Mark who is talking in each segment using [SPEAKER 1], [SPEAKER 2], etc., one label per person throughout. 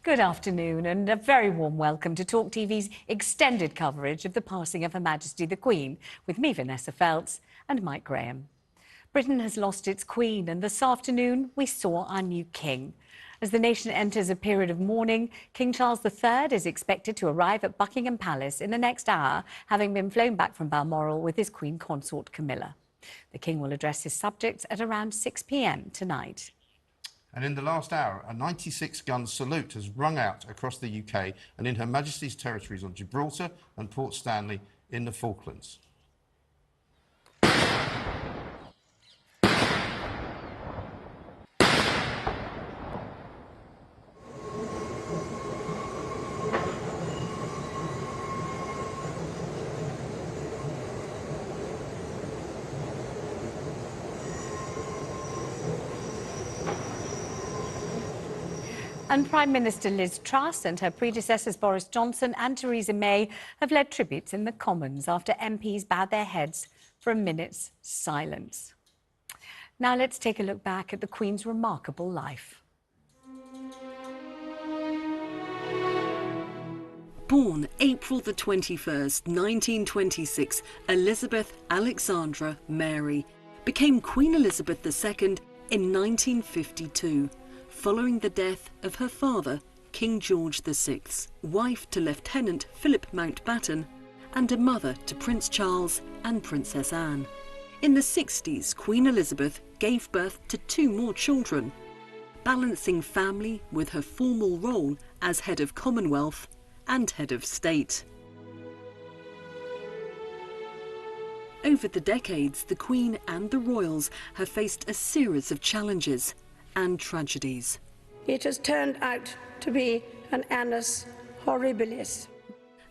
[SPEAKER 1] Good afternoon and a very warm welcome to talkTV's extended coverage of the passing of Her Majesty the Queen with me, Vanessa Feltz, and Mike Graham. Britain has lost its Queen and this afternoon we saw our new King. As the nation enters a period of mourning, King Charles III is expected to arrive at Buckingham Palace in the next hour, having been flown back from Balmoral with his Queen Consort Camilla. The King will address his subjects at around 6 p.m. tonight.
[SPEAKER 2] And in the last hour, a 96-gun salute has rung out across the UK and in Her Majesty's territories on Gibraltar and Port Stanley in the Falklands.
[SPEAKER 1] And Prime Minister Liz Truss and her predecessors Boris Johnson and Theresa May have led tributes in the Commons after MPs bowed their heads for a minute's silence. Now let's take a look back at the Queen's remarkable life.
[SPEAKER 3] Born April the 21st, 1926, Elizabeth Alexandra Mary became Queen Elizabeth II in 1952. Following the death of her father, King George VI, wife to Lieutenant Philip Mountbatten, and a mother to Prince Charles and Princess Anne. In the 60s, Queen Elizabeth gave birth to 2 more children, balancing family with her formal role as head of Commonwealth and head of state. Over the decades, the Queen and the royals have faced a series of challenges and tragedies.
[SPEAKER 4] It has turned out to be an annus horribilis.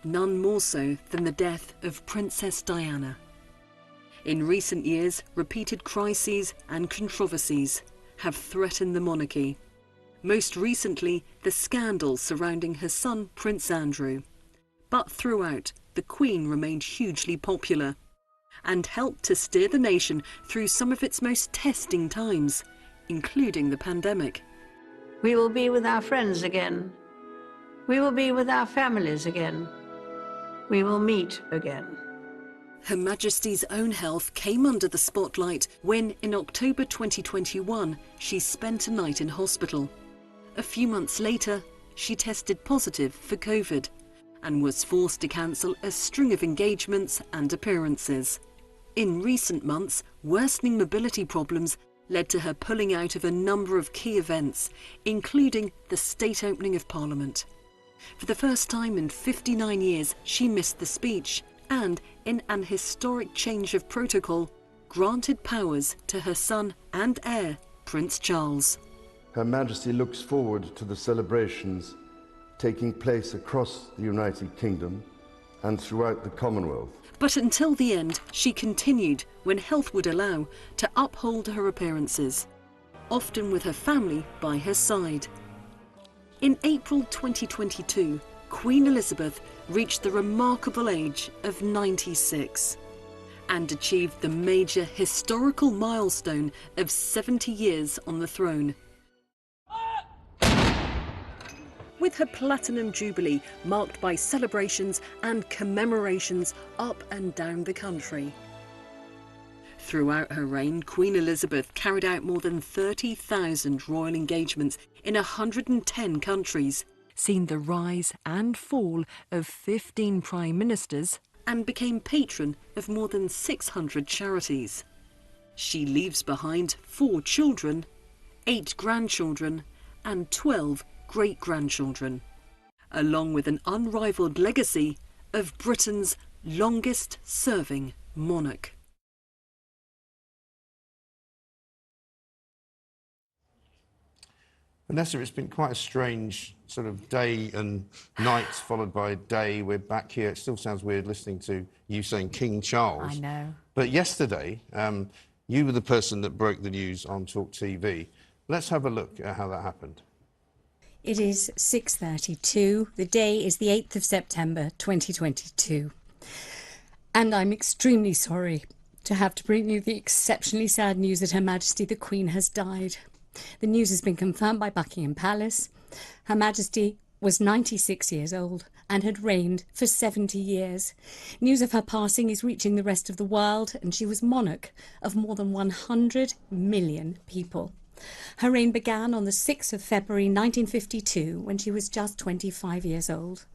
[SPEAKER 3] None more so than the death of Princess Diana. In recent years, repeated crises and controversies have threatened the monarchy. Most recently, the scandal surrounding her son, Prince Andrew. But throughout, the Queen remained hugely popular and helped to steer the nation through some of its most testing times, including the pandemic.
[SPEAKER 4] We will be with our friends again. We will be with our families again. We will meet again.
[SPEAKER 3] Her Majesty's own health came under the spotlight when, in October 2021, she spent a night in hospital. A few months later, she tested positive for COVID and was forced to cancel a string of engagements and appearances. In recent months, worsening mobility problems led to her pulling out of a number of key events, including the state opening of Parliament. For the first time in 59 years, she missed the speech and, in an historic change of protocol, granted powers to her son and heir, Prince Charles.
[SPEAKER 5] Her Majesty looks forward to the celebrations taking place across the United Kingdom and throughout the Commonwealth.
[SPEAKER 3] But until the end, she continued, when health would allow, to uphold her appearances, often with her family by her side. In April 2022, Queen Elizabeth reached the remarkable age of 96 and achieved the major historical milestone of 70 years on the throne. With her Platinum Jubilee marked by celebrations and commemorations up and down the country. Throughout her reign, Queen Elizabeth carried out more than 30,000 royal engagements in 110 countries, seen the rise and fall of 15 prime ministers, and became patron of more than 600 charities. She leaves behind 4 children, 8 grandchildren, and 12 great-grandchildren, along with an unrivalled legacy of Britain's longest-serving monarch.
[SPEAKER 2] Vanessa, it's been quite a strange sort of day and night followed by day. We're back here. It still sounds weird listening to you saying King Charles.
[SPEAKER 1] I know.
[SPEAKER 2] But yesterday, you were the person that broke the news on talkTV. Let's have a look at how that happened.
[SPEAKER 6] It is 6:32. The day is the 8th of September 2022. And I'm extremely sorry to have to bring you the exceptionally sad news that Her Majesty the Queen has died. The news has been confirmed by Buckingham Palace. Her Majesty was 96 years old and had reigned for 70 years. News of her passing is reaching the rest of the world, and she was monarch of more than 100 million people. Her reign began on the 6th of February 1952 when she was just 25 years old.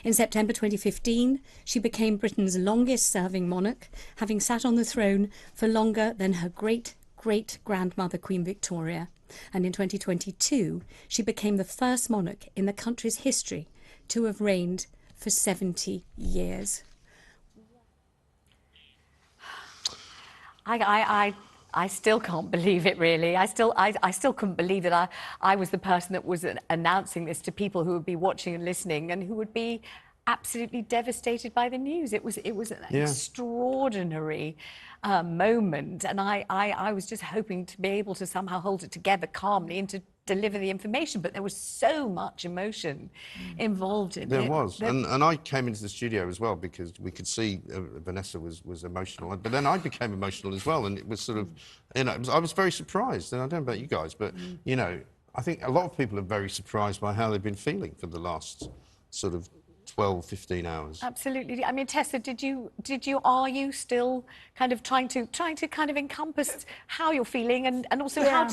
[SPEAKER 6] In September 2015, she became Britain's longest-serving monarch, having sat on the throne for longer than her great-great-grandmother Queen Victoria. And in 2022, she became the first monarch in the country's history to have reigned for 70 years.
[SPEAKER 1] I still can't believe it, really. I still couldn't believe that I was the person that was announcing this to people who would be watching and listening and who would be absolutely devastated by the news. It was an extraordinary moment, and I was just hoping to be able to somehow hold it together calmly and to deliver the information, but there was so much emotion involved in it.
[SPEAKER 2] There was, and I came into the studio as well because we could see Vanessa was emotional, but then I became emotional as well, and it was sort of, you know, I was very surprised, and I don't know about you guys, but, you know, I think a lot of people are very surprised by how they've been feeling for the last sort of 12, 15 hours.
[SPEAKER 1] Absolutely. I mean, Tessa, are you still kind of trying to kind of encompass how you're feeling and also how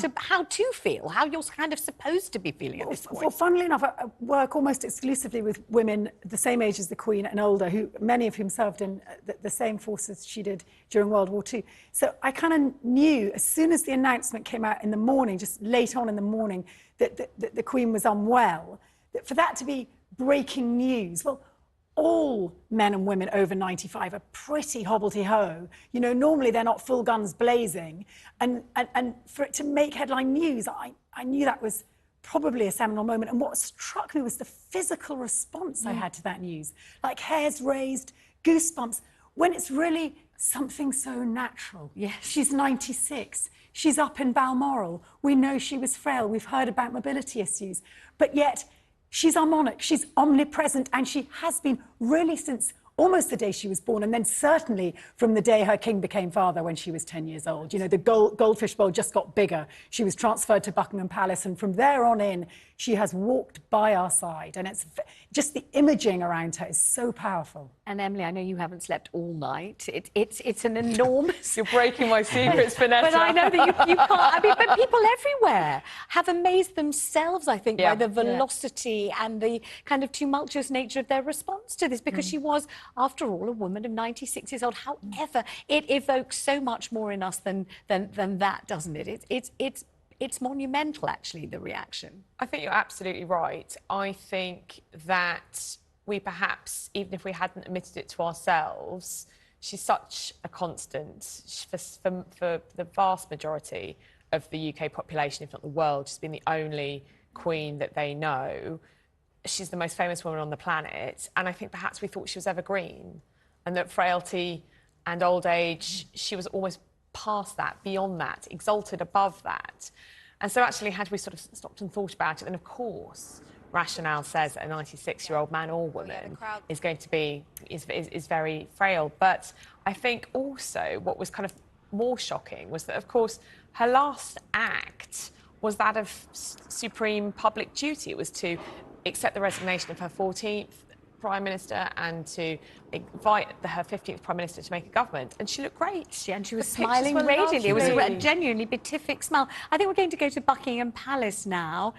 [SPEAKER 1] to feel, how you're kind of supposed to be feeling at this point?
[SPEAKER 7] Well, funnily enough, I work almost exclusively with women the same age as the Queen and older, many of whom served in the same forces she did during World War II. So I kind of knew as soon as the announcement came out in the morning, just late on in the morning, that the Queen was unwell, that for that to be breaking news. Well, all men and women over 95 are pretty hobblety-ho. You know, normally they're not full guns blazing. And for it to make headline news, I knew that was probably a seminal moment. And what struck me was the physical response I had to that news. Like hairs raised, goosebumps, when it's really something so natural.
[SPEAKER 1] Yes.
[SPEAKER 7] She's 96. She's up in Balmoral. We know she was frail. We've heard about mobility issues. But yet, she's our monarch, she's omnipresent, and she has been really since almost the day she was born, and then certainly from the day her king became father when she was 10 years old. You know, the goldfish bowl just got bigger. She was transferred to Buckingham Palace, and from there on in, she has walked by our side, and it's just the imaging around her is so powerful.
[SPEAKER 1] And Emily, I know you haven't slept all night. It's an enormous...
[SPEAKER 8] You're breaking my secrets, Vanessa.
[SPEAKER 1] But I know that you can't... I mean, but people everywhere have amazed themselves, I think, by the velocity and the kind of tumultuous nature of their response to this, because she was, after all, a woman of 96 years old. However, it evokes so much more in us than that, doesn't it? It's monumental, actually, the reaction.
[SPEAKER 8] I think you're absolutely right. I think that we perhaps, even if we hadn't admitted it to ourselves, she's such a constant for the vast majority of the UK population, if not the world. She's been the only queen that they know. She's the most famous woman on the planet, and I think perhaps we thought she was evergreen, and that frailty and old age, she was almost past that, beyond that, exalted above that. And so actually, had we sort of stopped and thought about it, then of course, rationale says that a 96-year-old man or woman is going to be, is very frail. But I think also what was kind of more shocking was that, of course, her last act was that of supreme public duty. It was to accept the resignation of her 14th Prime Minister and to invite her 15th Prime Minister to make a government. And she looked great.
[SPEAKER 1] And she was smiling radiantly. It was a genuinely beatific smile. I think we're going to go to Buckingham Palace now.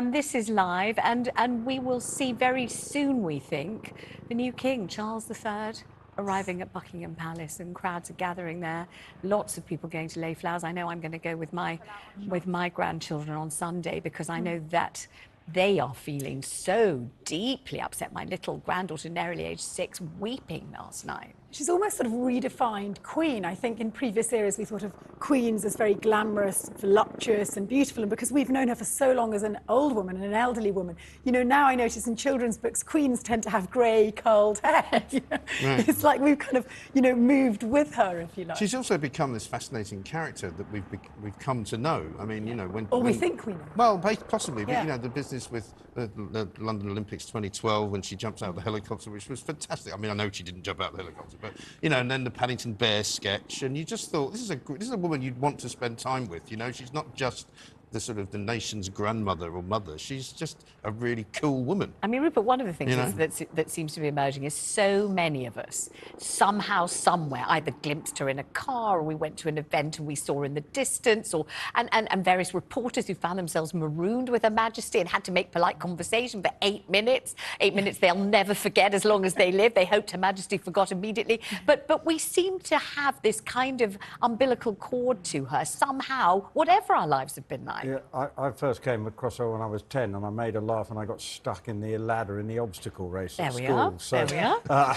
[SPEAKER 1] This is live, and we will see very soon, we think, the new King, Charles III, arriving at Buckingham Palace, and crowds are gathering there. Lots of people going to lay flowers. I know I'm going to go with my grandchildren on Sunday, because I know that they are feeling so deeply upset. My little granddaughter, narrowly aged 6, weeping last night.
[SPEAKER 7] She's almost sort of redefined queen. I think in previous eras we thought of queens as very glamorous, voluptuous and beautiful, and because we've known her for so long as an old woman and an elderly woman, you know, now I notice in children's books queens tend to have grey, curled hair. You know? Right. It's like we've kind of, you know, moved with her, if you like.
[SPEAKER 2] She's also become this fascinating character that we've come to know. I mean, you know, when
[SPEAKER 7] we think we know.
[SPEAKER 2] Well, possibly, but you know, the business with the London Olympics 2012 when she jumps out of the helicopter, which was fantastic. I mean, I know she didn't jump out of the helicopter, but you know, and then the Paddington Bear sketch, and you just thought this is a woman you'd want to spend time with. You know, she's not just the sort of the nation's grandmother or mother. She's just a really cool woman.
[SPEAKER 1] I mean, Rupert, one of the things
[SPEAKER 2] You know?
[SPEAKER 1] that seems to be emerging is so many of us, somehow, somewhere, either glimpsed her in a car, or we went to an event and we saw her in the distance, or and various reporters who found themselves marooned with Her Majesty and had to make polite conversation for 8 minutes. 8 minutes they'll never forget as long as they live. They hoped Her Majesty forgot immediately. But we seem to have this kind of umbilical cord to her somehow, whatever our lives have been like.
[SPEAKER 9] Yeah, I first came across her when I was 10, and I made her laugh, and I got stuck in the ladder in the obstacle race at school.
[SPEAKER 1] There we are.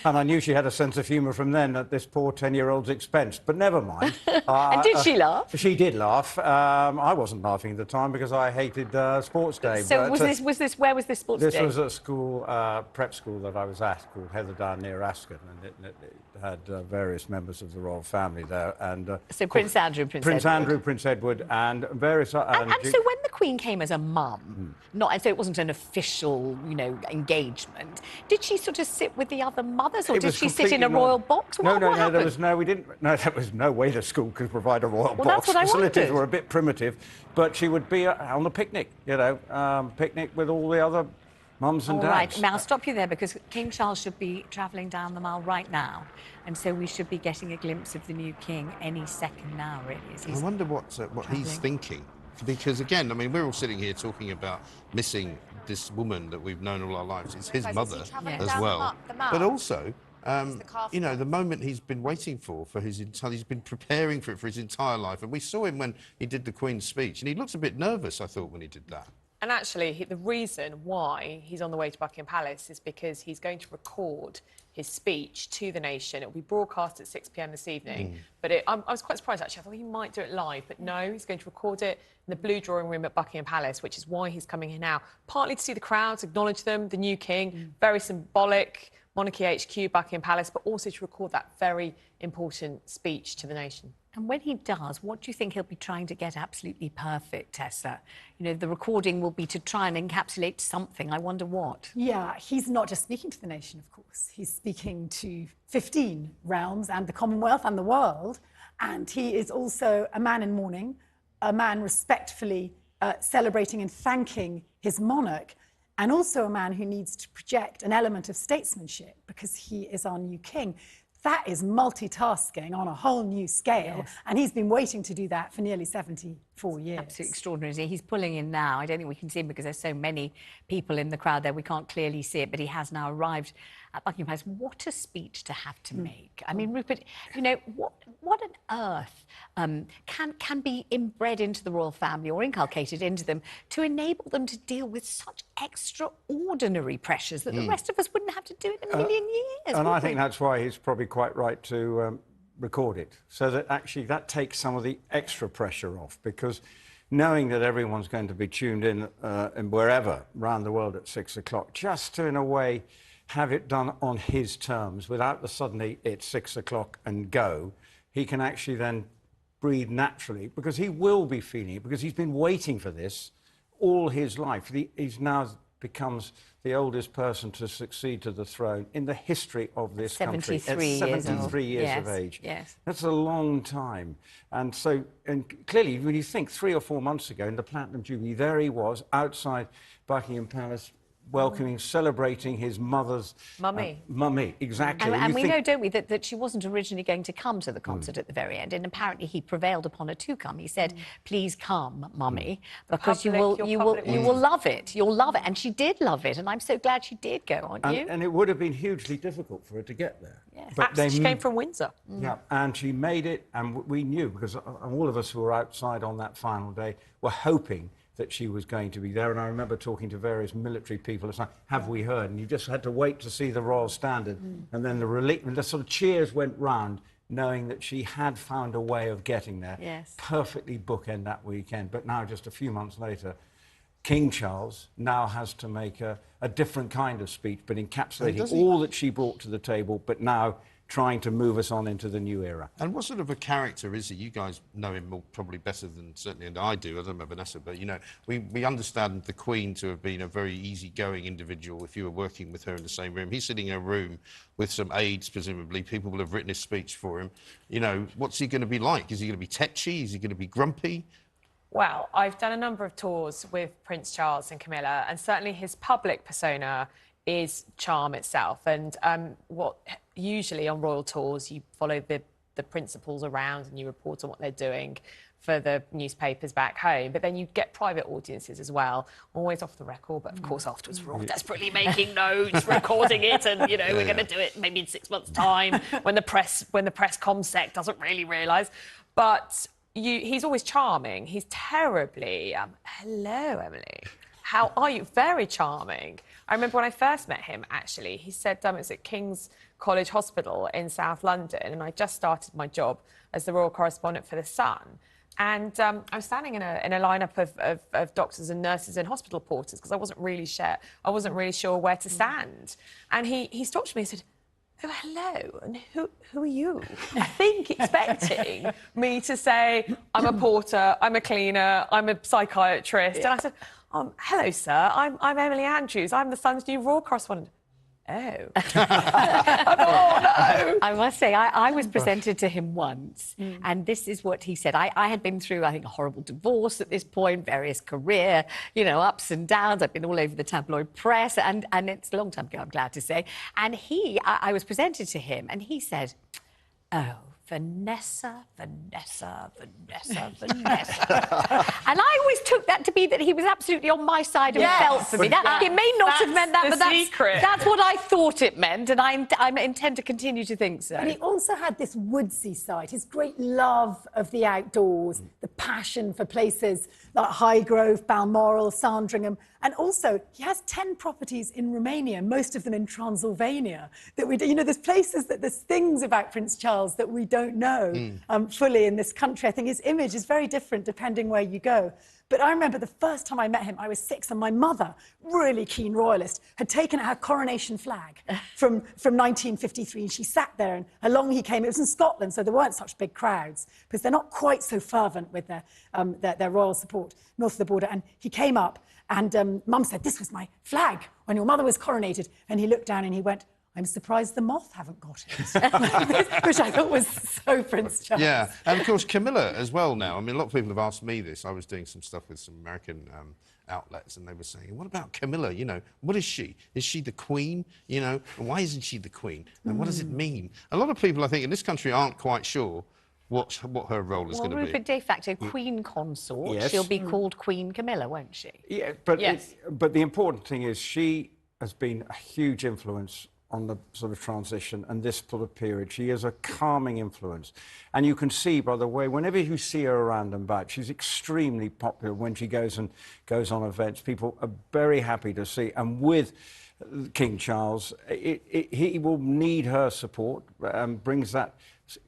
[SPEAKER 9] And I knew she had a sense of humour from then at this poor 10-year-old's expense. But never mind.
[SPEAKER 1] And did she laugh?
[SPEAKER 9] She did laugh. I wasn't laughing at the time because I hated sports day.
[SPEAKER 1] So
[SPEAKER 9] but,
[SPEAKER 1] where was this sports day?
[SPEAKER 9] This was at school, prep school that I was at, called Heatherdown near Ascot, and it had various members of the royal family there. And
[SPEAKER 1] so Prince Andrew,
[SPEAKER 9] Prince Edward, and various.
[SPEAKER 1] And so when the Queen came as a mum, and so it wasn't an official, engagement, did she sort of sit with the other mothers, or did she sit in a royal box?
[SPEAKER 9] No, there was no. We didn't. No, there was no way the school could provide a royal box.
[SPEAKER 1] That's what I
[SPEAKER 9] Facilities
[SPEAKER 1] wondered.
[SPEAKER 9] were a bit primitive, but she would be on the picnic, picnic with all the other mums and
[SPEAKER 1] All
[SPEAKER 9] dads.
[SPEAKER 1] right, now I'll stop you there because King Charles should be travelling down the Mall right now, and so we should be getting a glimpse of the new king any second now, really.
[SPEAKER 2] I wonder what he's thinking. Because, again, I mean, we're all sitting here talking about missing this woman that we've known all our lives. It's his mother as well. But also, the moment he's been waiting for his entire... He's been preparing for it for his entire life. And we saw him when he did the Queen's speech. And he looked a bit nervous, I thought, when he did that.
[SPEAKER 8] And actually, the reason why he's on the way to Buckingham Palace is because he's going to record his speech to the nation. It will be broadcast at 6 p.m. this evening. But I was quite surprised, actually. I thought he might do it live. But no, he's going to record it in the Blue Drawing Room at Buckingham Palace, which is why he's coming here now. Partly to see the crowds, acknowledge them, the new king, very symbolic, Monarchy HQ, Buckingham Palace, but also to record that very important speech to the nation.
[SPEAKER 1] And when he does, what do you think he'll be trying to get absolutely perfect, Tessa? The recording will be to try and encapsulate something. I wonder what.
[SPEAKER 7] Yeah, he's not just speaking to the nation, of course. He's speaking to 15 realms and the Commonwealth and the world. And he is also a man in mourning, a man respectfully celebrating and thanking his monarch, and also a man who needs to project an element of statesmanship because he is our new king. That is multitasking on a whole new scale, and he's been waiting to do that for nearly 74 years.
[SPEAKER 1] Absolutely extraordinary. He's pulling in now. I don't think we can see him because there's so many people in the crowd there. We can't clearly see it, but he has now arrived at Buckingham Palace. What a speech to have to make. I mean, Rupert, what on earth can be inbred into the royal family or inculcated into them to enable them to deal with such extraordinary pressures that the rest of us wouldn't have to do in a million years?
[SPEAKER 9] And I think that's why he's probably quite right to record it, so that actually that takes some of the extra pressure off, because knowing that everyone's going to be tuned in and wherever around the world at 6 o'clock, just to, in a way, have it done on his terms without the suddenly it's 6 o'clock and go, he can actually then breathe naturally, because he will be feeling it, because he's been waiting for this all his life. He's now becomes the oldest person to succeed to the throne in the history of this country. At 73 years of age.
[SPEAKER 1] Yes.
[SPEAKER 9] That's a long time. And so, and clearly, when you think 3 or 4 months ago in the Platinum Jubilee, there he was outside Buckingham Palace, welcoming, celebrating his mother's...
[SPEAKER 8] Mummy.
[SPEAKER 9] Mummy, exactly.
[SPEAKER 1] And we know, don't we, that she wasn't originally going to come to the concert at the very end, and apparently he prevailed upon her to come. He said, "Please come, Mummy, because you will love it. You'll love it." And she did love it, and I'm so glad she did go, aren't you?
[SPEAKER 9] And it would have been hugely difficult for her to get there.
[SPEAKER 1] Yes.
[SPEAKER 9] But
[SPEAKER 8] She came from Windsor.
[SPEAKER 9] Yeah, and she made it, and we knew, because all of us who were outside on that final day were hoping that she was going to be there. And I remember talking to various military people and saying, "Have we heard?" And you just had to wait to see the Royal Standard. And then the sort of cheers went round, knowing that she had found a way of getting there.
[SPEAKER 1] Yes.
[SPEAKER 9] Perfectly bookend that weekend. But now, just a few months later, King Charles now has to make a different kind of speech, but encapsulating all that she brought to the table, but now trying to move us on into the new era.
[SPEAKER 2] And what sort of a character is he? You guys know him probably better than certainly I do. I don't know Vanessa, but we understand the Queen to have been a very easygoing individual if you were working with her in the same room. He's sitting in a room with some aides, presumably. People will have written his speech for him. What's he going to be like? Is he going to be tetchy? Is he going to be grumpy?
[SPEAKER 8] Well, I've done a number of tours with Prince Charles and Camilla, and certainly his public persona is charm itself. And what usually on royal tours, you follow the principals around and you report on what they're doing for the newspapers back home, but then you get private audiences as well, always off the record, but of course afterwards we're all desperately making notes, recording it, and you know we're going to do it maybe in 6 months' time when the press commsec doesn't really realise. But he's always charming. He's terribly hello, Emily. How are you? Very charming. I remember when I first met him, actually, he said it was at King's College Hospital in South London, and I just started my job as the royal correspondent for The Sun. And I was standing in a lineup of doctors and nurses and hospital porters because I wasn't really sure where to stand. And he stopped me and said, "Oh, hello, and who are you?" I think expecting me to say, "I'm a porter, I'm a cleaner, I'm a psychiatrist." And I said, "Hello, sir, I'm Emily Andrews, I'm the Sun's new royal correspondent." Oh. I thought, oh, no.
[SPEAKER 1] I must say, I was presented to him once, and this is what he said. I had been through, I think, a horrible divorce at this point, various career, ups and downs. I've been all over the tabloid press, and it's a long time ago, I'm glad to say. And I was presented to him, and he said, "Oh, Vanessa. And I always took that to be that he was absolutely on my side and felt for me. It may not have meant that, but that's what I thought it meant, and I intend to continue to think so.
[SPEAKER 7] And he also had this woodsy side, his great love of the outdoors, the passion for places like Highgrove, Balmoral, Sandringham, and also he has 10 properties in Romania, most of them in Transylvania, that we do. There's there's things about Prince Charles that we don't know fully in this country. I think his image is very different depending where you go. But I remember the first time I met him, I was 6, and my mother, really keen royalist, had taken out her coronation flag from 1953, and she sat there, and along he came. It was in Scotland, so there weren't such big crowds, because they're not quite so fervent with their royal support north of the border. And he came up, and Mum said, "This was my flag when your mother was coronated." And he looked down and he went, "I'm surprised the moth haven't got it," which I thought was so Prince Charles.
[SPEAKER 2] Yeah, and of course Camilla as well now. I mean, a lot of people have asked me this. I was doing some stuff with some American outlets, and they were saying, "What about Camilla? What is she? Is she the Queen? And why isn't she the Queen? And what does it mean?" A lot of people, I think, in this country aren't quite sure what her role is going to be.
[SPEAKER 1] Rupert, de facto Queen Consort.
[SPEAKER 9] Yes.
[SPEAKER 1] She'll be called Queen Camilla, won't she?
[SPEAKER 9] Yeah, but but the important thing is she has been a huge influence on the sort of transition and this sort of period. She is a calming influence. And you can see, by the way, whenever you see her around and about, she's extremely popular when she goes on events. People are very happy to see. And with King Charles, he will need her support, brings that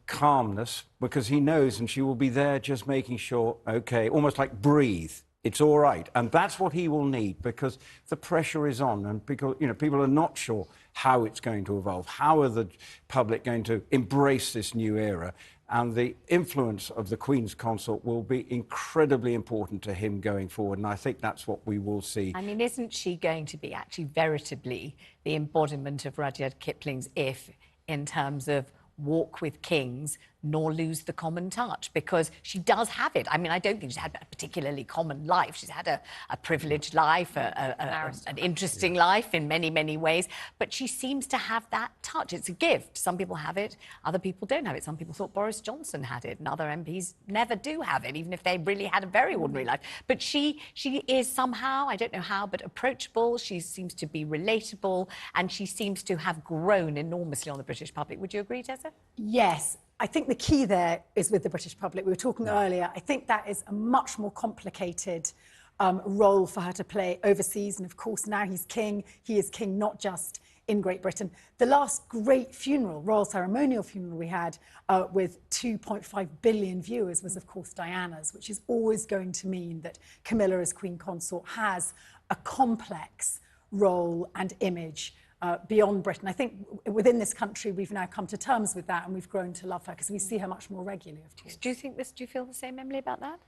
[SPEAKER 9] calmness, because he knows, and she will be there just making sure, OK, almost like breathe. It's all right. And that's what he will need, because the pressure is on, and because, people are not sure how it's going to evolve. How are the public going to embrace this new era? And the influence of the Queen's Consort will be incredibly important to him going forward. And I think that's what we will see.
[SPEAKER 1] I mean, isn't she going to be actually veritably the embodiment of Rudyard Kipling's "if" in terms of walk with kings, nor lose the common touch, because she does have it. I mean, I don't think she's had a particularly common life. She's had a privileged life, an interesting life in many, many ways, but she seems to have that touch. It's a gift. Some people have it, other people don't have it. Some people thought Boris Johnson had it, and other MPs never do have it, even if they really had a very ordinary life. But she is somehow, I don't know how, but approachable. She seems to be relatable, and she seems to have grown enormously on the British public. Would you agree, Tessa?
[SPEAKER 7] Yes. I think the key there is with the British public. We were talking earlier. I think that is a much more complicated role for her to play overseas. And of course, now he's king. He is king not just in Great Britain. The last great funeral, royal ceremonial funeral we had with 2.5 billion viewers was, of course, Diana's, which is always going to mean that Camilla as Queen Consort has a complex role and image beyond Britain. I think within this country we've now come to terms with that, and we've grown to love her because we see her much more regularly, of course.
[SPEAKER 1] Do you feel the same, Emily, about that?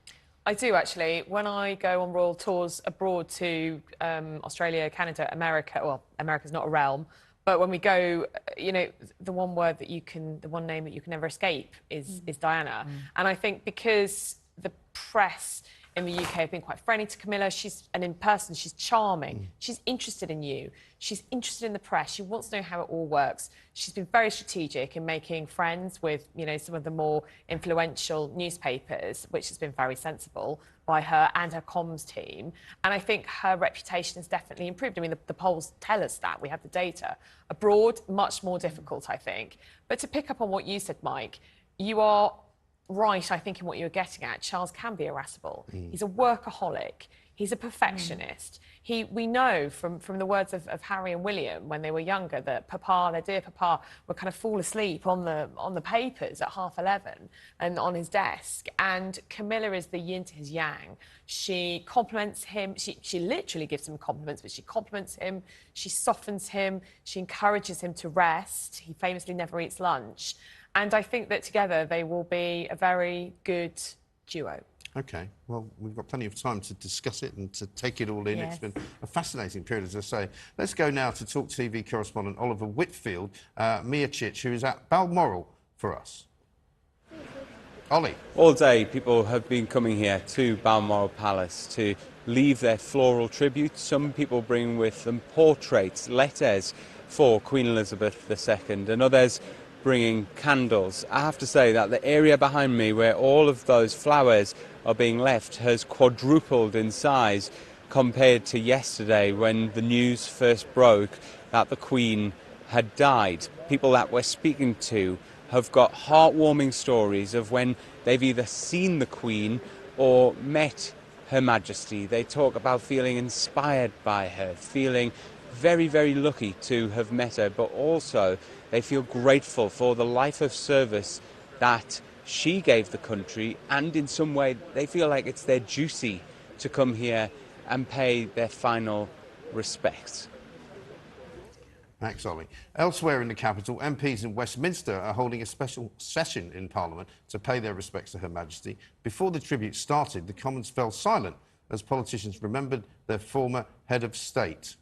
[SPEAKER 8] I do, actually. When I go on royal tours abroad to Australia, Canada, America, well, America's not a realm, but when we go, the one name that you can never escape is Diana. And I think because the press in the UK have been quite friendly to Camilla. And in person, she's charming. She's interested in you. She's interested in the press. She wants to know how it all works. She's been very strategic in making friends with, you know, some of the more influential newspapers, which has been very sensible by her and her comms team. And I think her reputation has definitely improved. I mean, the polls tell us that. We have the data. Abroad, much more difficult, I think. But to pick up on what you said, Mike, you are right, I think, in what you were getting at. Charles can be irascible. He's a workaholic. He's a perfectionist. We know from the words of Harry and William when they were younger that Papa, their dear Papa, would kind of fall asleep on the papers at 11:30 and on his desk. And Camilla is the yin to his yang. She compliments him. She literally gives him compliments, but she compliments him. She softens him. She encourages him to rest. He famously never eats lunch. And I think that together they will be a very good duo.
[SPEAKER 2] OK, well, we've got plenty of time to discuss it and to take it all in.
[SPEAKER 1] Yes.
[SPEAKER 2] It's been a fascinating period, as I say. Let's go now to talkTV correspondent Oliver Whitfield, Mia Chich, who is at Balmoral for us. Ollie.
[SPEAKER 10] All day, people have been coming here to Balmoral Palace to leave their floral tribute. Some people bring with them portraits, letters for Queen Elizabeth II, and others bringing candles. I have to say that the area behind me where all of those flowers are being left has quadrupled in size compared to yesterday when the news first broke that the Queen had died. People that we're speaking to have got heartwarming stories of when they've either seen the Queen or met Her Majesty. They talk about feeling inspired by her, feeling very, very lucky to have met her, but also they feel grateful for the life of service that she gave the country, and in some way they feel like it's their duty to come here and pay their final respects.
[SPEAKER 2] Thanks, Ollie. Elsewhere in the capital, MPs in Westminster are holding a special session in Parliament to pay their respects to Her Majesty. Before the tribute started, the Commons fell silent as politicians remembered their former head of state.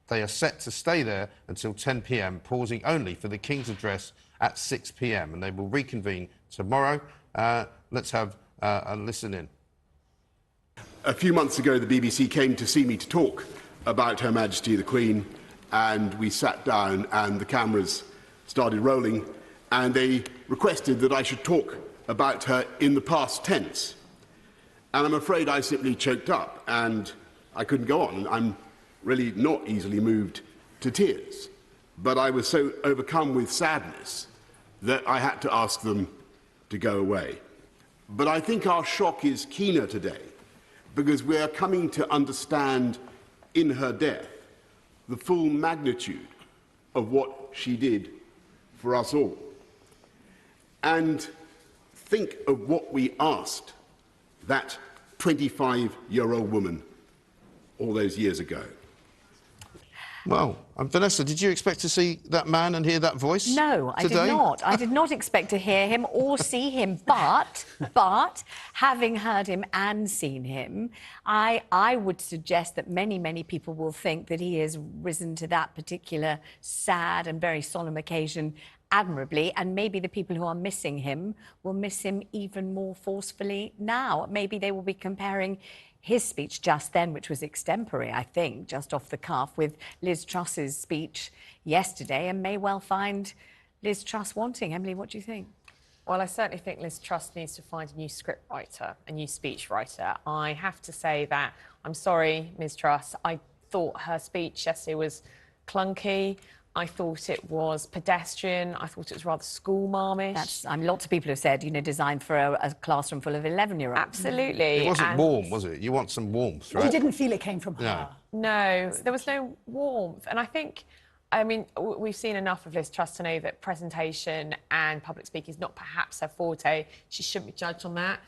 [SPEAKER 2] They are set to stay there until 10 p.m, pausing only for the King's address at 6 p.m, and they will reconvene tomorrow. Let's have a listen in.
[SPEAKER 11] A few months ago, the BBC came to see me to talk about Her Majesty the Queen, and we sat down and the cameras started rolling, and they requested that I should talk about her in the past tense. And I'm afraid I simply choked up and I couldn't go on. I'm really not easily moved to tears, but I was so overcome with sadness that I had to ask them to go away. But I think our shock is keener today because we are coming to understand in her death the full magnitude of what she did for us all. And think of what we asked that 25-year-old woman all those years ago.
[SPEAKER 2] Well, Vanessa, did you expect to see that man and hear that voice?
[SPEAKER 1] No, I
[SPEAKER 2] today?
[SPEAKER 1] did not. I did not expect to hear him or see him. But having heard him and seen him, I would suggest that many people will think that he has risen to that particular sad and very solemn occasion admirably, and maybe the people who are missing him will miss him even more forcefully now. Maybe they will be comparing his speech just then, which was extempore, I think, just off the cuff, with Liz Truss's speech yesterday, and may well find Liz Truss wanting. Emily, what do you think?
[SPEAKER 8] Well, I certainly think Liz Truss needs to find a new script writer, a new speech writer. I have to say that, I'm sorry, Ms Truss, I thought her speech yesterday was clunky. I thought it was pedestrian. I thought it was rather schoolmarmish.
[SPEAKER 1] Lots of people have said, you know, designed for a classroom full of 11-year-olds.
[SPEAKER 8] Absolutely.
[SPEAKER 2] It wasn't warm, was it? You want some warmth, right?
[SPEAKER 7] You didn't feel it came from her.
[SPEAKER 8] No, there was no warmth. And I think, I mean, we've seen enough of Liz Truss to know that presentation and public speaking is not perhaps her forte. She shouldn't be judged on that.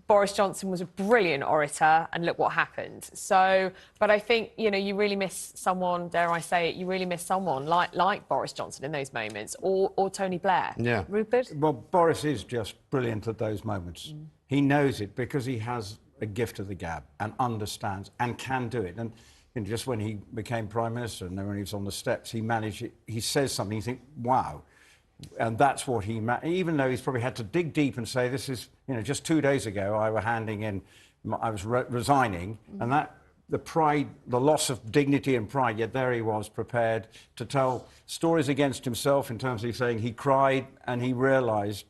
[SPEAKER 8] Boris Johnson was a brilliant orator, and look what happened. So, but I think, you know, you really miss someone, dare I say it, you really miss someone like Boris Johnson in those moments, or Tony Blair.
[SPEAKER 2] Yeah.
[SPEAKER 1] Rupert?
[SPEAKER 9] Well, Boris is just brilliant at those moments. He knows it because he has a gift of the gab and understands and can do it. And you know, just when he became Prime Minister and then when he was on the steps, he managed it. He says something, you think, wow. And that's what even though he's probably had to dig deep and say, this is, just 2 days ago, I was resigning, and that, the pride, the loss of dignity and pride, yet there he was prepared to tell stories against himself in terms of saying he cried and he realised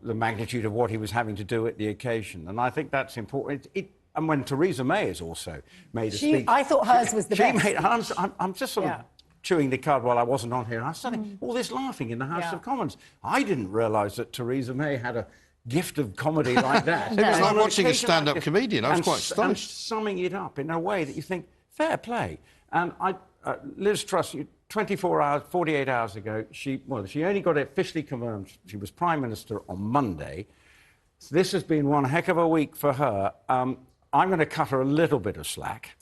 [SPEAKER 9] the magnitude of what he was having to do at the occasion. And I think that's important. And when Theresa May has also made a speech...
[SPEAKER 7] I thought hers was the best.
[SPEAKER 9] I'm just sort of chewing the cud while I wasn't on here. And I started all this laughing in the House of Commons. I didn't realise that Theresa May had a gift of comedy like that.
[SPEAKER 2] It was like watching a stand-up comedian. I was quite astonished.
[SPEAKER 9] And summing it up in a way that you think, fair play. And Liz Truss, 24 hours, 48 hours ago, she only got it officially confirmed. She was Prime Minister on Monday. So this has been one heck of a week for her. I'm going to cut her a little bit of slack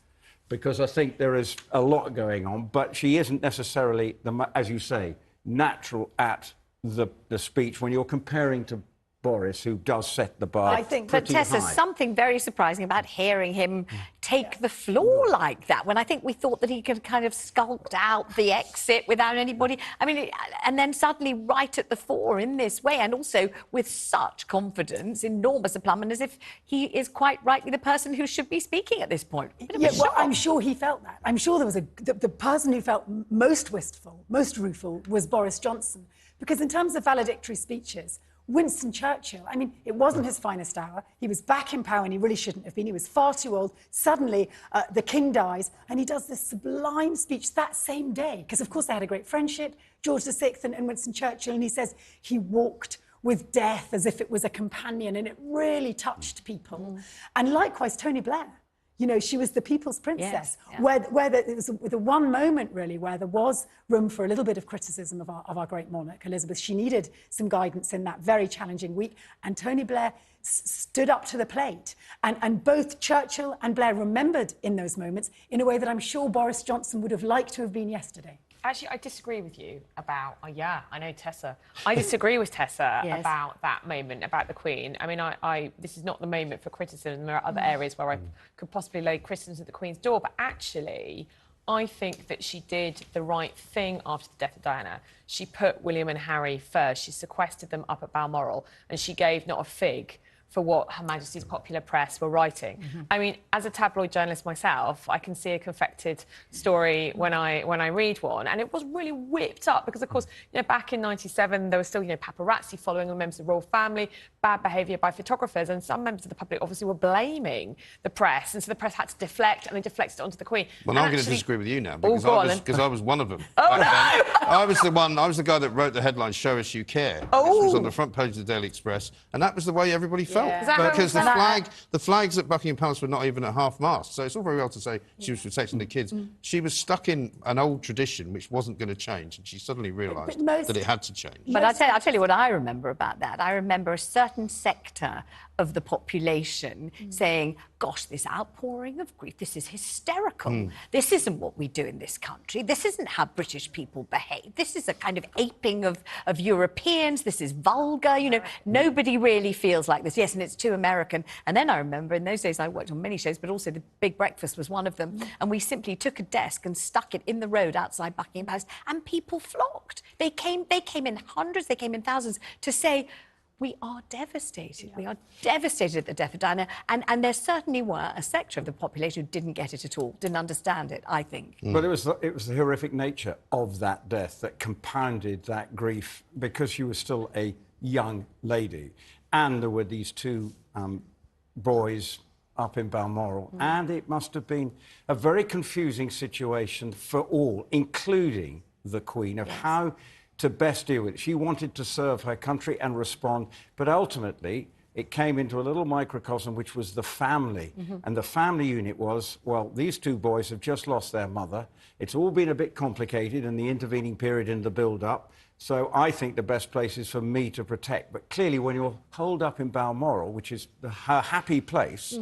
[SPEAKER 9] because I think there is a lot going on, but she isn't necessarily, as you say, natural at the speech when you're comparing to Boris, who does set the bar.
[SPEAKER 1] I think, but Tessa, something very surprising about hearing him take the floor like that, when I think we thought that he could kind of skulked out the exit without anybody. I mean, and then suddenly right at the fore in this way, and also with such confidence, enormous aplomb, and as if he is quite rightly the person who should be speaking at this point.
[SPEAKER 7] Yeah, well, I'm sure he felt that. I'm sure there was the person who felt most wistful, most rueful, was Boris Johnson, because in terms of valedictory speeches, Winston Churchill, I mean, it wasn't his finest hour. He was back in power and he really shouldn't have been. He was far too old. Suddenly, the king dies and he does this sublime speech that same day, because, of course, they had a great friendship, George VI and Winston Churchill, and he says he walked with death as if it was a companion, and it really touched people. And likewise, Tony Blair. She was the people's princess, where it was the one moment, really, where there was room for a little bit of criticism of our great monarch, Elizabeth. She needed some guidance in that very challenging week, and Tony Blair stood up to the plate. And both Churchill and Blair remembered in those moments in a way that I'm sure Boris Johnson would have liked to have been yesterday.
[SPEAKER 8] Actually, I disagree with you about... I know Tessa. I disagree with Tessa about that moment, about the Queen. I mean, this is not the moment for criticism. There are other areas where I could possibly lay criticism at the Queen's door. But actually, I think that she did the right thing after the death of Diana. She put William and Harry first. She sequestered them up at Balmoral, and she gave not a fig for what Her Majesty's popular press were writing. I mean, as a tabloid journalist myself, I can see a confected story when I read one, and it was really whipped up because, of course, back in '97, there was still, paparazzi following the members of the royal family, bad behaviour by photographers, and some members of the public obviously were blaming the press, and so the press had to deflect, and they deflected it onto the Queen.
[SPEAKER 2] Well, I'm going to disagree with you now because I was one of them.
[SPEAKER 8] Oh, no!
[SPEAKER 2] I was the guy that wrote the headline, "Show Us You Care."
[SPEAKER 8] Oh.
[SPEAKER 2] Which was on the front page of the Daily Express, and that was the way everybody felt.
[SPEAKER 8] Yeah.
[SPEAKER 2] Because the flags at Buckingham Palace were not even at half-mast, so it's all very well to say she was protecting the kids. She was stuck in an old tradition which wasn't going to change, and she suddenly realised that it had to change.
[SPEAKER 1] But I'll tell you what I remember about that. I remember a certain sector of the population saying, gosh, this outpouring of grief, this is hysterical. This isn't what we do in this country. This isn't how British people behave. This is a kind of aping of Europeans. This is vulgar. Nobody really feels like this. Yes, and it's too American. And then I remember in those days I worked on many shows, but also The Big Breakfast was one of them. And we simply took a desk and stuck it in the road outside Buckingham Palace, and people flocked. They came in hundreds, they came in thousands to say, we are devastated. We are devastated at the death of Diana. And there certainly were a sector of the population who didn't get it at all, didn't understand it, I think.
[SPEAKER 9] But it was the horrific nature of that death that compounded that grief because she was still a young lady. And there were these two boys up in Balmoral. And it must have been a very confusing situation for all, including the Queen, of how to best deal with it. She wanted to serve her country and respond, but ultimately it came into a little microcosm, which was the family. And the family unit was, well, these two boys have just lost their mother. It's all been a bit complicated in the intervening period in the build-up. So I think the best place is for me to protect. But clearly, when you're holed up in Balmoral, which is her happy place,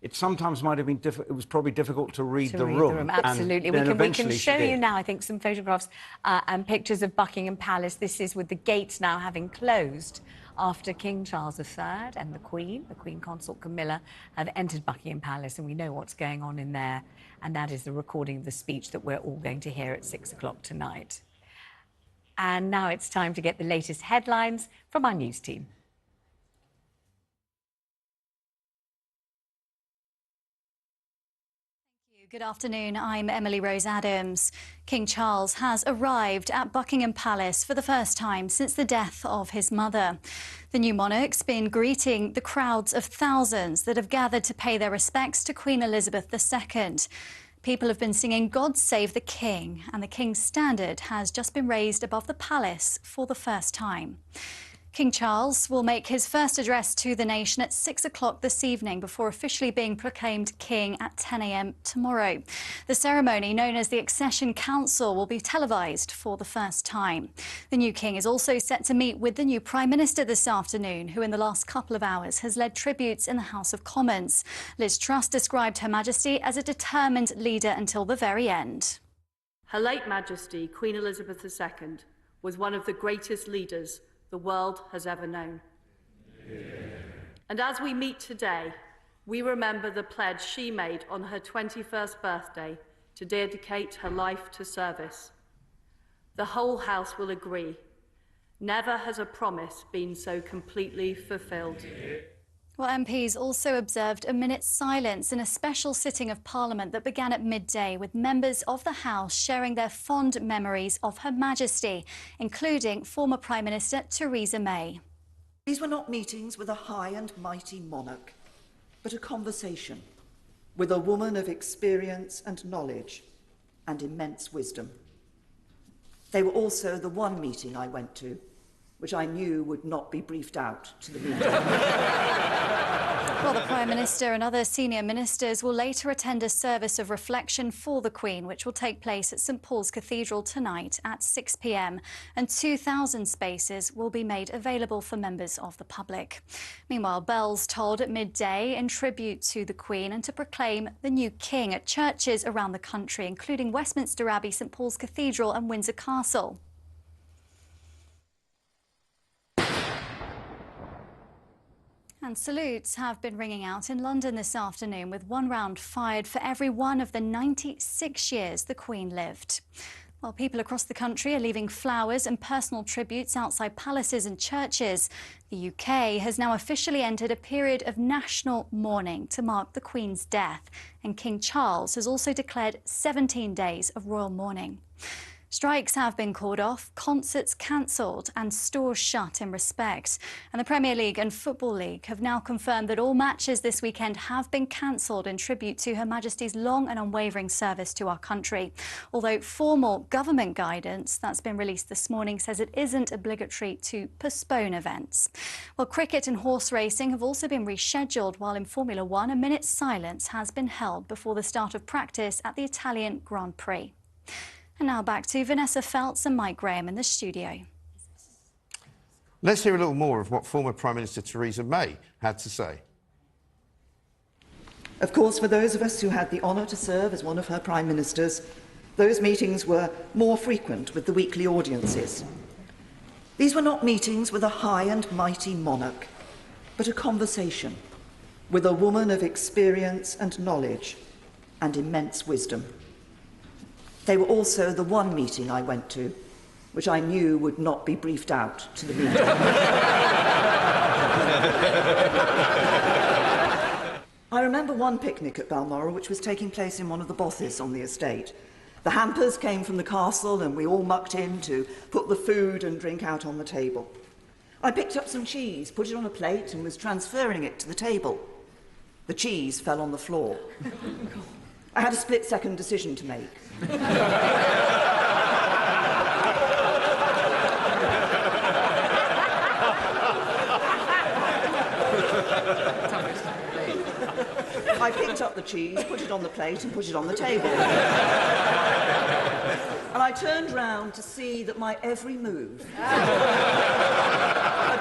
[SPEAKER 9] it sometimes might have been it was probably difficult to read the room.
[SPEAKER 1] Absolutely. We can show you now, I think, some photographs and pictures of Buckingham Palace. This is with the gates now having closed after King Charles III and the Queen Consort Camilla, have entered Buckingham Palace, and we know what's going on in there. And that is the recording of the speech that we're all going to hear at 6 o'clock tonight. And now it's time to get the latest headlines from our news team.
[SPEAKER 12] Good afternoon, I'm Emily Rose Adams. King Charles has arrived at Buckingham Palace for the first time since the death of his mother. The new monarch's been greeting the crowds of thousands that have gathered to pay their respects to Queen Elizabeth II. People have been singing God Save the King, and the King's standard has just been raised above the palace for the first time. King Charles will make his first address to the nation at 6 o'clock this evening before officially being proclaimed king at 10 a.m. tomorrow. The ceremony, known as the Accession Council, will be televised for the first time. The new king is also set to meet with the new Prime Minister this afternoon, who in the last couple of hours has led tributes in the House of Commons. Liz Truss described Her Majesty as a determined leader until the very end.
[SPEAKER 13] Her late Majesty, Queen Elizabeth II, was one of the greatest leaders the world has ever known. And as we meet today, we remember the pledge she made on her 21st birthday to dedicate her life to service. The whole House will agree. Never has a promise been so completely fulfilled.
[SPEAKER 12] Well, MPs also observed a minute's silence in a special sitting of Parliament that began at midday, with members of the House sharing their fond memories of Her Majesty, including former Prime Minister Theresa May.
[SPEAKER 14] These were not meetings with a high and mighty monarch, but a conversation with a woman of experience and knowledge and immense wisdom. They were also the one meeting I went to, which I knew would not be briefed out to the media.
[SPEAKER 12] Well, the Prime Minister and other senior ministers will later attend a service of reflection for the Queen, which will take place at St Paul's Cathedral tonight at 6 p.m. and 2,000 spaces will be made available for members of the public. Meanwhile, bells tolled at midday in tribute to the Queen and to proclaim the new king at churches around the country, including Westminster Abbey, St Paul's Cathedral and Windsor Castle. And salutes have been ringing out in London this afternoon, with one round fired for every one of the 96 years the Queen lived. While people across the country are leaving flowers and personal tributes outside palaces and churches, the UK has now officially entered a period of national mourning to mark the Queen's death, and King Charles has also declared 17 days of royal mourning. Strikes have been called off, concerts cancelled and stores shut in respect. And the Premier League and Football League have now confirmed that all matches this weekend have been cancelled in tribute to Her Majesty's long and unwavering service to our country. Although formal government guidance that's been released this morning says it isn't obligatory to postpone events. Well, cricket and horse racing have also been rescheduled, while in Formula One a minute's silence has been held before the start of practice at the Italian Grand Prix. And now back to Vanessa Feltz and Mike Graham in the studio.
[SPEAKER 2] Let's hear a little more of what former Prime Minister Theresa May had to say.
[SPEAKER 14] Of course, for those of us who had the honour to serve as one of her Prime Ministers, those meetings were more frequent with the weekly audiences. These were not meetings with a high and mighty monarch, but a conversation with a woman of experience and knowledge and immense wisdom. They were also the one meeting I went to, which I knew would not be briefed out to the media. I remember one picnic at Balmoral which was taking place in one of the bothes on the estate. The hampers came from the castle and we all mucked in to put the food and drink out on the table. I picked up some cheese, put it on a plate and was transferring it to the table. The cheese fell on the floor. I had a split-second decision to make. I picked up the cheese, put it on the plate and put it on the table. And I turned round to see that my every move had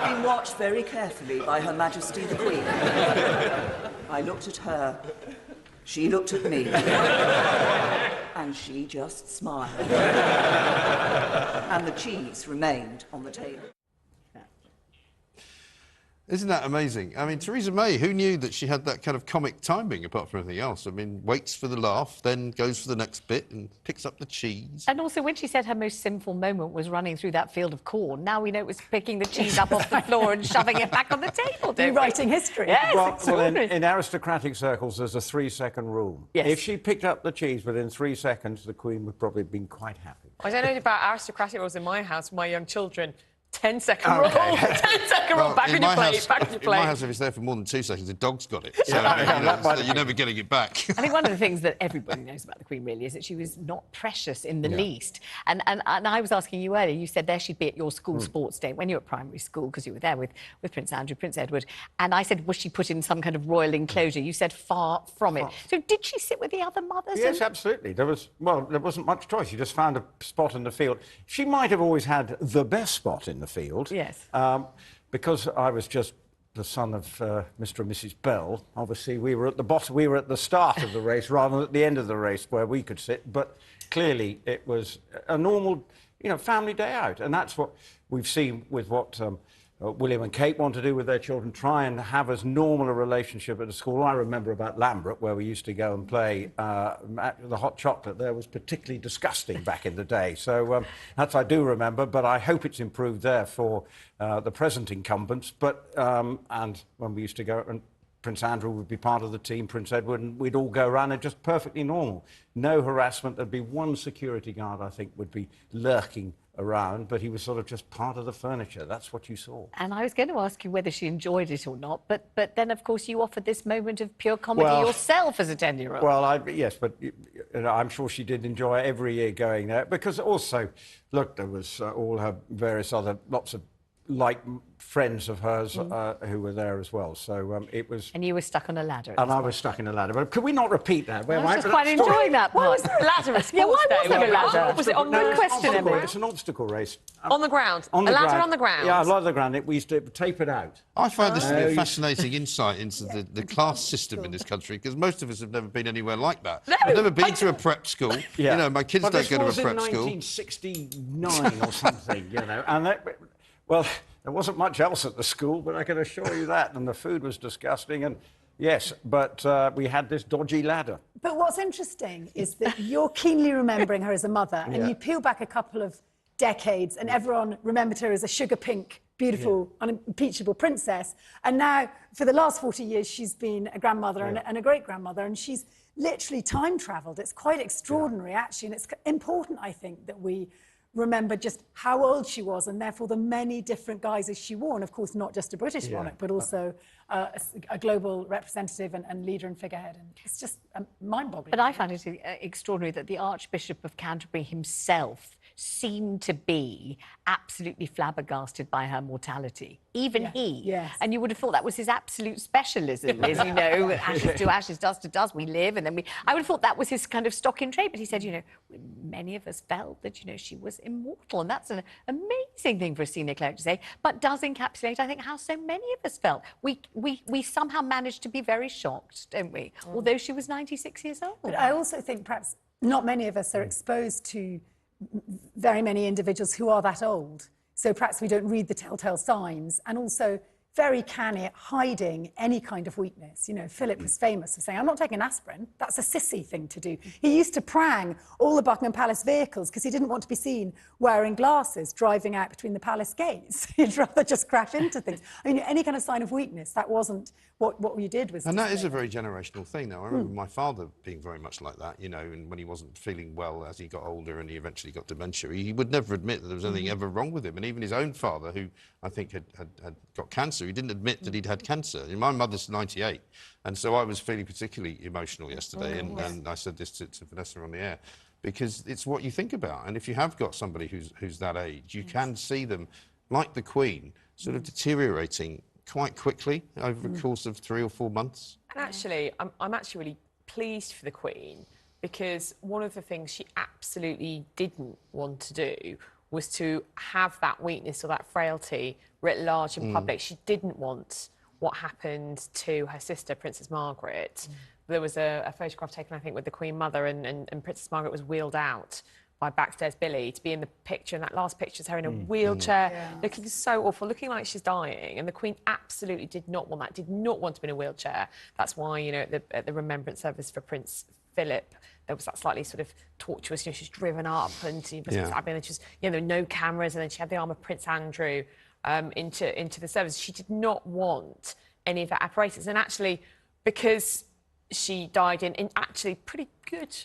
[SPEAKER 14] been watched very carefully by Her Majesty the Queen. I looked at her, she looked at me, and she just smiled. And the cheese remained on the table.
[SPEAKER 2] Isn't that amazing? I mean, Theresa May, who knew that she had that kind of comic timing apart from anything else? I mean, waits for the laugh, then goes for the next bit and picks up the cheese.
[SPEAKER 1] And also, when she said her most sinful moment was running through that field of corn, now we know it was picking the cheese up off the floor and shoving it back on the table, don't we?
[SPEAKER 7] Rewriting history.
[SPEAKER 1] Yes,
[SPEAKER 9] Well, in aristocratic circles, there's a 3-second rule.
[SPEAKER 1] Yes.
[SPEAKER 9] If she picked up the cheese within 3 seconds, the Queen would probably have been quite happy.
[SPEAKER 8] I don't know about aristocratic rules in my house, my young children. 10-second rule. 10-second rule. Back on your plate. Back on your plate.
[SPEAKER 2] In my house, if it's there for more than 2 seconds, the dog's got it. So you're never getting it back.
[SPEAKER 1] I think one of the things that everybody knows about the Queen really is that she was not precious in the least. And I was asking you earlier, you said there she'd be at your school sports day when you were at primary school, because you were there with Prince Andrew, Prince Edward. And I said, was she put in some kind of royal enclosure? You said far from it. So did she sit with the other mothers?
[SPEAKER 9] Yes, absolutely. There wasn't much choice. You just found a spot in the field. She might have always had the best spot in the field.
[SPEAKER 1] Yes.
[SPEAKER 9] Because I was just the son of Mr. and Mrs. Bell, obviously we were at the bottom, we were at the start of the race rather than at the end of the race where we could sit. But clearly it was a normal, family day out. And that's what we've seen with what William and Kate want to do with their children, try and have as normal a relationship at the school. I remember about Lambert, where we used to go and play the hot chocolate there was particularly disgusting back in the day. So that's I do remember, but I hope it's improved there for the present incumbents. But and when we used to go, and Prince Andrew would be part of the team, Prince Edward, and we'd all go around and just perfectly normal. No harassment. There'd be one security guard, I think, would be lurking around, but he was sort of just part of the furniture. That's what you saw.
[SPEAKER 1] And I was going to ask you whether she enjoyed it or not, but then, of course, you offered this moment of pure comedy yourself as a 10-year-old.
[SPEAKER 9] Well, yes, but I'm sure she did enjoy every year going there, because also, look, there was all her various other, lots of like friends of hers who were there as well. So it was...
[SPEAKER 1] And you were stuck on a ladder.
[SPEAKER 9] And I was stuck in a ladder. But could we not repeat that?
[SPEAKER 1] I was just quite enjoying that part.
[SPEAKER 8] Why was there a ladder at sports
[SPEAKER 1] Yeah, why was there a ladder?
[SPEAKER 8] What was it on
[SPEAKER 1] Good question, Emily.
[SPEAKER 9] It's an obstacle race.
[SPEAKER 8] On the ground? A ladder on the ground?
[SPEAKER 9] Yeah, a ladder on the ground. We used to tape it out.
[SPEAKER 2] I find this to be a fascinating insight into the class system in this country, because most of us have never been anywhere like that.
[SPEAKER 8] No,
[SPEAKER 2] I've never been to a prep school.
[SPEAKER 9] Yeah.
[SPEAKER 2] My kids don't go to a prep school.
[SPEAKER 9] This was in 1969 or something, And there wasn't much else at the school, but I can assure you that. And the food was disgusting. And yes, but we had this dodgy ladder.
[SPEAKER 7] But what's interesting is that you're keenly remembering her as a mother, and you peel back a couple of decades, and everyone remembered her as a sugar pink, beautiful, unimpeachable princess. And now, for the last 40 years, she's been a grandmother and a great-grandmother, and she's literally time-travelled. It's quite extraordinary, actually, and it's important, I think, that we remember just how old she was, and therefore the many different guises she wore, and of course not just a British monarch, but also a global representative and leader and figurehead. And it's just mind-boggling.
[SPEAKER 1] But I find it extraordinary that the Archbishop of Canterbury himself seemed to be absolutely flabbergasted by her mortality. Even he.
[SPEAKER 7] Yes.
[SPEAKER 1] And you would have thought that was his absolute specialism, is, ashes to ashes, dust to dust, we live, and then we... I would have thought that was his kind of stock in trade, but he said, many of us felt that, she was immortal, and that's an amazing thing for a senior cleric to say, but does encapsulate, I think, how so many of us felt. We somehow managed to be very shocked, don't we? Although she was 96 years old.
[SPEAKER 7] But I also think perhaps not many of us are exposed to very many individuals who are that old. So perhaps we don't read the telltale signs, and also very canny at hiding any kind of weakness. Philip was famous for saying, I'm not taking aspirin. That's a sissy thing to do. He used to prang all the Buckingham Palace vehicles because he didn't want to be seen wearing glasses, driving out between the palace gates. He'd rather just crash into things. I mean, any kind of sign of weakness, that wasn't what you did.
[SPEAKER 2] And that is a very generational thing, though. I remember my father being very much like that, and when he wasn't feeling well as he got older and he eventually got dementia, he would never admit that there was anything ever wrong with him. And even his own father, who I think had got cancer, he didn't admit that he'd had cancer. My mother's 98, and so I was feeling particularly emotional yesterday, and I said this to Vanessa on the air, because it's what you think about. And if you have got somebody who's that age, you can see them, like the Queen, sort of deteriorating quite quickly over the course of 3 or 4 months.
[SPEAKER 8] And actually, I'm actually really pleased for the Queen, because one of the things she absolutely didn't want to do was to have that weakness or that frailty writ large in public. She didn't want what happened to her sister, Princess Margaret. There was a photograph taken, I think, with the Queen Mother, and Princess Margaret was wheeled out by Backstairs Billy to be in the picture, and that last picture is her in a wheelchair, looking so awful, looking like she's dying. And the Queen absolutely did not want that, did not want to be in a wheelchair. That's why, you know, at the remembrance service for Prince Philip, there was that slightly sort of tortuous, you know, she's driven up and she was and she's, you know, there were no cameras, and then she had the arm of Prince Andrew into the service. She did not want any of that apparatus. And actually, because she died in actually pretty good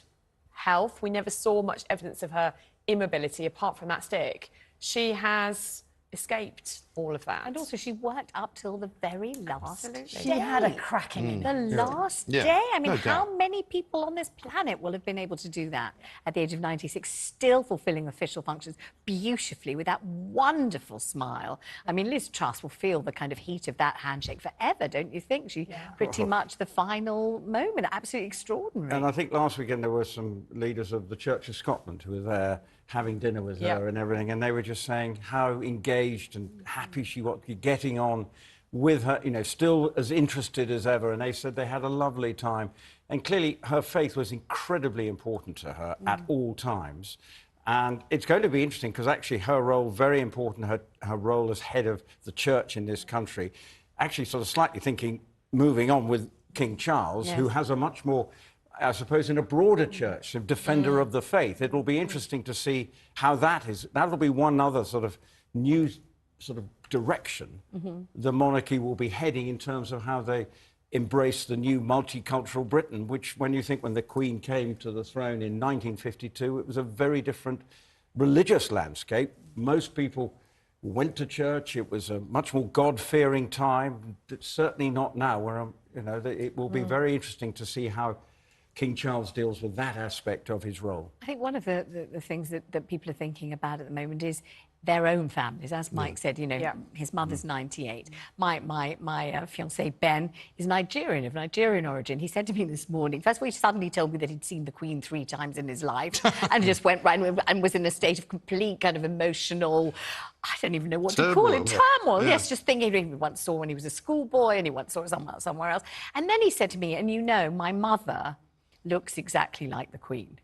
[SPEAKER 8] health, we never saw much evidence of her immobility apart from that stick. She has escaped all of that.
[SPEAKER 1] And also, she worked up till the very last day.
[SPEAKER 7] She had a cracking
[SPEAKER 1] The last day. I mean, how many people on this planet will have been able to do that at the age of 96, still fulfilling official functions beautifully with that wonderful smile? I mean, Liz Truss will feel the kind of heat of that handshake forever, don't you think? She pretty much the final moment. Absolutely extraordinary.
[SPEAKER 9] And I think last weekend there were some leaders of the Church of Scotland who were there having dinner with her and everything, and they were just saying how engaged and happy she was getting on with her, you know, still as interested as ever, and they said they had a lovely time. And clearly her faith was incredibly important to her at all times. And it's going to be interesting because actually her role, very important, her role as head of the church in this country, actually sort of slightly thinking, moving on with King Charles, who has a much more, I suppose, in a broader church, a defender of the faith. It will be interesting to see how that is. That'll be one other sort of new sort of direction the monarchy will be heading in terms of how they embrace the new multicultural Britain, which, when you think when the Queen came to the throne in 1952, it was a very different religious landscape. Most people went to church. It was a much more God-fearing time. It's certainly not now, where, you know, it will be very interesting to see how King Charles deals with that aspect of his role.
[SPEAKER 1] I think one of the things that people are thinking about at the moment is their own families. As Mike said, you know, his mother's 98. My fiancé, Ben, is Nigerian, of Nigerian origin. He said to me this morning, first of all, he suddenly told me that he'd seen the Queen 3 times in his life and just went round and was in a state of complete kind of emotional, I don't even know what to call it, turmoil. Yes, just thinking he once saw when he was a schoolboy and he once saw it somewhere else. And then he said to me, and you know, my mother looks exactly like the Queen.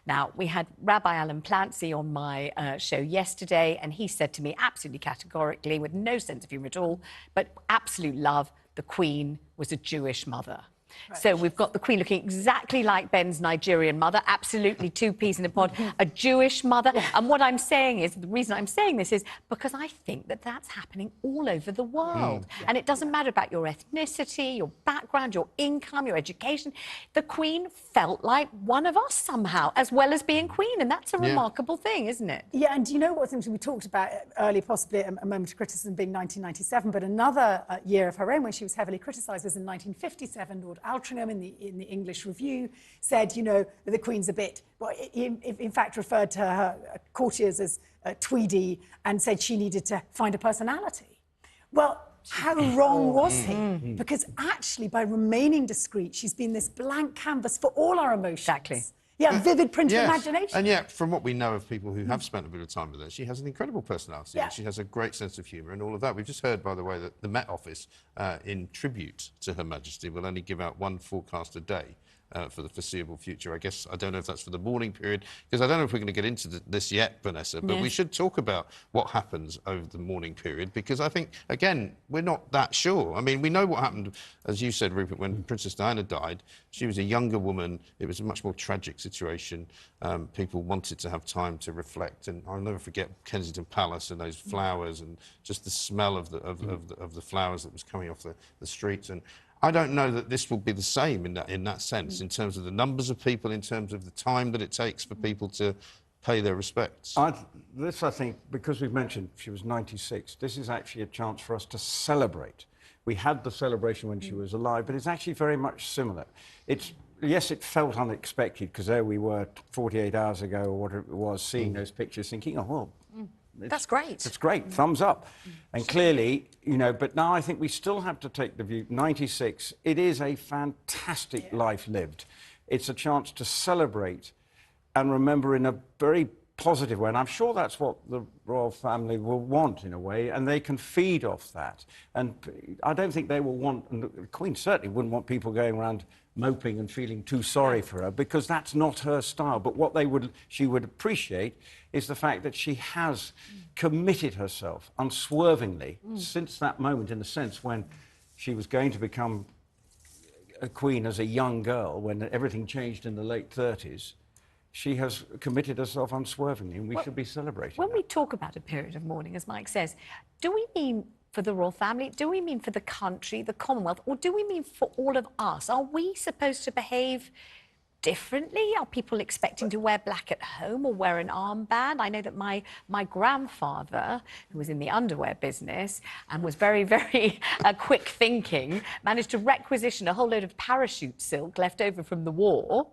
[SPEAKER 1] Now, we had Rabbi Alan Clancy on my show yesterday, and he said to me absolutely categorically, with no sense of humour at all, but absolute love, the Queen was a Jewish mother. Right. So we've got the Queen looking exactly like Ben's Nigerian mother, absolutely 2 peas in a pod, a Jewish mother. And what I'm saying is, the reason I'm saying this is because I think that that's happening all over the world. And it doesn't matter about your ethnicity, your background, your income, your education. The Queen felt like one of us somehow, as well as being Queen. And that's a remarkable thing, isn't it?
[SPEAKER 7] Yeah, and do you know what things we talked about earlier, possibly a moment of criticism being 1997, but another year of her own when she was heavily criticised was in 1957. Lord Altrincham in the English Review said, you know, the Queen's a bit, well, in fact referred to her courtiers as tweedy and said she needed to find a personality. Well, how wrong was he? Because actually, by remaining discreet, she's been this blank canvas for all our emotions. Exactly. Yeah, vivid print of imagination.
[SPEAKER 2] And yet, from what we know of people who have spent a bit of time with her, she has an incredible personality. And she has a great sense of humour and all of that. We've just heard, by the way, that the Met Office, in tribute to Her Majesty, will only give out 1 forecast a day for the foreseeable future. I guess, I don't know if that's for the mourning period, because I don't know if we're going to get into this yet, Vanessa, but we should talk about what happens over the mourning period, because I think, again, we're not that sure. I mean, we know what happened, as you said, Rupert, when Princess Diana died. She was a younger woman. It was a much more tragic situation. People wanted to have time to reflect, and I'll never forget Kensington Palace and those flowers and just the smell of the flowers that was coming off the streets. And I don't know that this will be the same in that sense, in terms of the numbers of people, in terms of the time that it takes for people to pay their respects.
[SPEAKER 9] I think, because we've mentioned she was 96, this is actually a chance for us to celebrate. We had the celebration when she was alive, but it's actually very much similar. Yes, it felt unexpected, because there we were 48 hours ago, or whatever it was, seeing those pictures, thinking, oh, well,
[SPEAKER 1] that's great.
[SPEAKER 9] It's great, thumbs up. And clearly, you know, but now I think we still have to take the view, 96, it is a fantastic life lived. It's a chance to celebrate and remember in a very positive way, and I'm sure that's what the royal family will want in a way, and they can feed off that. And I don't think they will want, and the Queen certainly wouldn't want people going around moping and feeling too sorry for her, because that's not her style. But what she would appreciate is the fact that she has committed herself unswervingly since that moment, in the sense when she was going to become a queen as a young girl, when everything changed in the late 30s. She has committed herself unswervingly, and we should be celebrating
[SPEAKER 1] When
[SPEAKER 9] that.
[SPEAKER 1] we talk about a period of mourning, as Mike says, do we mean for the royal family? Do we mean for the country, the Commonwealth, or do we mean for all of us? Are we supposed to behave differently? Are people expecting to wear black at home or wear an armband? I know that my grandfather, who was in the underwear business and was very, very quick thinking, managed to requisition a whole load of parachute silk left over from the war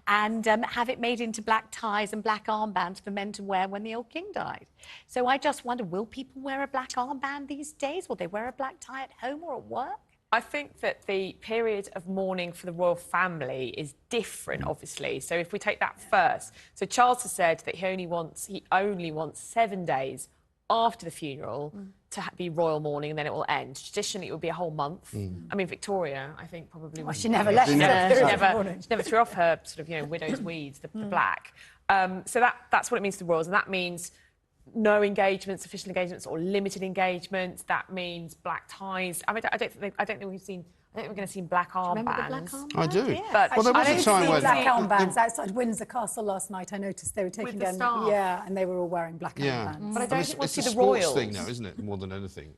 [SPEAKER 1] and have it made into black ties and black armbands for men to wear when the old king died. So I just wonder, will people wear a black armband these days? Will they wear a black tie at home or at work?
[SPEAKER 8] I think that the period of mourning for the royal family is different, obviously. So if we take that first, so Charles has said that he only wants 7 days after the funeral to be royal mourning, and then it will end. Traditionally, it would be a whole month. I mean, Victoria, I think, probably.
[SPEAKER 7] Well, she never left.
[SPEAKER 8] She never threw off her sort of, widow's weeds, the black. So that's what it means to the royals, and that means no engagements, official engagements, or limited engagements. That means black ties. I mean, I don't think we're going to see black armbands.
[SPEAKER 1] Remember the black armbands?
[SPEAKER 2] I do.
[SPEAKER 1] Yeah.
[SPEAKER 2] But there was a time when
[SPEAKER 7] black armbands outside Windsor Castle last night. I noticed they were taking
[SPEAKER 8] the
[SPEAKER 7] down.
[SPEAKER 8] staff.
[SPEAKER 7] Yeah, and they were all wearing black armbands.
[SPEAKER 8] But I don't think we'll
[SPEAKER 2] it's
[SPEAKER 8] see
[SPEAKER 2] a
[SPEAKER 8] the
[SPEAKER 2] sports
[SPEAKER 8] royals
[SPEAKER 2] thing now, isn't it? More than anything.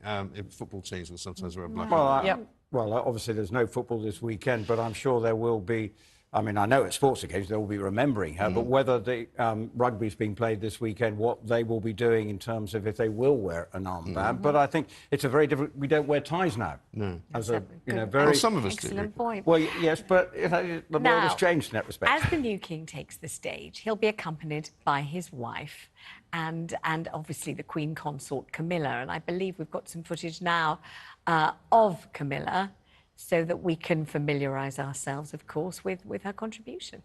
[SPEAKER 2] Football teams will sometimes wear black.
[SPEAKER 9] Well, obviously there's no football this weekend, but I'm sure there will be. I mean, I know at sports occasions they will be remembering her, but whether the rugby's being played this weekend, what they will be doing in terms of if they will wear an armband. But I think it's a very different. We don't wear ties now.
[SPEAKER 2] No.
[SPEAKER 9] As a, very.
[SPEAKER 2] Well, some of us do.
[SPEAKER 1] Excellent point.
[SPEAKER 9] Well, yes, but the world has changed in that respect.
[SPEAKER 1] As the new king takes the stage, he'll be accompanied by his wife and obviously the Queen Consort Camilla. And I believe we've got some footage now of Camilla, so that we can familiarise ourselves, of course, with her contribution.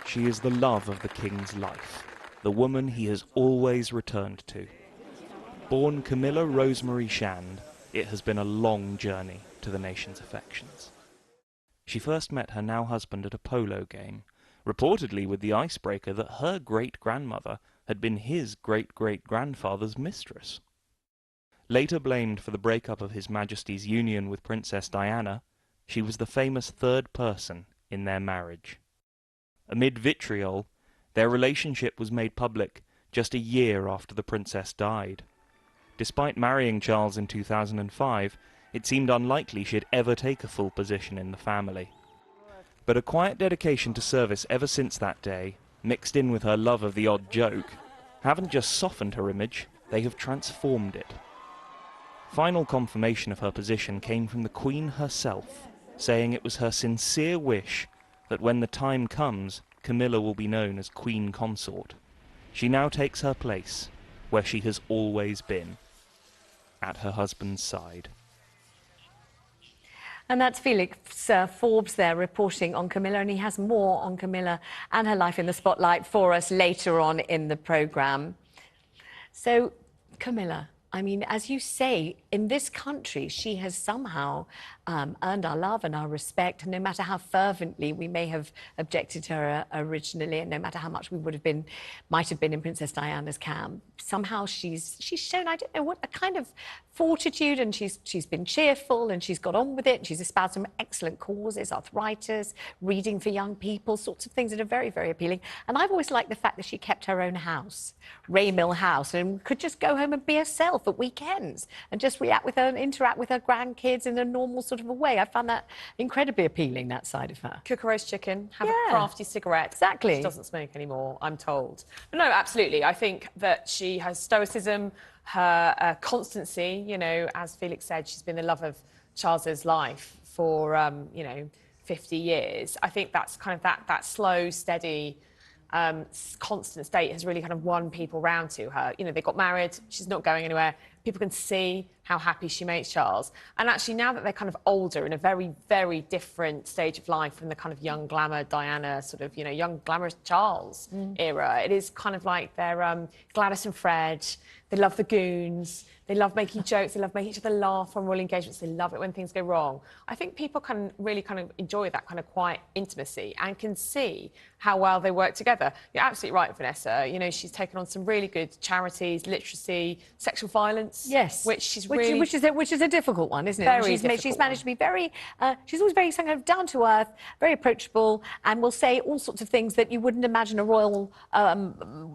[SPEAKER 15] She is the love of the king's life, the woman he has always returned to. Born Camilla Rosemary Shand, it has been a long journey to the nation's affections. She first met her now husband at a polo game, reportedly with the icebreaker that her great-grandmother had been his great-great-grandfather's mistress. Later blamed for the breakup of His Majesty's union with Princess Diana, she was the famous third person in their marriage. Amid vitriol, their relationship was made public just a year after the princess died. Despite marrying Charles in 2005, it seemed unlikely she'd ever take a full position in the family. But a quiet dedication to service ever since that day, mixed in with her love of the odd joke, haven't just softened her image, they have transformed it. Final confirmation of her position came from the Queen herself, saying it was her sincere wish that when the time comes, Camilla will be known as Queen Consort. She now takes her place, where she has always been, at her husband's side.
[SPEAKER 1] And that's Felix Forbes there reporting on Camilla, and he has more on Camilla and her life in the spotlight for us later on in the programme. So, Camilla, I mean, as you say, in this country, she has somehow earned our love and our respect. And no matter how fervently we may have objected to her originally, and no matter how much we might have been in Princess Diana's camp, somehow she's shown, I don't know what, a kind of fortitude, and she's been cheerful, and she's got on with it. She's espoused some excellent causes, arthritis, reading for young people, sorts of things that are very, very appealing. And I've always liked the fact that she kept her own house, Raymill House, and could just go home and be herself at weekends and just react with her and interact with her grandkids in a normal sort of a way. I found that incredibly appealing, that side of her.
[SPEAKER 8] Cook a roast chicken, have a crafty cigarette.
[SPEAKER 1] Exactly.
[SPEAKER 8] She doesn't smoke anymore, I'm told. But no, absolutely. I think that she has stoicism, her constancy. You know, as Felix said, she's been the love of Charles's life for, 50 years. I think that's kind of that slow, steady, constant state has really kind of won people round to her. You know, they got married, she's not going anywhere. People can see how happy she makes Charles. And actually, now that they're kind of older, in a very, very different stage of life from the kind of young glamour Diana, sort of, you know, young glamorous Charles era, it is kind of like they're Gladys and Fred. They love the goons. They love making jokes. They love making each other laugh on royal engagements. They love it when things go wrong. I think people can really kind of enjoy that kind of quiet intimacy and can see how well they work together. You're absolutely right, Vanessa. You know, she's taken on some really good charities, literacy, sexual violence.
[SPEAKER 1] Yes,
[SPEAKER 8] which she's
[SPEAKER 1] which is a difficult one, isn't it?
[SPEAKER 8] Very
[SPEAKER 1] She's managed to be very. She's always very kind of down to earth, very approachable, and will say all sorts of things that you wouldn't imagine a royal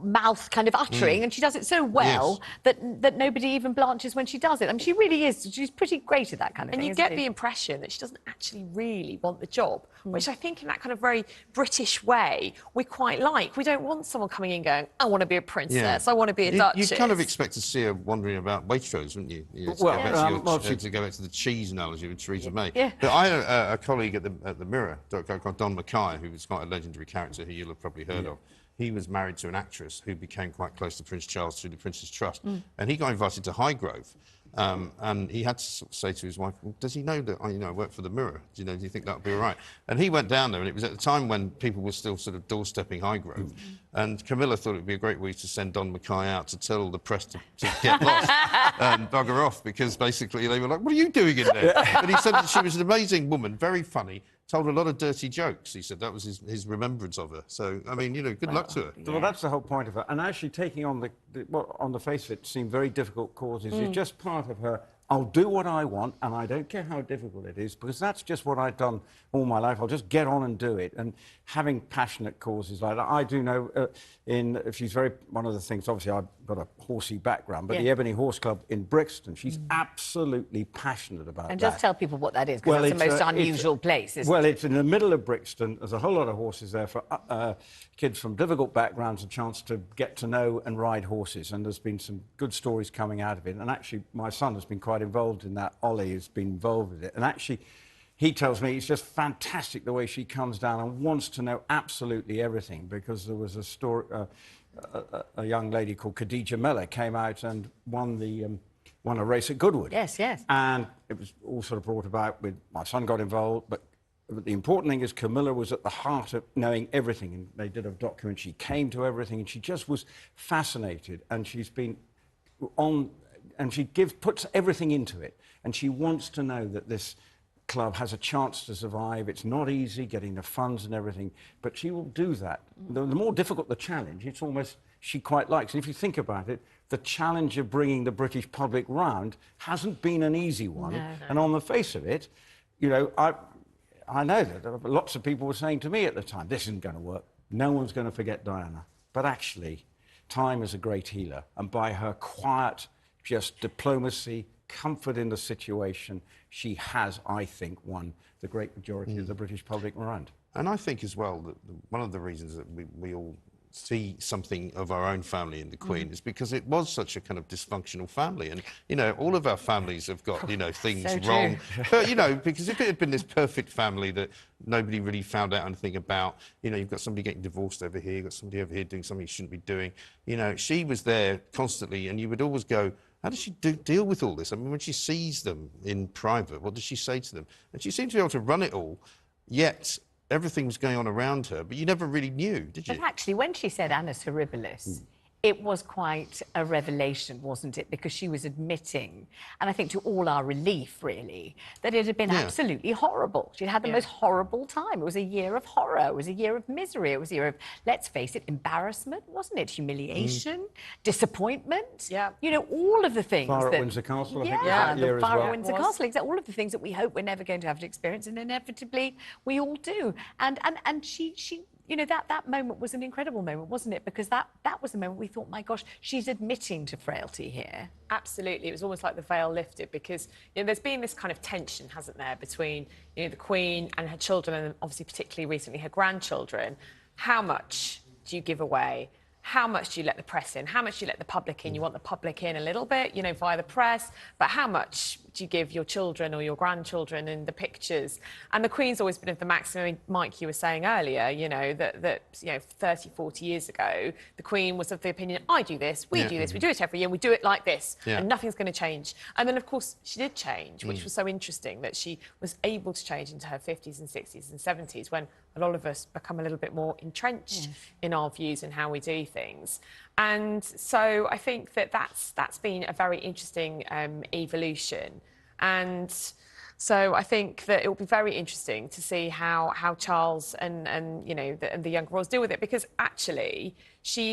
[SPEAKER 1] mouth kind of uttering, and she does it so well that nobody even blanches when she does it. I mean, she really is. She's pretty great at that kind of thing.
[SPEAKER 8] And you get the impression that she doesn't actually really want the job, which I think in that kind of very British way we quite like. We don't want someone coming in going, I want to be a princess, I want to be a duchess.
[SPEAKER 2] You kind of expect to see her wandering about Waitrose, wouldn't you? To go back to the cheese analogy with Theresa May.
[SPEAKER 1] Yeah.
[SPEAKER 2] But I had a colleague at the Mirror, a guy called Don Mackay, who was quite a legendary character who you'll have probably heard of. He was married to an actress who became quite close to Prince Charles through the Prince's Trust. And he got invited to Highgrove. And he had to say to his wife, well, does he know that I work for the Mirror? Do you think that would be all right? And he went down there, and it was at the time when people were still sort of doorstepping Highgrove. And Camilla thought it would be a great way to send Don Mackay out to tell the press to get lost and bugger off, because basically they were like, what are you doing in there? But he said that she was an amazing woman, very funny, told a lot of dirty jokes. He said that was his remembrance of her. So, I mean, good luck to her.
[SPEAKER 9] Well, that's the whole point of her. And actually taking on what on the face of it seemed very difficult causes is just part of her, I'll do what I want, and I don't care how difficult it is, because that's just what I've done all my life. I'll just get on and do it. And having passionate causes like that, I do know she's one of the things, obviously I've got a horsey background, but the Ebony Horse Club in Brixton, she's absolutely passionate about that.
[SPEAKER 1] And just tell people what that is, because that's the most unusual place, isn't it?
[SPEAKER 9] Well, it's in the middle of Brixton. There's a whole lot of horses there for kids from difficult backgrounds, a chance to get to know and ride horses. And there's been some good stories coming out of it. And actually, my son has been quite involved in that. Ollie has been involved with it. And actually, he tells me it's just fantastic the way she comes down and wants to know absolutely everything, because there was a story, a young lady called Khadija Miller came out and won a race at Goodwood.
[SPEAKER 1] Yes, yes.
[SPEAKER 9] And it was all sort of brought about with, my son got involved, but the important thing is Camilla was at the heart of knowing everything, and they did a document. She came to everything, and she just was fascinated, and she's been on, and she puts everything into it, and she wants to know that this club has a chance to survive. It's not easy getting the funds and everything, but she will do that. The more difficult the challenge, it's almost she quite likes. And if you think about it, the challenge of bringing the British public round hasn't been an easy one. No. And on the face of it, I know that lots of people were saying to me at the time, this isn't going to work. No one's going to forget Diana. But actually, time is a great healer. And by her quiet, just diplomacy, comfort in the situation, she has, I think, won the great majority of the British public around.
[SPEAKER 2] And I think as well that one of the reasons that we all see something of our own family in the Queen is because it was such a kind of dysfunctional family. And, all of our families have got, things
[SPEAKER 1] so
[SPEAKER 2] wrong. But, because if it had been this perfect family that nobody really found out anything about, you've got somebody getting divorced over here, you've got somebody over here doing something you shouldn't be doing. She was there constantly, and you would always go, how does she deal with all this? I mean, when she sees them in private, what does she say to them? And she seemed to be able to run it all, yet everything was going on around her, but you never really knew, did you?
[SPEAKER 1] But actually, when she said Annus Horribilis, it was quite a revelation, wasn't it? Because she was admitting, and I think to all our relief, really, that it had been absolutely horrible. She'd had the most horrible time. It was a year of horror. It was a year of misery. It was a year of, let's face it, embarrassment, wasn't it? Humiliation, disappointment.
[SPEAKER 8] Yeah.
[SPEAKER 1] All of the things
[SPEAKER 9] Fire
[SPEAKER 1] that...
[SPEAKER 9] at Windsor Castle, I think,
[SPEAKER 1] that
[SPEAKER 9] year as well.
[SPEAKER 1] Fire at Windsor Castle, exactly. All of the things that we hope we're never going to have to experience, and inevitably we all do. And she that moment was an incredible moment, wasn't it? Because that was the moment we thought, my gosh, she's admitting to frailty here.
[SPEAKER 8] Absolutely. It was almost like the veil lifted, because there's been this kind of tension, hasn't there, between the Queen and her children, and obviously particularly recently her grandchildren. How much do you give away? How much do you let the press in? How much do you let the public in? You want the public in a little bit, via the press, but how much do you give your children or your grandchildren in the pictures? And the Queen's always been of the maximum. I mean, Mike, you were saying earlier, you know, that 30, 40 years ago, the Queen was of the opinion, I do this, we do this, we do it every year, we do it like this, and nothing's going to change. And then, of course, she did change, which was so interesting that she was able to change into her 50s and 60s and 70s when a lot of us become a little bit more entrenched in our views and how we do things. And so I think that that's been a very interesting evolution. And so I think that it will be very interesting to see how Charles and you know the younger royals deal with it, because actually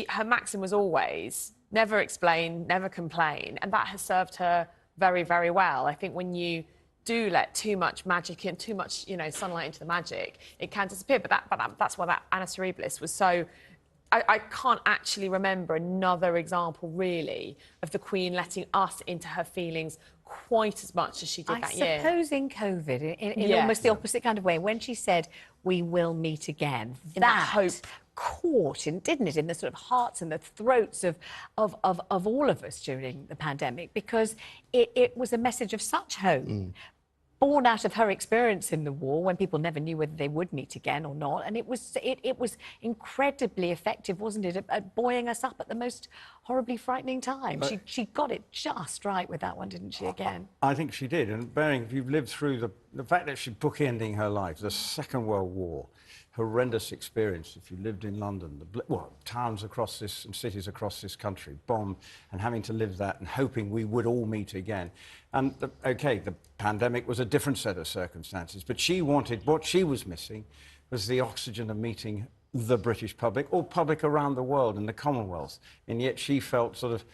[SPEAKER 8] her maxim was always never explain, never complain, and that has served her very, very well. I think when you do let too much magic in, too much sunlight into the magic, it can disappear. But that's why that Anna Cereblis was so. I can't actually remember another example, really, of the Queen letting us into her feelings quite as much as she did that year.
[SPEAKER 1] I suppose in COVID, in almost the opposite kind of way, when she said, we will meet again, that hope caught, didn't it, in the sort of hearts and the throats of all of us during the pandemic, because it was a message of such hope. Born out of her experience in the war, when people never knew whether they would meet again or not, and it was incredibly effective, wasn't it, at buoying us up at the most horribly frightening time. She got it just right with that one, didn't she? Again,
[SPEAKER 9] I think she did. And bearing, if you've lived through the fact that she's bookending her life, the Second World War, horrendous experience. If you lived in London, towns across this and cities across this country bombed, and having to live that and hoping we would all meet again. And the pandemic was a different set of circumstances, but she wanted, what she was missing was the oxygen of meeting the British public, or public around the world in the Commonwealth. And yet she felt sort of,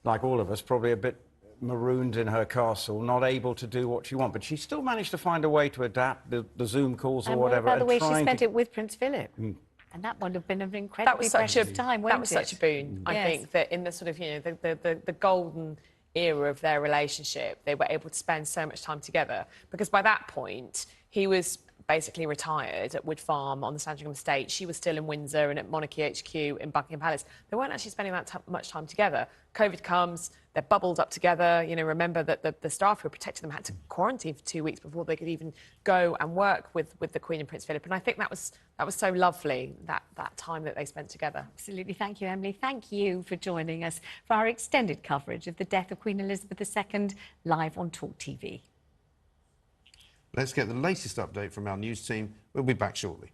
[SPEAKER 9] like all of us, probably a bit marooned in her castle, not able to do what she wanted. But she still managed to find a way to adapt the Zoom calls or whatever.
[SPEAKER 1] By the way, she spent it with Prince Philip. And that would have been an incredibly precious time, wasn't it?
[SPEAKER 8] That was such a boon, I think, that in the sort of, the golden era of their relationship, they were able to spend so much time together. Because by that point, he was basically retired at Wood Farm on the Sandringham estate. She was still in Windsor and at Monarchy HQ in Buckingham Palace. They weren't actually spending that much time together. COVID comes, they're bubbled up together. Remember that the staff who protected them had to quarantine for 2 weeks before they could even go and work with the Queen and Prince Philip. And I think that was so lovely, that time that they spent together.
[SPEAKER 1] Absolutely. Thank you, Emily. Thank you for joining us for our extended coverage of the death of Queen Elizabeth II live on talkTV.
[SPEAKER 2] Let's get the latest update from our news team. We'll be back shortly.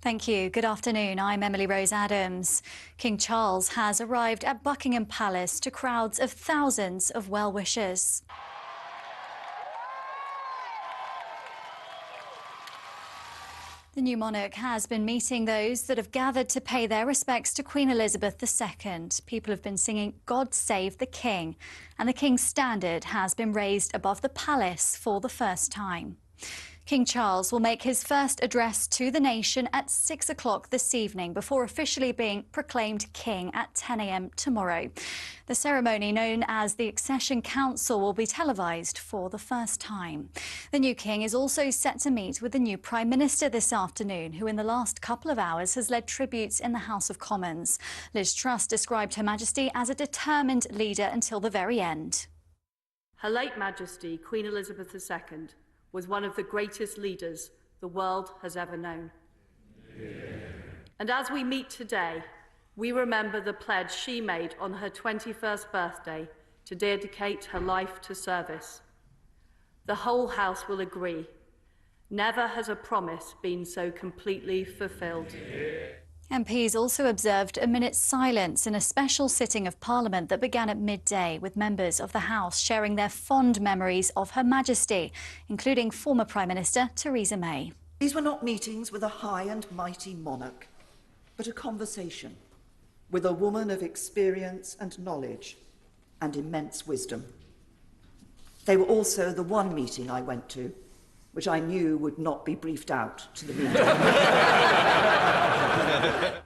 [SPEAKER 12] Thank you. Good afternoon. I'm Emily Rose Adams. King Charles has arrived at Buckingham Palace to crowds of thousands of well-wishers. The new monarch has been meeting those that have gathered to pay their respects to Queen Elizabeth II. People have been singing "God Save the King," and the King's standard has been raised above the palace for the first time. King Charles will make his first address to the nation at 6 o'clock this evening before officially being proclaimed king at 10 a.m. tomorrow. The ceremony, known as the Accession Council, will be televised for the first time. The new king is also set to meet with the new Prime Minister this afternoon, who in the last couple of hours has led tributes in the House of Commons. Liz Truss described Her Majesty as a determined leader until the very end.
[SPEAKER 13] Her late Majesty, Queen Elizabeth II, was one of the greatest leaders the world has ever known. And as we meet today, we remember the pledge she made on her 21st birthday to dedicate her life to service. The whole House will agree. Never has a promise been so completely fulfilled.
[SPEAKER 12] MPs also observed a minute's silence in a special sitting of Parliament that began at midday, with members of the House sharing their fond memories of Her Majesty, including former Prime Minister Theresa May.
[SPEAKER 14] These were not meetings with a high and mighty monarch, but a conversation with a woman of experience and knowledge and immense wisdom. They were also the one meeting I went to which I knew would not be briefed out to the media.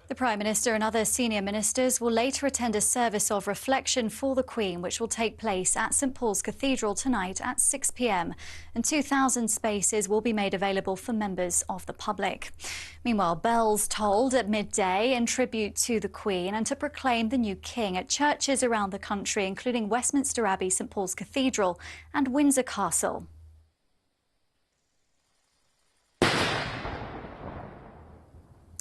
[SPEAKER 12] The Prime Minister and other senior ministers will later attend a service of reflection for the Queen, which will take place at St Paul's Cathedral tonight at 6 p.m. And 2,000 spaces will be made available for members of the public. Meanwhile, bells tolled at midday in tribute to the Queen and to proclaim the new King at churches around the country, including Westminster Abbey, St Paul's Cathedral and Windsor Castle.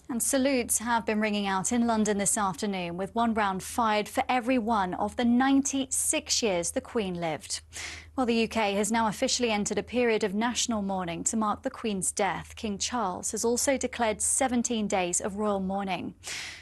[SPEAKER 12] And salutes have been ringing out in London this afternoon, with one round fired for every one of the 96 years the Queen lived. Well, the UK has now officially entered a period of national mourning to mark the Queen's death. King Charles has also declared 17 days of royal mourning.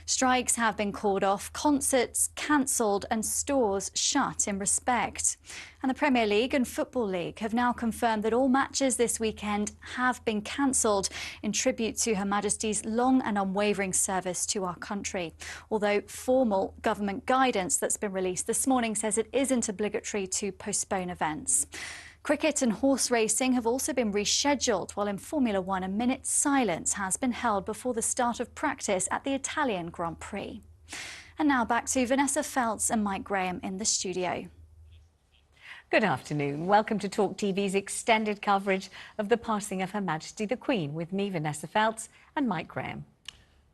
[SPEAKER 12] Strikes have been called off, concerts cancelled and stores shut in respect. And the Premier League and Football League have now confirmed that all matches this weekend have been cancelled in tribute to Her Majesty's long and unwavering service to our country. Although formal government guidance that's been released this morning says it isn't obligatory to postpone events. Cricket and horse racing have also been rescheduled, while in Formula One a minute's silence has been held before the start of practice at the Italian Grand Prix. And now back to Vanessa, Feltz and Mike Graham in the studio.
[SPEAKER 1] Good afternoon. Welcome to Talk TV's extended coverage of the passing of Her Majesty the Queen, with me, Vanessa Feltz, and Mike Graham.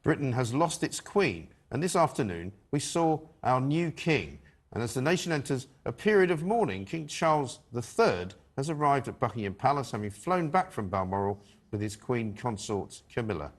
[SPEAKER 2] Britain has lost its Queen, and this afternoon we saw our new King. And as the nation enters a period of mourning, King Charles III has arrived at Buckingham Palace, having flown back from Balmoral with his Queen consort Camilla.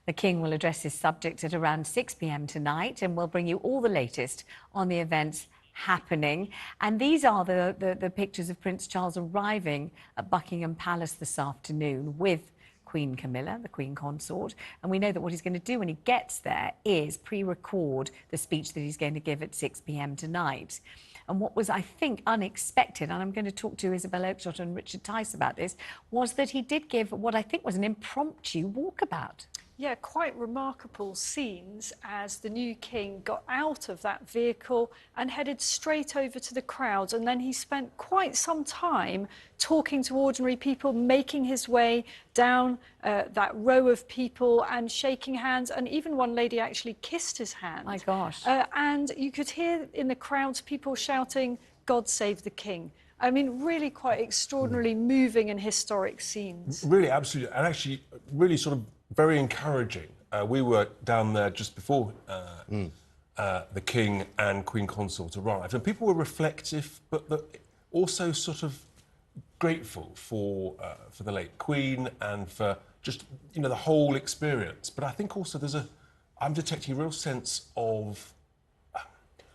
[SPEAKER 1] The King will address his subjects at around 6 p.m. tonight, and we'll bring you all the latest on the events happening. And these are the pictures of Prince Charles arriving at Buckingham Palace this afternoon with Queen Camilla, the Queen consort. And we know that what he's going to do when he gets there is pre-record the speech that he's going to give at 6 p.m. tonight. And what was, I think, unexpected, and I'm going to talk to Isabel Oakeshott and Richard Tice about this, was that he did give what I think was an impromptu walkabout.
[SPEAKER 16] Yeah, quite remarkable scenes as the new King got out of that vehicle and headed straight over to the crowds. And then he spent quite some time talking to ordinary people, making his way down that row of people and shaking hands. And even one lady actually kissed his hand.
[SPEAKER 1] My gosh.
[SPEAKER 16] And you could hear in the crowds people shouting, "God save the King." I mean, really quite extraordinarily moving and historic scenes.
[SPEAKER 17] Really, absolutely. And actually, really sort of very encouraging. We were down there just before the King and Queen Consort arrived, and people were reflective, but also sort of grateful for the late Queen and for just, you know, the whole experience. But I think also I'm detecting a real sense of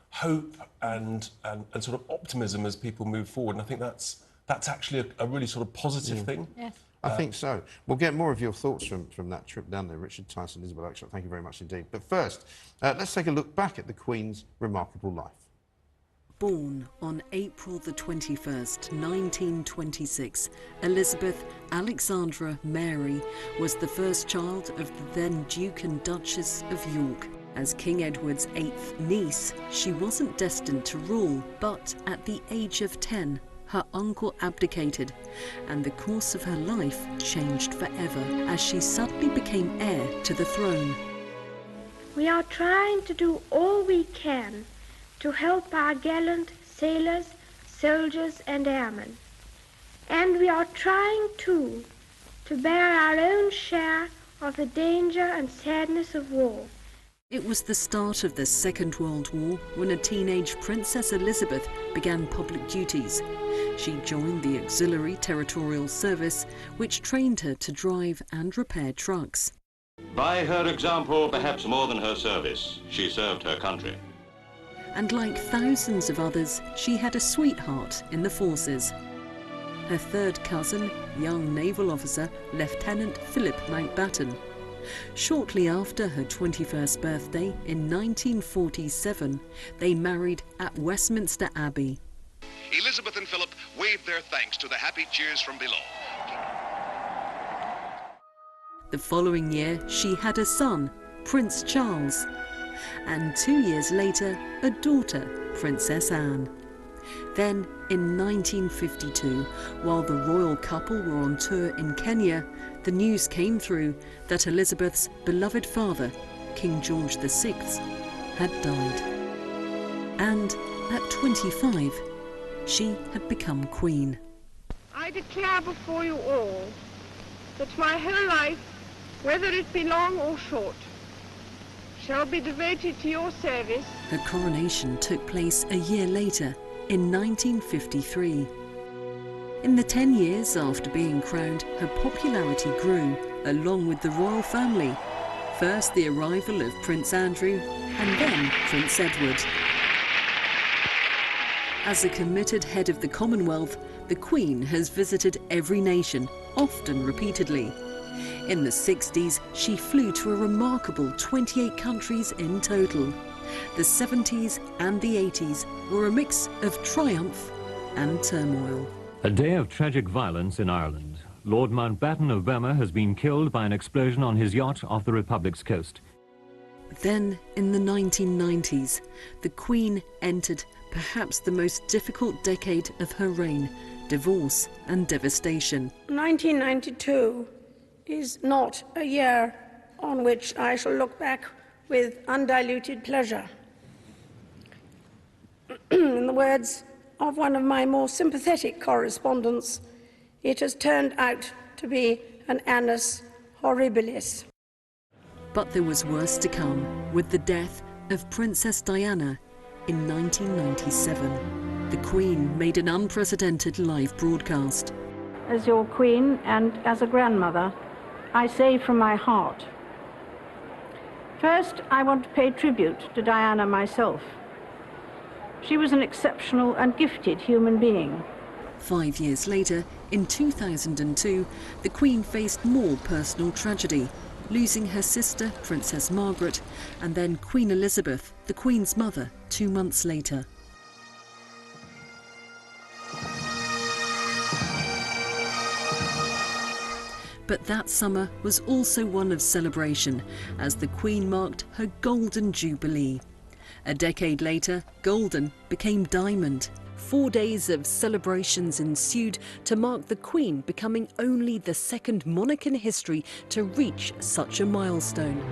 [SPEAKER 17] hope and sort of optimism as people move forward, and I think that's actually a really sort of positive thing.
[SPEAKER 1] Yes.
[SPEAKER 2] I think so. We'll get more of your thoughts from that trip down there. Richard Tice and Isabel Oakeshott, thank you very much indeed. But first, let's take a look back at the Queen's remarkable life.
[SPEAKER 3] Born on April the 21st, 1926, Elizabeth Alexandra Mary was the first child of the then Duke and Duchess of York. As King Edward's 8th niece, she wasn't destined to rule, but at the age of 10, her uncle abdicated, and the course of her life changed forever as she suddenly became heir to the throne.
[SPEAKER 18] We are trying to do all we can to help our gallant sailors, soldiers and airmen. And we are trying too to bear our own share of the danger and sadness of war.
[SPEAKER 3] It was the start of the Second World War when a teenage Princess Elizabeth began public duties. She joined the Auxiliary Territorial Service, which trained her to drive and repair trucks.
[SPEAKER 19] By her example, perhaps more than her service, she served her country.
[SPEAKER 3] And like thousands of others, she had a sweetheart in the forces. Her third cousin, young naval officer Lieutenant Philip Mountbatten. Shortly after her 21st birthday in 1947, they married at Westminster Abbey.
[SPEAKER 20] Elizabeth and Philip waved their thanks to the happy cheers from below.
[SPEAKER 3] The following year, she had a son, Prince Charles, and 2 years later, a daughter, Princess Anne. Then, in 1952, while the royal couple were on tour in Kenya, the news came through that Elizabeth's beloved father, King George VI, had died. And at 25, she had become queen.
[SPEAKER 18] I declare before you all that my whole life, whether it be long or short, shall be devoted to your service.
[SPEAKER 3] Her coronation took place a year later, in 1953. In the 10 years after being crowned, her popularity grew, along with the royal family. First the arrival of Prince Andrew, and then Prince Edward. As a committed head of the Commonwealth, the Queen has visited every nation, often repeatedly. In the 60s, she flew to a remarkable 28 countries in total. The 70s and the 80s were a mix of triumph and turmoil.
[SPEAKER 21] A day of tragic violence in Ireland. Lord Mountbatten of Burma has been killed by an explosion on his yacht off the Republic's coast.
[SPEAKER 3] Then, in the 1990s, the Queen entered perhaps the most difficult decade of her reign, divorce and devastation.
[SPEAKER 22] 1992 is not a year on which I shall look back with undiluted pleasure. In the words of one of my more sympathetic correspondents, it has turned out to be an annus horribilis.
[SPEAKER 3] But there was worse to come with the death of Princess Diana in 1997. The Queen made an unprecedented live broadcast.
[SPEAKER 4] As your queen and as a grandmother, I say from my heart. First, I want to pay tribute to Diana myself. She was an exceptional and gifted human being.
[SPEAKER 3] 5 years later, in 2002, the Queen faced more personal tragedy, losing her sister, Princess Margaret, and then Queen Elizabeth, the Queen's mother, 2 months later. But that summer was also one of celebration, as the Queen marked her Golden Jubilee. A decade later, golden became diamond. 4 days of celebrations ensued to mark the Queen becoming only the second monarch in history to reach such a milestone.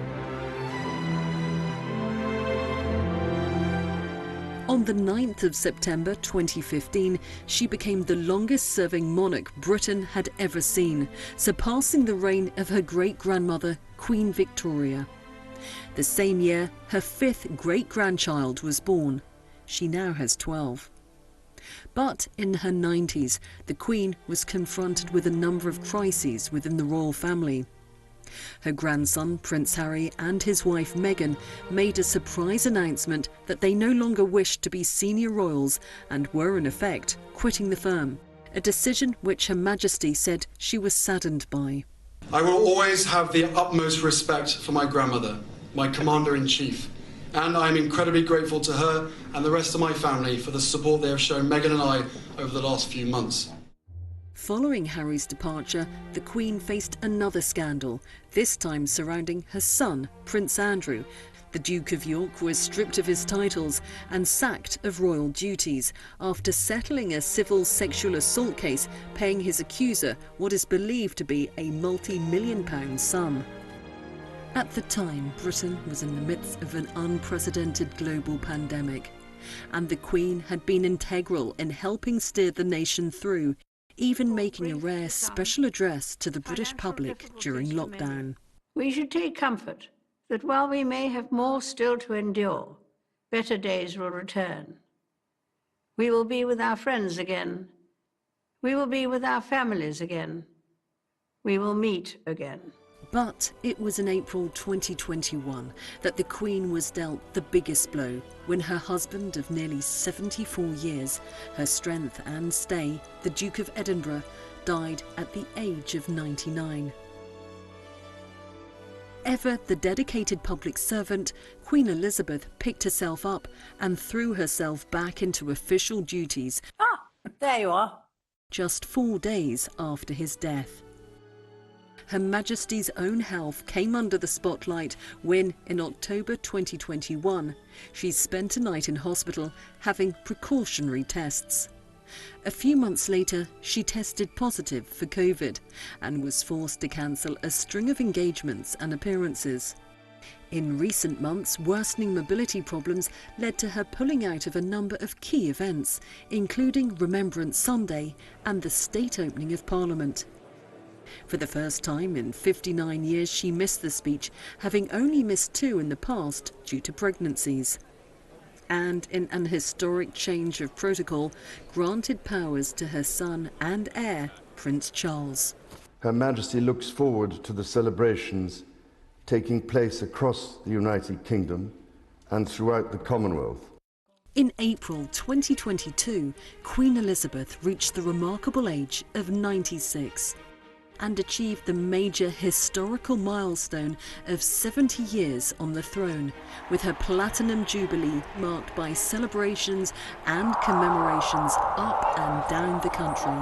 [SPEAKER 3] On the 9th of September 2015, she became the longest-serving monarch Britain had ever seen, surpassing the reign of her great-grandmother, Queen Victoria. The same year, her fifth great-grandchild was born. She now has 12. But in her 90s, the Queen was confronted with a number of crises within the royal family. Her grandson, Prince Harry, and his wife Meghan made a surprise announcement that they no longer wished to be senior royals and were, in effect, quitting the firm, a decision which Her Majesty said she was saddened by.
[SPEAKER 23] I will always have the utmost respect for my grandmother, my Commander-in-Chief, and I am incredibly grateful to her and the rest of my family for the support they have shown Meghan and I over the last few months.
[SPEAKER 3] Following Harry's departure, the Queen faced another scandal, this time surrounding her son, Prince Andrew. The Duke of York was stripped of his titles and sacked of royal duties after settling a civil sexual assault case, paying his accuser what is believed to be a multi-million-pound sum. At the time, Britain was in the midst of an unprecedented global pandemic, and the Queen had been integral in helping steer the nation through, even making a rare special address to the British public during lockdown.
[SPEAKER 4] We should take comfort that while we may have more still to endure, better days will return. We will be with our friends again. We will be with our families again. We will meet again.
[SPEAKER 3] But it was in April 2021 that the Queen was dealt the biggest blow when her husband of nearly 74 years, her strength and stay, the Duke of Edinburgh, died at the age of 99. Ever the dedicated public servant, Queen Elizabeth picked herself up and threw herself back into official duties.
[SPEAKER 22] Ah, there you are.
[SPEAKER 3] Just 4 days after his death. Her Majesty's own health came under the spotlight when, in October 2021, she spent a night in hospital having precautionary tests. A few months later, she tested positive for COVID and was forced to cancel a string of engagements and appearances. In recent months, worsening mobility problems led to her pulling out of a number of key events, including Remembrance Sunday and the state opening of Parliament. For the first time in 59 years, she missed the speech, having only missed 2 in the past due to pregnancies. And in an historic change of protocol, granted powers to her son and heir, Prince Charles.
[SPEAKER 5] Her Majesty looks forward to the celebrations taking place across the United Kingdom and throughout the Commonwealth.
[SPEAKER 3] In April 2022, Queen Elizabeth reached the remarkable age of 96 and achieved the major historical milestone of 70 years on the throne, with her Platinum Jubilee marked by celebrations and commemorations up and down the country.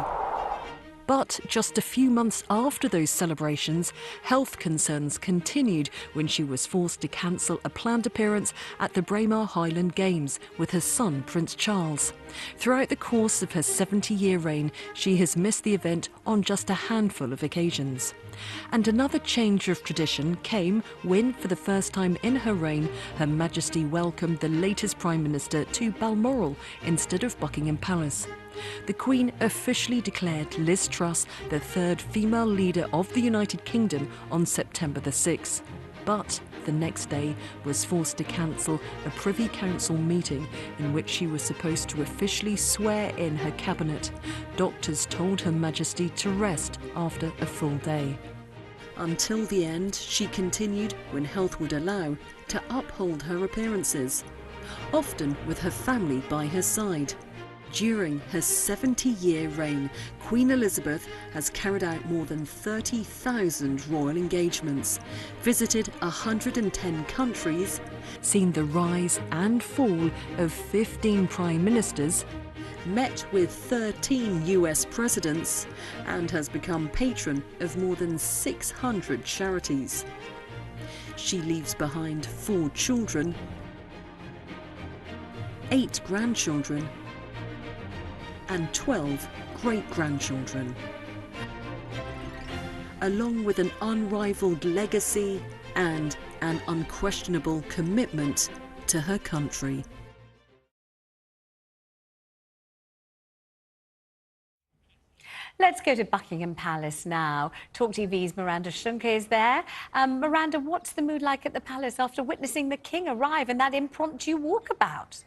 [SPEAKER 3] But just a few months after those celebrations, health concerns continued when she was forced to cancel a planned appearance at the Braemar Highland Games with her son, Prince Charles. Throughout the course of her 70-year reign, she has missed the event on just a handful of occasions. And another change of tradition came when, for the first time in her reign, Her Majesty welcomed the latest Prime Minister to Balmoral instead of Buckingham Palace. The Queen officially declared Liz Truss the third female leader of the United Kingdom on September the 6th. But the next day was forced to cancel a Privy Council meeting in which she was supposed to officially swear in her cabinet. Doctors told Her Majesty to rest after a full day. Until the end, she continued, when health would allow, to uphold her appearances, often with her family by her side. During her 70-year reign, Queen Elizabeth has carried out more than 30,000 royal engagements, visited 110 countries, seen the rise and fall of 15 prime ministers, met with 13 US presidents, and has become patron of more than 600 charities. She leaves behind 4 children, 8 grandchildren, and 12 great-grandchildren, along with an unrivaled legacy and an unquestionable commitment to her country.
[SPEAKER 1] Let's go to Buckingham Palace now. talkTV's Miranda Schunke is there. Miranda, what's the mood like at the palace after witnessing the King arrive and that impromptu walkabout?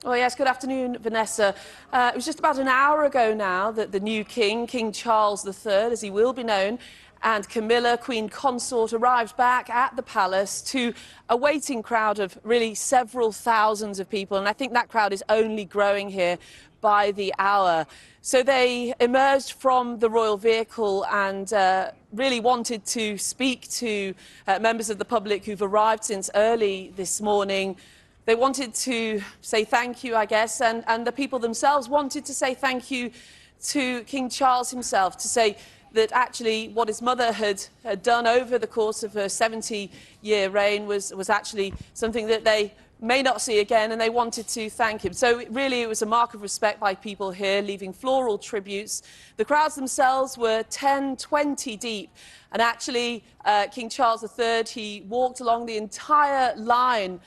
[SPEAKER 6] Well, yes, good afternoon, Vanessa. It was just about an hour ago now that the new king, King Charles III, as he will be known, and Camilla, Queen Consort, arrived back at the palace to a waiting crowd of really several thousands of people. And I think that crowd is only growing here by the hour. So they emerged from the royal vehicle and really wanted to speak to members of the public who've arrived since early this morning. They wanted to say thank you, I guess, and the people themselves wanted to say thank you to King Charles himself, to say that actually what his mother had done over the course of her 70-year reign was actually something that they may not see again, and they wanted to thank him. So really it was a mark of respect by people here, leaving floral tributes. The crowds themselves were 10, 20 deep, and actually King Charles III, he walked along the entire line,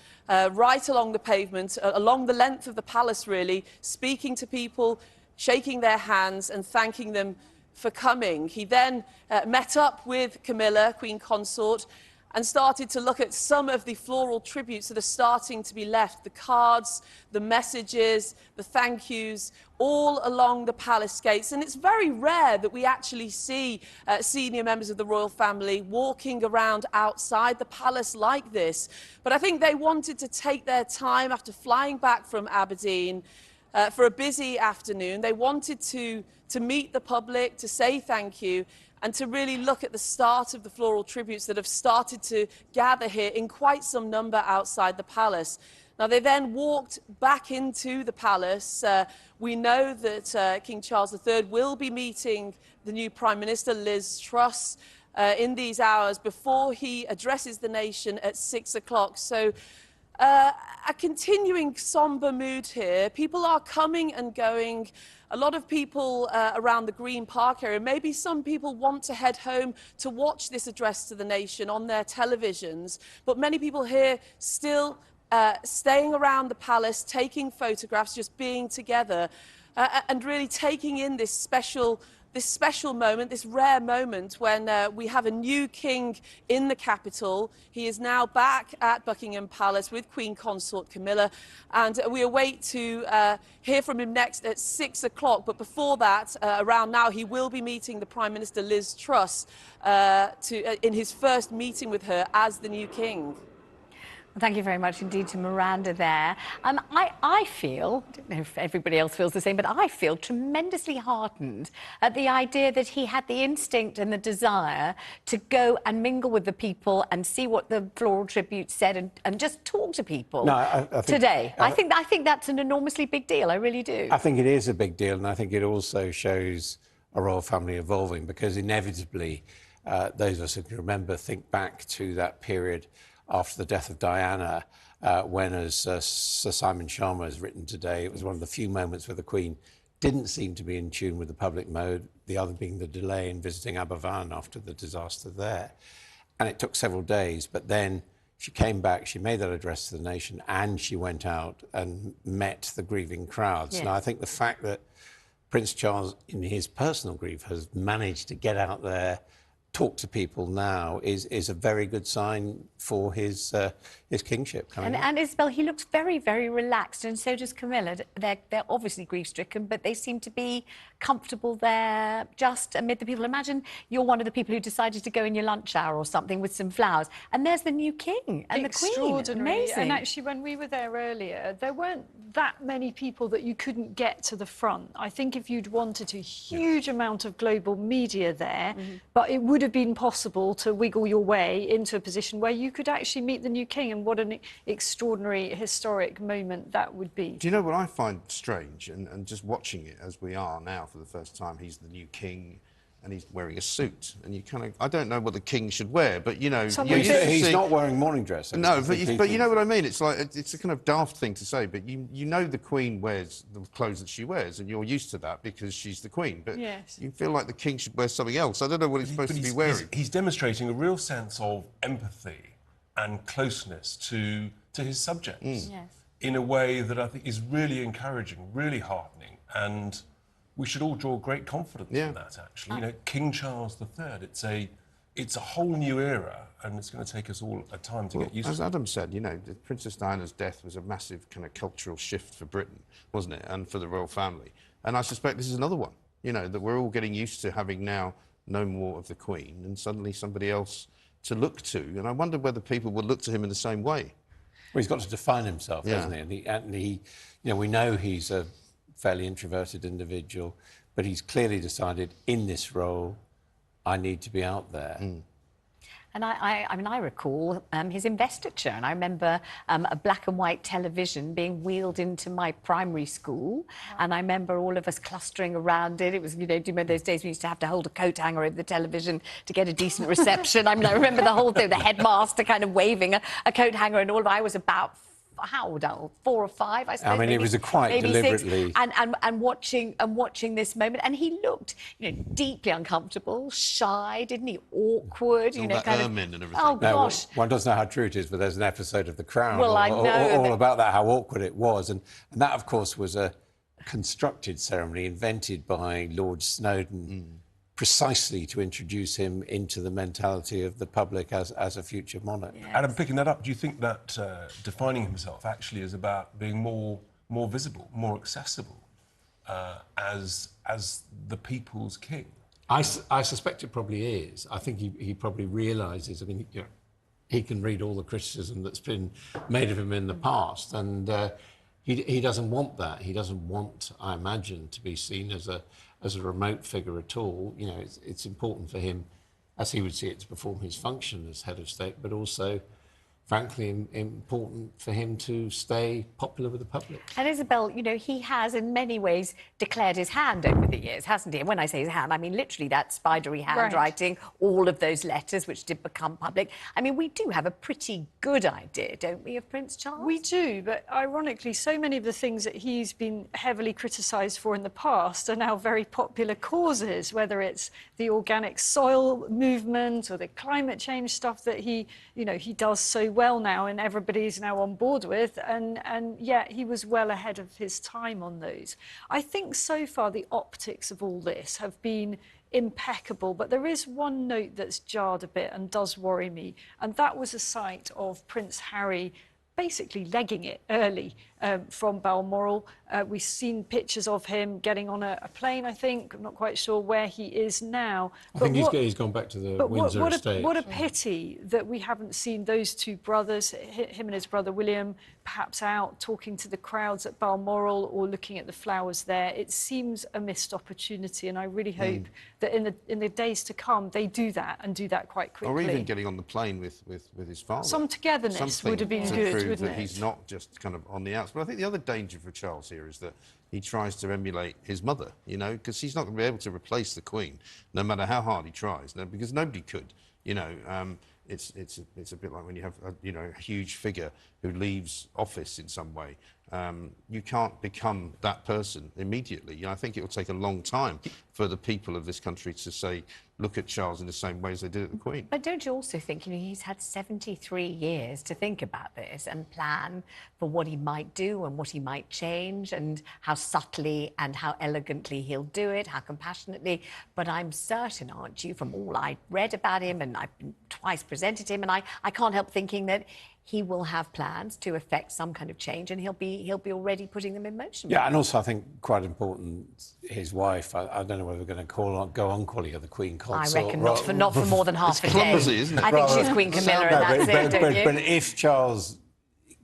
[SPEAKER 6] right along the pavement, along the length of the palace really, speaking to people, shaking their hands and thanking them for coming. He then met up with Camilla, Queen Consort, and started to look at some of the floral tributes that are starting to be left, the cards, the messages, the thank yous, all along the palace gates. And it's very rare that we actually see senior members of the royal family walking around outside the palace like this. But I think they wanted to take their time after flying back from Aberdeen for a busy afternoon. They wanted to meet the public, to say thank you, and to really look at the start of the floral tributes that have started to gather here in quite some number outside the palace. Now, they then walked back into the palace. We know that King Charles III will be meeting the new Prime Minister, Liz Truss, in these hours before he addresses the nation at 6 o'clock. So a continuing sombre mood here. People are coming and going. A lot of people around the Green Park area, maybe some people want to head home to watch this address to the nation on their televisions, but many people here still staying around the palace, taking photographs, just being together, and really taking in this special moment, this rare moment when we have a new king in the capital. He is now back at Buckingham Palace with Queen Consort Camilla, and we await to hear from him next at 6 o'clock. But before that, around now, he will be meeting the Prime Minister Liz Truss in his first meeting with her as the new king.
[SPEAKER 1] Well, thank you very much indeed to Miranda there. I feel, I don't know if everybody else feels the same, but I feel tremendously heartened at the idea that he had the instinct and the desire to go and mingle with the people and see what the floral tribute said and just talk to people
[SPEAKER 9] I think,
[SPEAKER 1] today. I think that's an enormously big deal. I really do.
[SPEAKER 9] I think it is a big deal, and I think it also shows a royal family evolving, because inevitably those of us who can remember think back to that period after the death of Diana, when, as Sir Simon Sharma has written today, it was one of the few moments where the Queen didn't seem to be in tune with the public mode, the other being the delay in visiting Aberfan after the disaster there. And it took several days, but then she came back, she made that address to the nation, and she went out and met the grieving crowds.
[SPEAKER 1] Yes.
[SPEAKER 9] Now, I think the fact that Prince Charles, in his personal grief, has managed to get out there, talk to people now is a very good sign for his kingship coming up.
[SPEAKER 1] And Isabel, he looks very, very relaxed, and so does Camilla. They're obviously grief-stricken, but they seem to be comfortable there, just amid the people. Imagine you're one of the people who decided to go in your lunch hour or something with some flowers, and there's the new king and the queen.
[SPEAKER 16] Extraordinary.
[SPEAKER 1] Amazing.
[SPEAKER 16] And actually, when we were there earlier, there weren't that many people that you couldn't get to the front. I think if you'd wanted to, huge amount of global media there, but it would have been possible to wiggle your way into a position where you could actually meet the new king, and what an extraordinary historic moment that would be.
[SPEAKER 2] Do you know what I find strange, and just watching it as we are now for the first time, he's the new king and he's wearing a suit, and you kind of, I don't know what the king should wear, but you know,
[SPEAKER 9] he's not wearing morning dress.
[SPEAKER 2] No, but you know what I mean. It's like, it's a kind of daft thing to say, but you know the queen wears the clothes that she wears, and you're used to that because she's the queen. But you feel like the king should wear something else. I don't know what he's supposed to be wearing.
[SPEAKER 17] He's demonstrating a real sense of empathy and closeness to his subjects in a way that I think is really encouraging, really heartening, and we should all draw great confidence in that, actually. You know, King Charles III, it's a whole new era, and it's going to take us all a time to get used to it.
[SPEAKER 2] As Adam said, you know, Princess Diana's death was a massive kind of cultural shift for Britain, wasn't it, and for the royal family. And I suspect this is another one, you know, that we're all getting used to having now no more of the Queen and suddenly somebody else to look to. And I wonder whether people will look to him in the same way.
[SPEAKER 9] Well, he's got to define himself, hasn't he? And he, you know, we know he's a fairly introverted individual, but he's clearly decided, in this role, I need to be out there.
[SPEAKER 1] And I mean, I recall his investiture, and I remember a black and white television being wheeled into my primary school, and I remember all of us clustering around it. It was, you know, do you remember those days we used to have to hold a coat hanger over the television to get a decent reception? I mean, I remember the whole thing, the headmaster kind of waving a coat hanger, and all of I was about, how old? 4 or 5, I suppose.
[SPEAKER 9] I mean, it was a quite deliberately...
[SPEAKER 1] 6, and watching this moment, and he looked, you know, deeply uncomfortable, shy, didn't he? Awkward, you know,
[SPEAKER 2] that
[SPEAKER 1] kind
[SPEAKER 2] ermine
[SPEAKER 1] of.
[SPEAKER 2] And everything.
[SPEAKER 1] Oh gosh.
[SPEAKER 9] One doesn't know how true it is, but there's an episode of The Crown
[SPEAKER 1] Well, I know
[SPEAKER 9] all about that, how awkward it was, and that, of course, was a constructed ceremony invented by Lord Snowdon. Precisely to introduce him into the mentality of the public as a future monarch.
[SPEAKER 17] Adam, picking that up, do you think that defining himself actually is about being more visible, more accessible as the people's king?
[SPEAKER 7] I suspect it probably is. I think he probably realises, I mean, you know, he can read all the criticism that's been made of him in the past, and he doesn't want that. He doesn't want, I imagine, to be seen as a remote figure at all. You know, it's important for him, as he would see it, to perform his function as head of state, but also frankly, important for him to stay popular with the public.
[SPEAKER 1] And Isabel, you know, he has in many ways declared his hand over the years, hasn't he? And when I say his hand, I mean literally that spidery handwriting, all of those letters which did become public. I mean, we do have a pretty good idea, don't we, of Prince Charles?
[SPEAKER 16] We do, but ironically, so many of the things that he's been heavily criticised for in the past are now very popular causes, whether it's the organic soil movement or the climate change stuff that he does so well now and everybody's now on board with, and yet he was well ahead of his time on those. I think so far the optics of all this have been impeccable, but there is one note that's jarred a bit and does worry me, and that was a sight of Prince Harry basically legging it early from Balmoral. We've seen pictures of him getting on a plane, I think. I'm not quite sure where he is now.
[SPEAKER 7] I think he's gone back to the Windsor estate.
[SPEAKER 16] What a pity that we haven't seen those two brothers, him and his brother William, perhaps out talking to the crowds at Balmoral or looking at the flowers there. It seems a missed opportunity, and I really hope that in the days to come they do that and do that quite quickly.
[SPEAKER 2] Or even getting on the plane with his father.
[SPEAKER 16] Some togetherness would have been good, wouldn't
[SPEAKER 2] that
[SPEAKER 16] it?
[SPEAKER 2] he's not just kind of on the outs. But I think the other danger for Charles here is that he tries to emulate his mother, you know, because he's not going to be able to replace the Queen, no matter how hard he tries, because nobody could, you know. It's a bit like when you have a huge figure who leaves office in some way. You can't become that person immediately. You know, I think it will take a long time for the people of this country to say, look at Charles in the same way as they did at the Queen.
[SPEAKER 1] But don't you also think, you know, he's had 73 years to think about this and plan for what he might do and what he might change and how subtly and how elegantly he'll do it, how compassionately. But I'm certain, aren't you, from all I read about him, and I've been twice presented him, and I can't help thinking that he will have plans to effect some kind of change, and he'll be already putting them in motion.
[SPEAKER 7] Yeah, and also I think quite important, his wife. I don't know whether we're going to go on calling her the Queen Consort.
[SPEAKER 1] I reckon not for more than half a day.
[SPEAKER 2] Clumsy, isn't it?
[SPEAKER 1] I think she's Queen Camilla, and that's it, don't you?
[SPEAKER 7] But if Charles,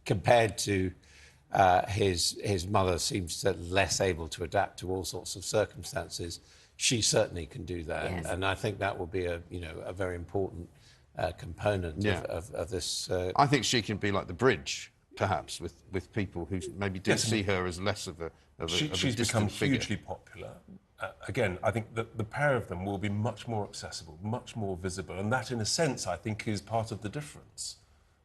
[SPEAKER 7] compared to his mother, seems less able to adapt to all sorts of circumstances, she certainly can do that,
[SPEAKER 1] Yes.
[SPEAKER 7] and I think that will be a very important component of this.
[SPEAKER 2] I think she can be like the bridge, perhaps, with people who maybe did see her as less of a
[SPEAKER 17] She's
[SPEAKER 2] distant
[SPEAKER 17] become
[SPEAKER 2] figure.
[SPEAKER 17] hugely popular. Again, I think that the pair of them will be much more accessible, much more visible, and that, in a sense, I think is part of the difference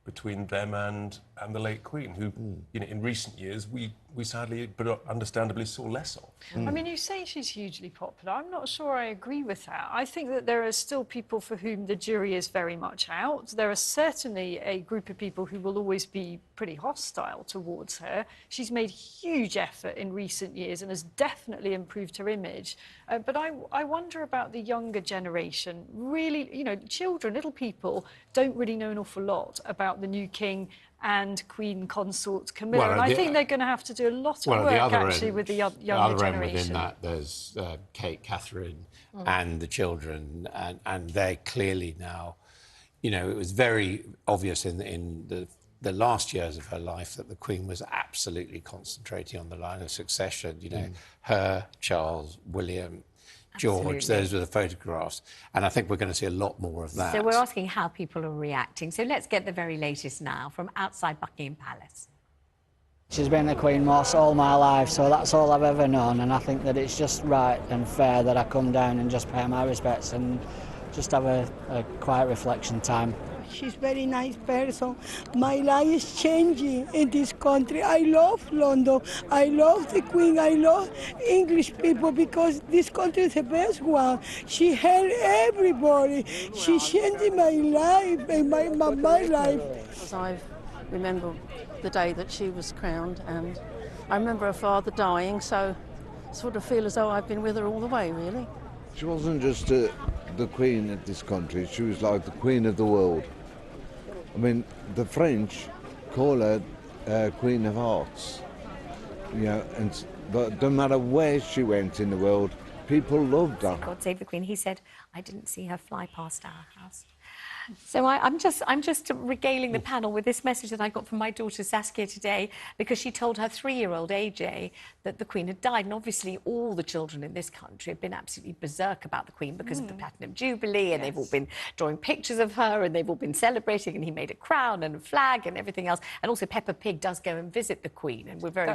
[SPEAKER 17] between them and the late Queen, who, in recent years, we sadly, but understandably, saw less of.
[SPEAKER 16] I mean, you say she's hugely popular. I'm not sure I agree with that. I think that there are still people for whom the jury is very much out. There are certainly a group of people who will always be pretty hostile towards her. She's made huge effort in recent years and has definitely improved her image. But I wonder about the younger generation. Really, children, little people, don't really know an awful lot about the new king and Queen Consort Camilla.
[SPEAKER 7] Well,
[SPEAKER 16] and I think they're going to have to do a lot of work, actually, with the younger generation.
[SPEAKER 7] Within that, there's Kate, Catherine, and the children, and they're clearly now, it was very obvious in the last years of her life that the Queen was absolutely concentrating on the line of succession. Her, Charles, William, George,
[SPEAKER 1] Absolutely.
[SPEAKER 7] those were the photographs. And I think we're going to see a lot more of that.
[SPEAKER 1] So we're asking how people are reacting. So let's get the very latest now from outside Buckingham Palace.
[SPEAKER 10] She's been the Queen most all my life, so that's all I've ever known, and I think that it's just right and fair that I come down and just pay my respects and just have a quiet reflection time.
[SPEAKER 11] She's a very nice person. My life is changing in this country. I love London. I love the Queen. I love English people because this country is the best one. She helped everybody. She changed my life and my life.
[SPEAKER 15] Because I remember the day that she was crowned, and I remember her father dying, so I sort of feel as though I've been with her all the way, really.
[SPEAKER 24] She wasn't just the Queen of this country, she was like the Queen of the world. I mean, the French call her Queen of Hearts, but no matter where she went in the world, people loved her.
[SPEAKER 1] God save the Queen. He said, I didn't see her fly past our house. So I'm just regaling the panel with this message that I got from my daughter Saskia today, because she told her 3-year-old AJ that the Queen had died. And obviously all the children in this country have been absolutely berserk about the Queen because of the Platinum Jubilee, and they've all been drawing pictures of her, and they've all been celebrating, and he made a crown and a flag and everything else. And also Peppa Pig does go and visit the Queen, and we're very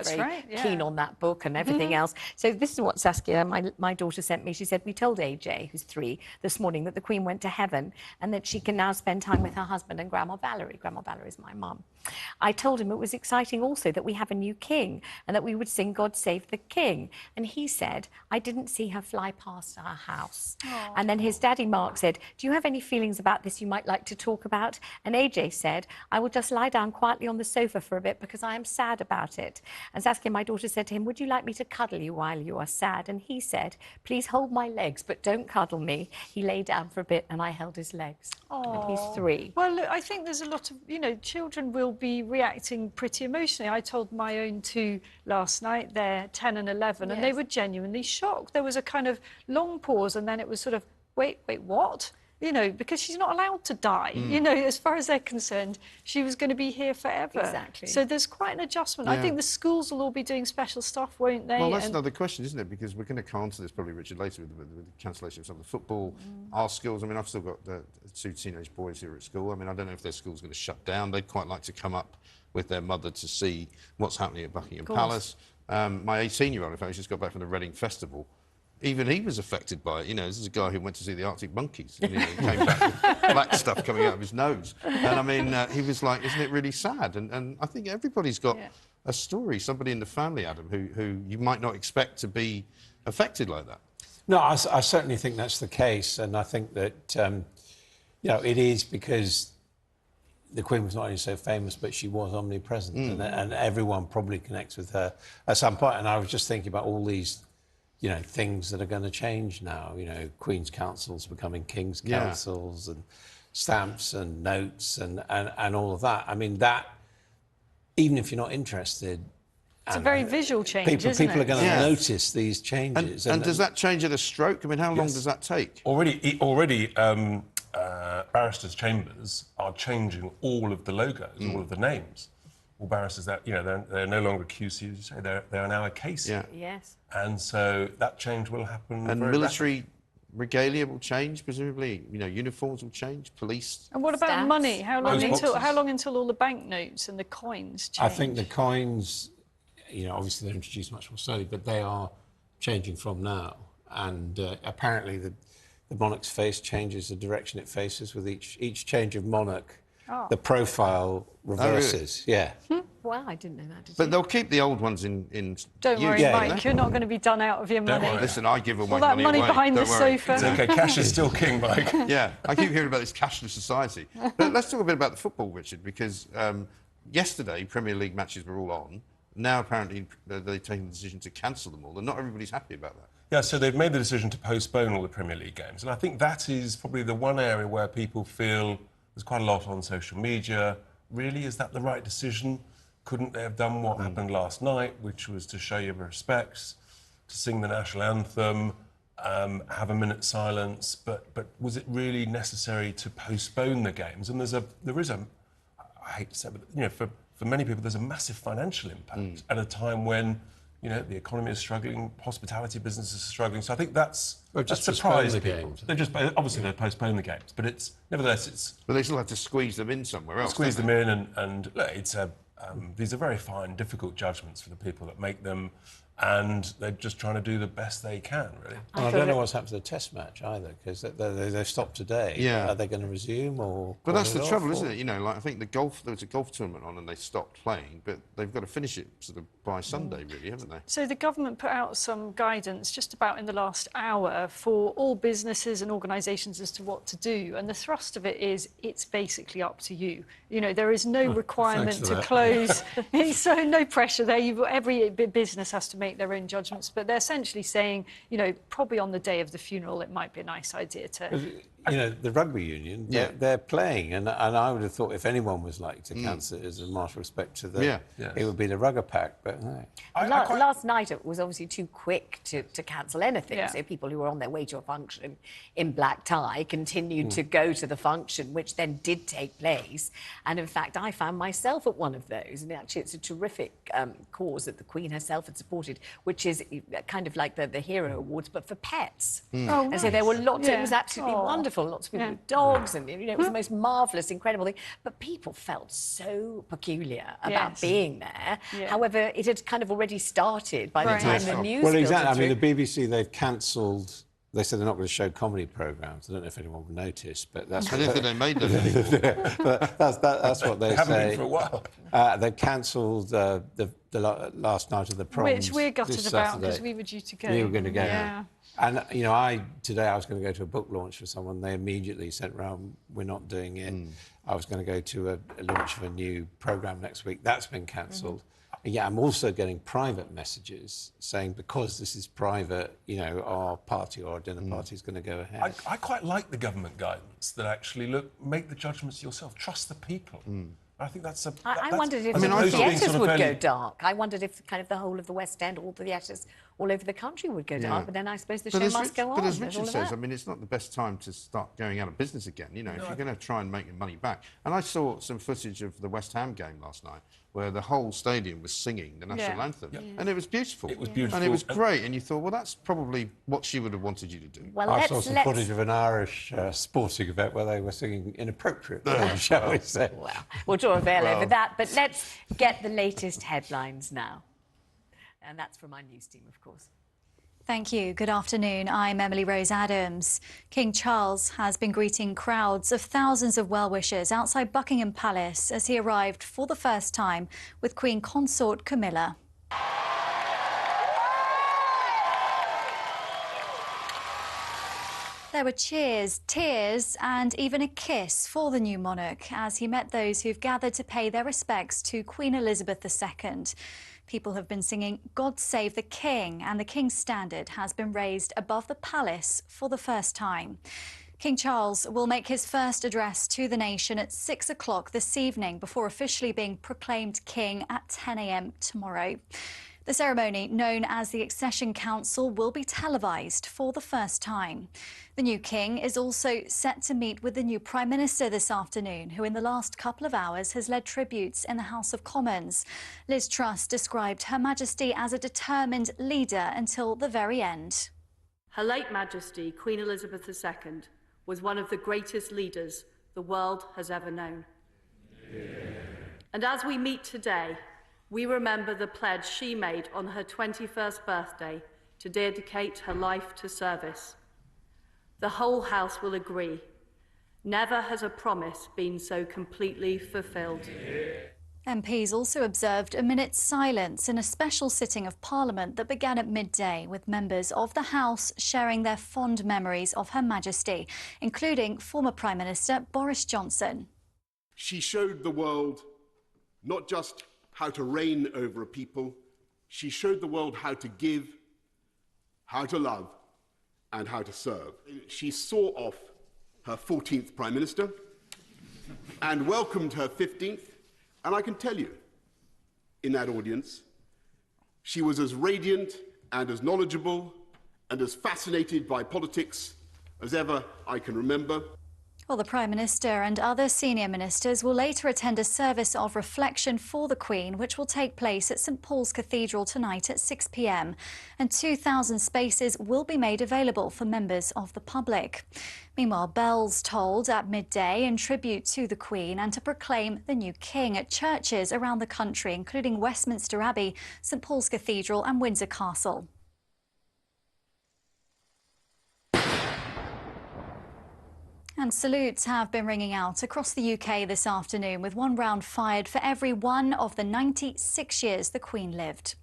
[SPEAKER 1] keen on that book and everything else. So this is what Saskia, my daughter, sent me. She said, we told AJ, who's 3, this morning that the Queen went to heaven and that she can now spend time with her husband and Grandma Valerie. Grandma Valerie is my mum. I told him it was exciting also that we have a new king and that we would sing God Save the King. And he said, I didn't see her fly past our house. Aww. And then his daddy Mark said, do you have any feelings about this you might like to talk about? And AJ said, I will just lie down quietly on the sofa for a bit because I am sad about it. And Saskia, my daughter, said to him, would you like me to cuddle you while you are sad? And he said, please hold my legs, but don't cuddle me. He lay down for a bit and I held his legs. And he's 3.
[SPEAKER 16] Well, look, I think there's a lot of, children will be reacting pretty emotionally. I told my own 2 last night, they're 10 and 11, and they were genuinely shocked. There was a kind of long pause, and then it was sort of, wait, what? Because she's not allowed to die. As far as they're concerned, she was going to be here forever.
[SPEAKER 1] Exactly.
[SPEAKER 16] So there's quite an adjustment. I think the schools will all be doing special stuff, won't they?
[SPEAKER 2] Well, that's another question, isn't it? Because we're going to come on to this probably, Richard, later with the cancellation of some of the football. Our schools, I mean, I've still got 2 teenage boys here at school. I mean, I don't know if their school's going to shut down. They'd quite like to come up with their mother to see what's happening at Buckingham Palace. My 18-year-old, in fact, just got back from the Reading Festival. Even he was affected by it. This is a guy who went to see the Arctic Monkeys and came back with black stuff coming out of his nose. And I mean, he was like, isn't it really sad? And I think everybody's got a story, somebody in the family, Adam, who you might not expect to be affected like that.
[SPEAKER 7] No, I certainly think that's the case. And I think that, it is because the Queen was not only so famous, but she was omnipresent. And everyone probably connects with her at some point. And I was just thinking about all these things that are going to change now. Queen's councils becoming King's councils, and stamps and notes and all of that. I mean, that, even if you're not interested...
[SPEAKER 16] It's a very visual change, isn't it?
[SPEAKER 7] People are going to notice these changes.
[SPEAKER 2] And does that change at a stroke? I mean, how long does that take?
[SPEAKER 17] Already, barristers' chambers are changing all of the logos, all of the names. All barristers that they're no longer QC, as you say, they are now a case.
[SPEAKER 1] Yes.
[SPEAKER 17] And so that change will happen.
[SPEAKER 2] And military regalia will change, presumably. Uniforms will change, police.
[SPEAKER 16] And what about money? How long until all the banknotes and the coins change?
[SPEAKER 7] I think the coins, obviously they're introduced much more slowly, but they are changing from now. And apparently the monarch's face changes the direction it faces with each change of monarch. The profile reverses.
[SPEAKER 2] Oh,
[SPEAKER 7] really?
[SPEAKER 1] Wow, I didn't know that.
[SPEAKER 2] But they'll keep the old ones in
[SPEAKER 16] Don't worry, Mike, you're not going to be done out of your money.
[SPEAKER 2] Listen, I give all my
[SPEAKER 16] that money
[SPEAKER 2] away.
[SPEAKER 16] behind
[SPEAKER 2] Don't
[SPEAKER 16] the
[SPEAKER 2] worry.
[SPEAKER 16] sofa.
[SPEAKER 17] It's OK, cash is still king, Mike.
[SPEAKER 2] Yeah, I keep hearing about this cashless society. But let's talk a bit about the football, Richard, because yesterday Premier League matches were all on. Now, apparently, they've taken the decision to cancel them all, and not everybody's happy about that.
[SPEAKER 17] Yeah, so they've made the decision to postpone all the Premier League games. And I think that is probably the one area where people feel there's quite a lot on social media. Really, is that the right decision? Couldn't they have done what happened last night, which was to show your respects, to sing the national anthem, have a minute's silence? But was it really necessary to postpone the games? And there is a, I hate to say it, but for many people, there's a massive financial impact at a time when the economy is struggling, hospitality businesses are struggling. So I think that's surprised people. Obviously they've postponed the games, but nevertheless.
[SPEAKER 2] But they still have to squeeze them in somewhere else.
[SPEAKER 17] Squeeze them in, and look, these are very fine, difficult judgments for the people that make them, and they're just trying to do the best they can, really.
[SPEAKER 7] I don't know what's happened to the Test match either, because they've stopped today.
[SPEAKER 2] Yeah.
[SPEAKER 7] Are they going to resume or?
[SPEAKER 2] But that's the trouble, isn't it? I think there was a golf tournament on and they stopped playing, but they've got to finish it sort of by Sunday, really, haven't they?
[SPEAKER 16] So the government put out some guidance just about in the last hour for all businesses and organisations as to what to do, and the thrust of it is it's basically up to you. There is no requirement to close. So no pressure there. Every business has to make their own judgments, but they're essentially saying, probably on the day of the funeral, it might be a nice idea to
[SPEAKER 7] you know, the rugby union, they're playing, and I would have thought if anyone was like to cancel it as a mark of respect to the, it would be the rugger pack, but no.
[SPEAKER 1] Last night it was obviously too quick to cancel anything, so people who were on their way to a function in black tie continued to go to the function, which then did take place, and in fact I found myself at one of those, and actually it's a terrific cause that the Queen herself had supported, which is kind of like the Hero Awards, but for pets. And so there were lots, it was absolutely wonderful, lots of people with dogs, and you know, it was the most marvellous, incredible thing. But people felt so peculiar about being there. However, it had kind of already started by the time the news.
[SPEAKER 7] Well, exactly. I mean, the BBC, they've cancelled. They said they're not going to show comedy programmes. I don't know if anyone noticed, but that's.
[SPEAKER 2] I don't think they made them anymore.
[SPEAKER 7] But that's what they say.
[SPEAKER 17] Haven't been for a while.
[SPEAKER 7] They've cancelled the last night of the proms.
[SPEAKER 16] Which we're gutted about because we were due to go.
[SPEAKER 7] We were going to go. Yeah. And, you know, today I was going to go to a book launch for someone. They immediately sent round, we're not doing it. I was going to go to a launch of a new programme next week. That's been cancelled. Yeah, I'm also getting private messages saying because this is private, you know, our party or our dinner party is going to go ahead.
[SPEAKER 17] I quite like the government guidance that actually, make the judgments yourself. Trust the people. I think that's a...
[SPEAKER 1] I wondered if the theatres would go dark. I wondered if kind of the whole of the West End, all the theatres all over the country would go dark, but then I suppose the show must go on.
[SPEAKER 2] But as Richard says, I mean, it's not the best time to start going out of business again, you know, if you're going to try and make your money back. And I saw some footage of the West Ham game last night where the whole stadium was singing the national anthem. And it was beautiful.
[SPEAKER 17] It was beautiful.
[SPEAKER 2] And it was great. And you thought, well, that's probably what she would have wanted you to do.
[SPEAKER 1] Well,
[SPEAKER 7] I saw some footage of an Irish sporting event where they were singing inappropriate, shall we say.
[SPEAKER 1] Well, we'll draw a veil over that. But let's get the latest headlines now. And that's from our news team, of course.
[SPEAKER 8] Thank you. Good afternoon. I'm Emily Rose Adams. King Charles has been greeting crowds of thousands of well-wishers outside Buckingham Palace as he arrived for the first time with Queen Consort Camilla. There were cheers, tears and even a kiss for the new monarch as he met those who've gathered to pay their respects to Queen Elizabeth II. People have been singing God Save the King, and the King's standard has been raised above the palace for the first time. King Charles will make his first address to the nation at 6 o'clock this evening before officially being proclaimed king at 10 a.m. tomorrow. The ceremony, known as the Accession Council, will be televised for the first time. The new king is also set to meet with the new Prime Minister this afternoon, who in the last couple of hours has led tributes in the House of Commons. Liz Truss described Her Majesty as a determined leader until the very end.
[SPEAKER 12] Her late Majesty, Queen Elizabeth II, was one of the greatest leaders the world has ever known. And as we meet today, we remember the pledge she made on her 21st birthday to dedicate her life to service. The whole House will agree. Never has a promise been so completely fulfilled.
[SPEAKER 8] MPs also observed a minute's silence in a special sitting of Parliament that began at midday, with members of the House sharing their fond memories of Her Majesty, including former Prime Minister Boris Johnson.
[SPEAKER 13] She showed the world not just how to reign over a people, she showed the world how to give, how to love, and how to serve. She saw off her 14th Prime Minister and welcomed her 15th, and I can tell you, in that audience, she was as radiant and as knowledgeable and as fascinated by politics as ever I can remember.
[SPEAKER 8] Well, the Prime Minister and other senior ministers will later attend a service of reflection for the Queen, which will take place at St Paul's Cathedral tonight at 6 p.m. And 2,000 spaces will be made available for members of the public. Meanwhile, bells tolled at midday in tribute to the Queen and to proclaim the new King at churches around the country, including Westminster Abbey, St Paul's Cathedral and Windsor Castle. And salutes have been ringing out across the UK this afternoon, with one round fired for every one of the 96 years the Queen lived.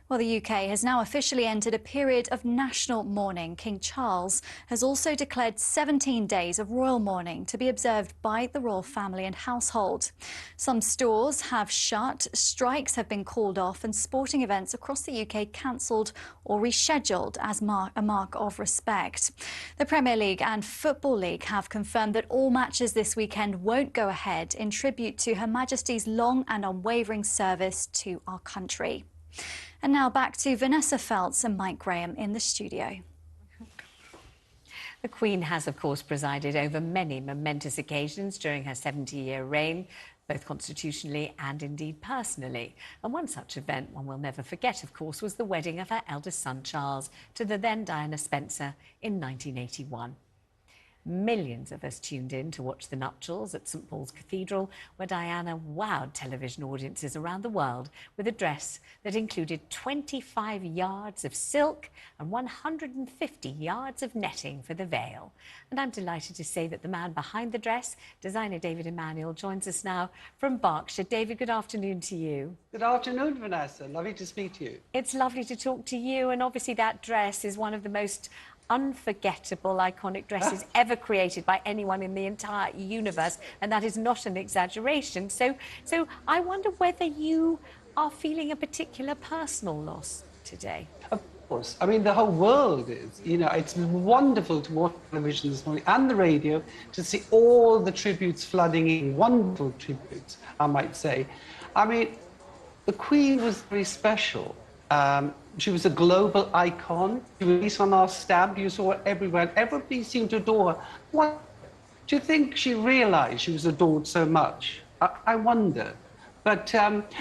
[SPEAKER 8] Well, the UK has now officially entered a period of national mourning. King Charles has also declared 17 days of royal mourning to be observed by the royal family and household. Some stores have shut, strikes have been called off, and sporting events across the UK cancelled or rescheduled as a mark of respect. The Premier League and Football League have confirmed that all matches this weekend won't go ahead in tribute to Her Majesty's long and unwavering service to our country. And now back to Vanessa Feltz and Mike Graham in the studio.
[SPEAKER 1] The Queen has, of course, presided over many momentous occasions during her 70-year reign, both constitutionally and indeed personally. And one such event one will never forget, of course, was the wedding of her eldest son, Charles, to the then Diana Spencer in 1981. Millions of us tuned in to watch the nuptials at St Paul's Cathedral, where Diana wowed television audiences around the world with a dress that included 25 yards of silk and 150 yards of netting for the veil. And I'm delighted to say that the man behind the dress, designer David Emanuel, joins us now from Berkshire. David, good afternoon to you.
[SPEAKER 14] Good afternoon, Vanessa. Lovely to speak to you.
[SPEAKER 1] It's lovely to talk to you, and obviously that dress is one of the most unforgettable, iconic dresses ever created by anyone in the entire universe, and that is not an exaggeration. So I wonder whether you are feeling a particular personal loss today.
[SPEAKER 14] Of course. I mean, the whole world is. You know, it's wonderful to watch television this morning and the radio to see all the tributes flooding in. Wonderful tributes, I might say. I mean, the Queen was very special. She was a global icon. She was on our stamp. You saw her everywhere. Everybody seemed to adore her. What do you think she realised she was adored so much? I wonder. But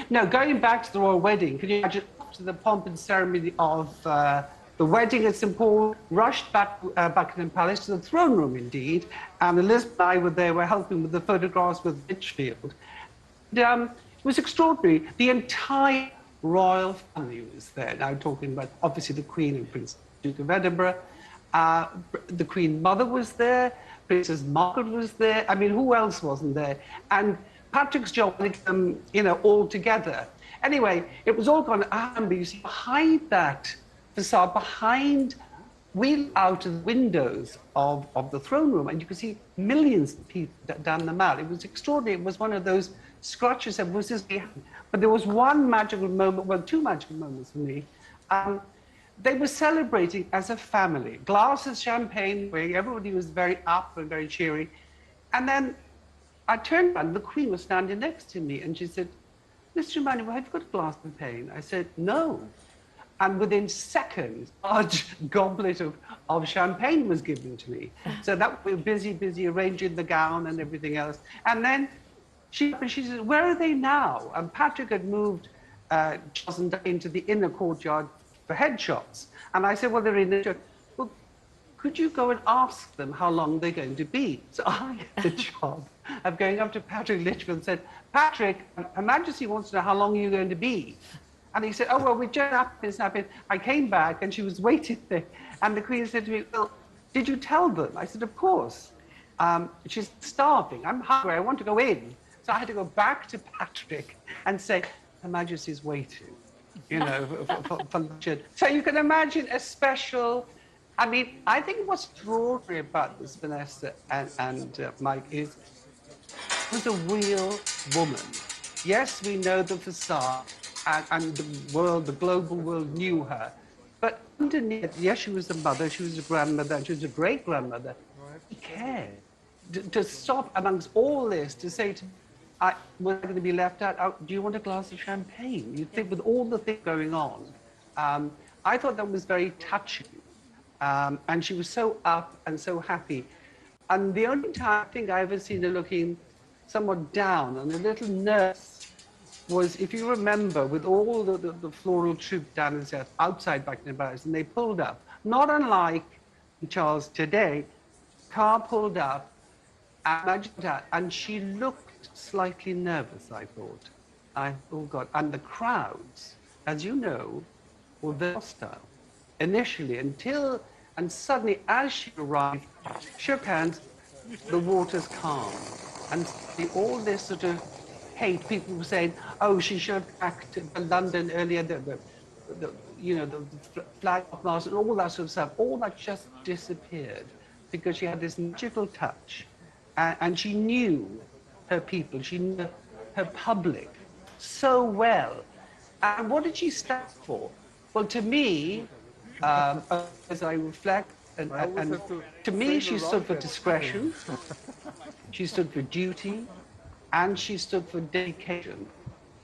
[SPEAKER 14] no, going back to the royal wedding, can you imagine after the pomp and ceremony of the wedding at St Paul, rushed back Buckingham Palace to the throne room, indeed, and Elizabeth and I were there, were helping with the photographs with Litchfield. And, it was extraordinary. The entire royal family was there. Now talking about obviously the Queen and Prince Duke of Edinburgh. The Queen Mother was there. Princess Margaret was there. I mean, who else wasn't there? And Patrick's job wanted them, you know, all together. Anyway, it was all gone amber. You see, behind that facade, behind, wheel out of the windows of the throne room, and you could see millions of people down the mall. It was extraordinary. It was one of those scratches that was just behind. But there was one magical moment, well, two magical moments for me. They were celebrating as a family. Glasses of champagne, where everybody was very up and very cheery. And then I turned around, the Queen was standing next to me, and she said, "Mr. Emanuel, have you got a glass of champagne?" I said, "No." And within seconds, a large goblet of champagne was given to me. So that we were busy arranging the gown and everything else. And then she said, "Where are they now?" And Patrick had moved Charles and Diana into the inner courtyard for headshots. And I said, "Well, they're in the..." "Well, could you go and ask them how long they're going to be?" So I had the job of going up to Patrick Litchfield and said, "Patrick, Her Majesty wants to know how long you're going to be." And he said, "Oh, well, we just happened." I came back and she was waiting there. And the Queen said to me, "Well, did you tell them?" I said, "Of course. She's starving. I'm hungry. I want to go in." So I had to go back to Patrick and say, "Her Majesty's waiting," you know, for lunch. So you can imagine a special, I mean, I think what's extraordinary about this, Vanessa and Mike, is she was a real woman. Yes, we know the facade and the world, the global world knew her. But underneath, yes, she was a mother, she was a grandmother, and she was a great-grandmother. She cared. To stop amongst all this, to say to me, was I going to be left out? Do you want a glass of champagne? You think with all the things going on. I thought that was very touching. And she was so up and so happy. And the only time I think I ever seen her looking somewhat down and a little nervous was, if you remember, with all the floral troop down in the south, outside Buckingham Palace, and they pulled up. Not unlike Charles today, car pulled up, and she looked slightly nervous, I thought. Oh God. And the crowds, as you know, were very hostile initially, and suddenly, as she arrived, shook hands, the water's calm. And all this sort of hate, people were saying, "Oh, she should have back to London earlier." the flag mast and all that sort of stuff, all that just disappeared because she had this magical touch, and she knew her people, she knew her public so well. And what did she stand for? Well, to me, as I reflect, and to me, she stood for discretion, she stood for duty, and she stood for dedication.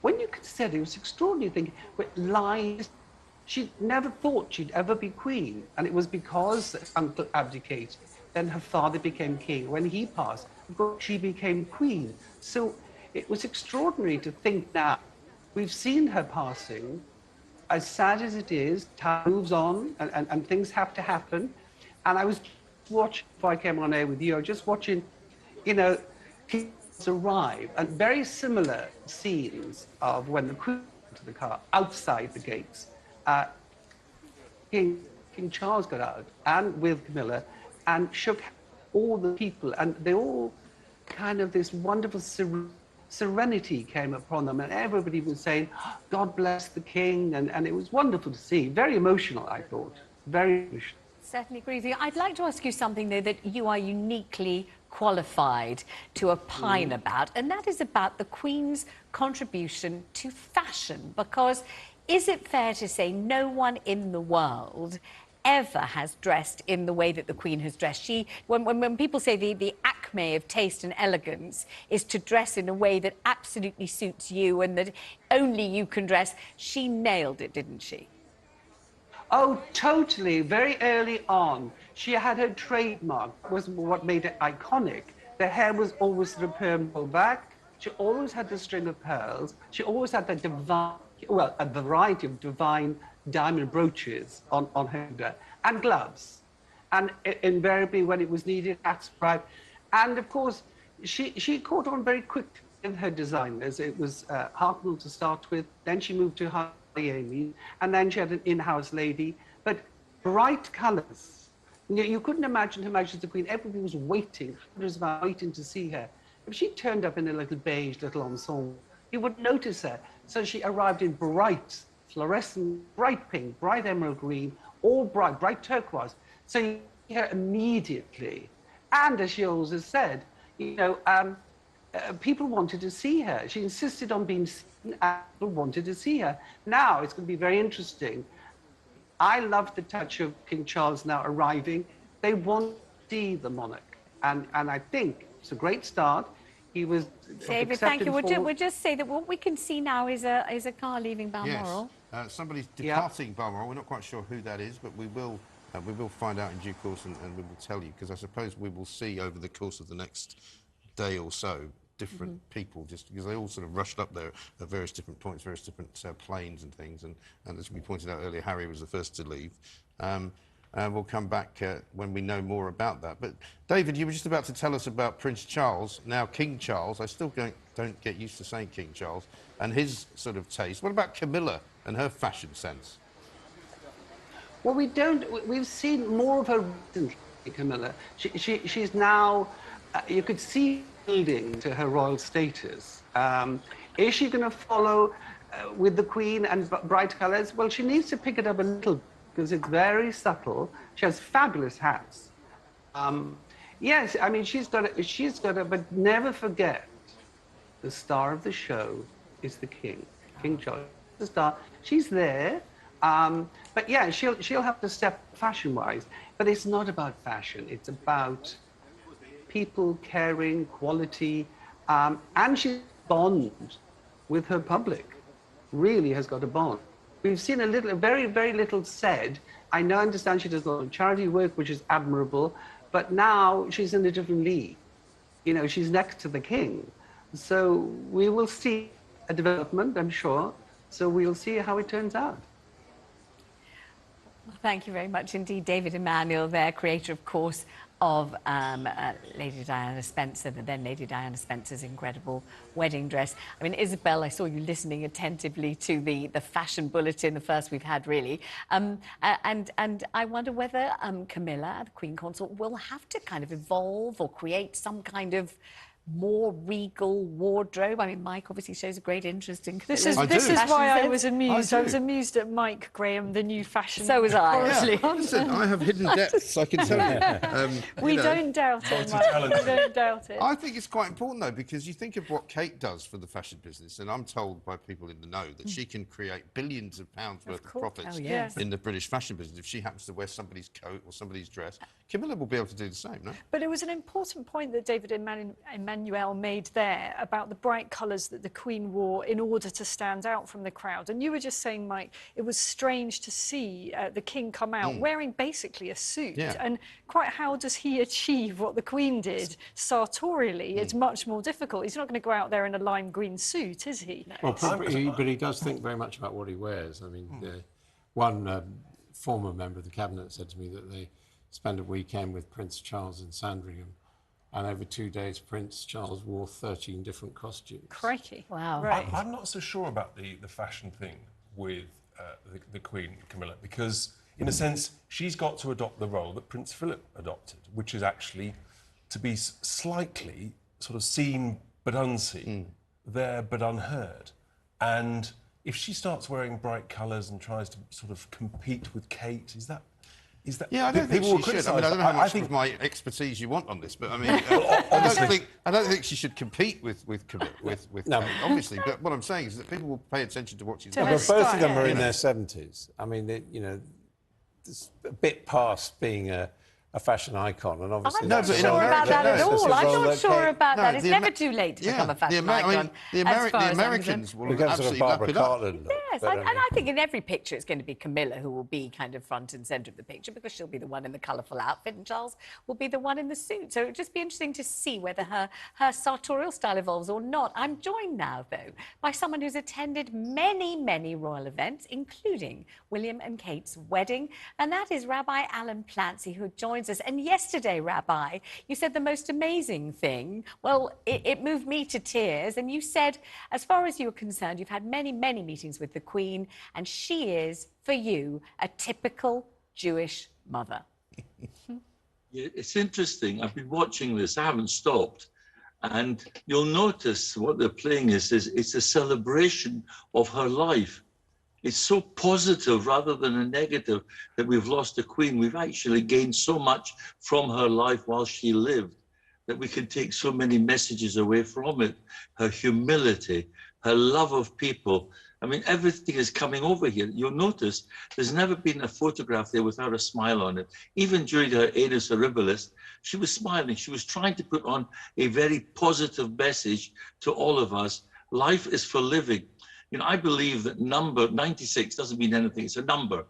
[SPEAKER 14] When you consider, it was extraordinary thinking, but lies, she never thought she'd ever be queen. And it was because her uncle abdicated, then her father became king. When he passed, of course, she became queen. So it was extraordinary to think now. We've seen her passing. As sad as it is, time moves on and things have to happen. And I was watching, before I came on air with you, I was just watching, King arrive, and very similar scenes of when the Queen went to the car outside the gates. King Charles got out and with Camilla and shook all the people, and they all kind of this wonderful serenity came upon them, and everybody was saying, "God bless the King," and it was wonderful to see. Very emotional, I thought. Very emotional.
[SPEAKER 1] Certainly agree with you. I'd like to ask you something, though, that you are uniquely qualified to opine about, and that is about the Queen's contribution to fashion. Because is it fair to say no one in the world ever has dressed in the way that the Queen has dressed? When people say the acme of taste and elegance is to dress in a way that absolutely suits you and that only you can dress, she nailed it, didn't she?
[SPEAKER 14] Oh, totally. Very early on, she had her trademark, was what made it iconic. The hair was always sort of perm pulled back. She always had the string of pearls. She always had the a variety of divine diamond brooches on her dress, and gloves. And invariably, when it was needed, hats right. And of course, she caught on very quickly with her designers. It was Hartnell to start with, then she moved to Amy, and then she had an in-house lady, but bright colours. You couldn't imagine Her Majesty the Queen. Everybody was waiting, hundreds of hours waiting to see her. If she turned up in a little beige little ensemble, you would notice her. So she arrived in bright, fluorescent, bright pink, bright emerald green, all bright turquoise. So you see her immediately. And as she always has said, people wanted to see her. She insisted on being seen, and people wanted to see her. Now it's going to be very interesting. I love the touch of King Charles now arriving. They want to see the monarch, and I think it's a great start. He was
[SPEAKER 1] David, thank you. We'll just say that what we can see now is a car leaving Balmoral.
[SPEAKER 2] Yes, somebody's departing Balmoral. We're not quite sure who that is, but we will find out in due course, and we will tell you, because I suppose we will see over the course of the next day or so different people, just because they all sort of rushed up there at various different points, various different planes and things, and as we pointed out earlier, Harry was the first to leave. And we'll come back when we know more about that. But David, you were just about to tell us about Prince Charles, now King Charles. I still don't get used to saying King Charles, and his sort of taste. What about Camilla and her fashion sense?
[SPEAKER 14] Well, we've seen more of her recently, Camilla. She's now, you could see building to her royal status. Is she going to follow with the Queen and bright colours? Well, she needs to pick it up a little, because it's very subtle. She has fabulous hats. Yes, I mean, she's got to, but never forget, the star of the show is the King, King Charles, the star. She's there, but yeah, she'll have to step fashion-wise. But it's not about fashion. It's about people, caring, quality, and she's bond with her public. Really has got a bond. We've seen very, very little said. I understand she does a lot of charity work, which is admirable, but now she's in a different league. She's next to the King. So we will see a development, I'm sure. So we'll see how it turns out.
[SPEAKER 1] Well, thank you very much indeed, David Emanuel, there, creator, of course, of Lady Diana Spencer, the then Lady Diana Spencer's incredible wedding dress. I mean, Isabel, I saw you listening attentively to the fashion bulletin, the first we've had, really. And I wonder whether Camilla, the Queen Consort, will have to kind of evolve or create some kind of more regal wardrobe? I mean, Mike obviously shows a great interest in
[SPEAKER 16] This is why I was amused. I was amused at Mike Graham, the new fashion.
[SPEAKER 1] So was I.
[SPEAKER 2] Yeah, listen, I have hidden depths, I can tell you.
[SPEAKER 16] We don't doubt it, Mike. We don't doubt it.
[SPEAKER 2] I think it's quite important, though, because you think of what Kate does for the fashion business, and I'm told by people in the know that she can create billions of pounds worth of profits in the British fashion business. If she happens to wear somebody's coat or somebody's dress, Camilla will be able to do the same, no?
[SPEAKER 16] But it was an important point that David Emanuel made there about the bright colours that the Queen wore in order to stand out from the crowd. And you were just saying, Mike, it was strange to see the King come out wearing basically a suit. And quite how does he achieve what the Queen did sartorially? It's much more difficult. He's not going to go out there in a lime green suit, is he?
[SPEAKER 7] Well, probably, but he does think very much about what he wears. I mean, one former member of the cabinet said to me that they spent a weekend with Prince Charles in Sandringham, and over 2 days, Prince Charles wore 13 different costumes.
[SPEAKER 16] Crikey.
[SPEAKER 1] Wow.
[SPEAKER 16] Right.
[SPEAKER 17] I'm not so sure about the fashion thing with the Queen, Camilla, because, in a sense, she's got to adopt the role that Prince Philip adopted, which is actually to be slightly sort of seen but unseen, there but unheard. And if she starts wearing bright colours and tries to sort of compete with Kate, is that...
[SPEAKER 2] Yeah, I don't think she should. I mean, I don't know how much of my expertise you want on this, but I mean, I don't think she should compete with Kate, obviously. But what I'm saying is that people will pay attention to what she's doing.
[SPEAKER 7] Both of them are in their 70s. I mean, you know, it's a bit past being a fashion icon, and obviously...
[SPEAKER 1] I'm not sure about that at all. I'm not sure about that. It's never too late to become a fashion icon.
[SPEAKER 2] The Americans will absolutely lap it up.
[SPEAKER 1] Yes, and I think in every picture it's going to be Camilla who will be kind of front and centre of the picture, because she'll be the one in the colourful outfit and Charles will be the one in the suit. So it would just be interesting to see whether her sartorial style evolves or not. I'm joined now, though, by someone who's attended many, many royal events, including William and Kate's wedding, and that is Rabbi Alan Clancy, who joins us. And yesterday, Rabbi, you said the most amazing thing. Well, it moved me to tears. And you said, as far as you're concerned, you've had many, many meetings with the Queen, and she is, for you, a typical Jewish mother.
[SPEAKER 18] Yeah, it's interesting. I've been watching this. I haven't stopped. And you'll notice what they're playing is it's a celebration of her life. It's so positive rather than a negative that we've lost a queen. We've actually gained so much from her life while she lived that we can take so many messages away from it. Her humility, her love of people. I mean, everything is coming over here. You'll notice there's never been a photograph there without a smile on it. Even during her Annus Horribilis, she was smiling. She was trying to put on a very positive message to all of us. Life is for living. You know, I believe that number 96 doesn't mean anything. It's a number.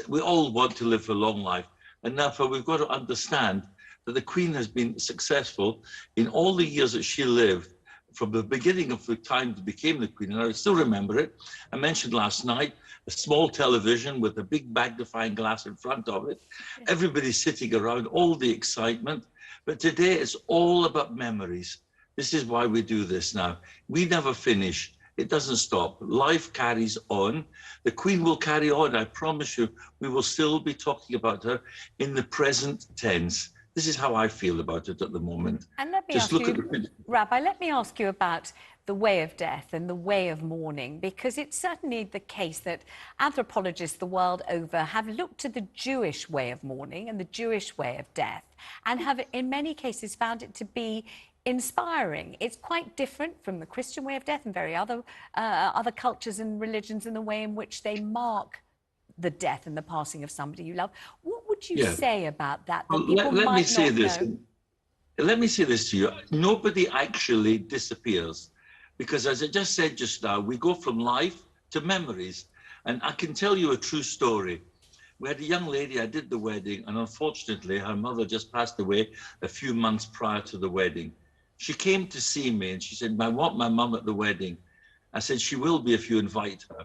[SPEAKER 18] We all want to live a long life. And therefore, we've got to understand that the Queen has been successful in all the years that she lived, from the beginning of the time she became the Queen. And I still remember it. I mentioned last night a small television with a big magnifying glass in front of it. Everybody sitting around, all the excitement. But today, it's all about memories. This is why we do this now. We never finish. It doesn't stop. Life carries on. The Queen will carry on. I promise you, we will still be talking about her in the present tense. This is how I feel about it at the moment.
[SPEAKER 1] And let me ask you, Rabbi, let me ask you about the way of death and the way of mourning, because it's certainly the case that anthropologists the world over have looked to the Jewish way of mourning and the Jewish way of death, and have, in many cases, found it to be inspiring. It's quite different from the Christian way of death and very other cultures and religions in the way in which they mark the death and the passing of somebody you love. What would you say about that?
[SPEAKER 18] Well, let me say this. Let me say this to you. Nobody actually disappears, because as I just said just now, we go from life to memories. And I can tell you a true story. We had a young lady, I did the wedding, and unfortunately her mother just passed away a few months prior to the wedding. She came to see me and she said, I want my mum at the wedding. I said, she will be if you invite her.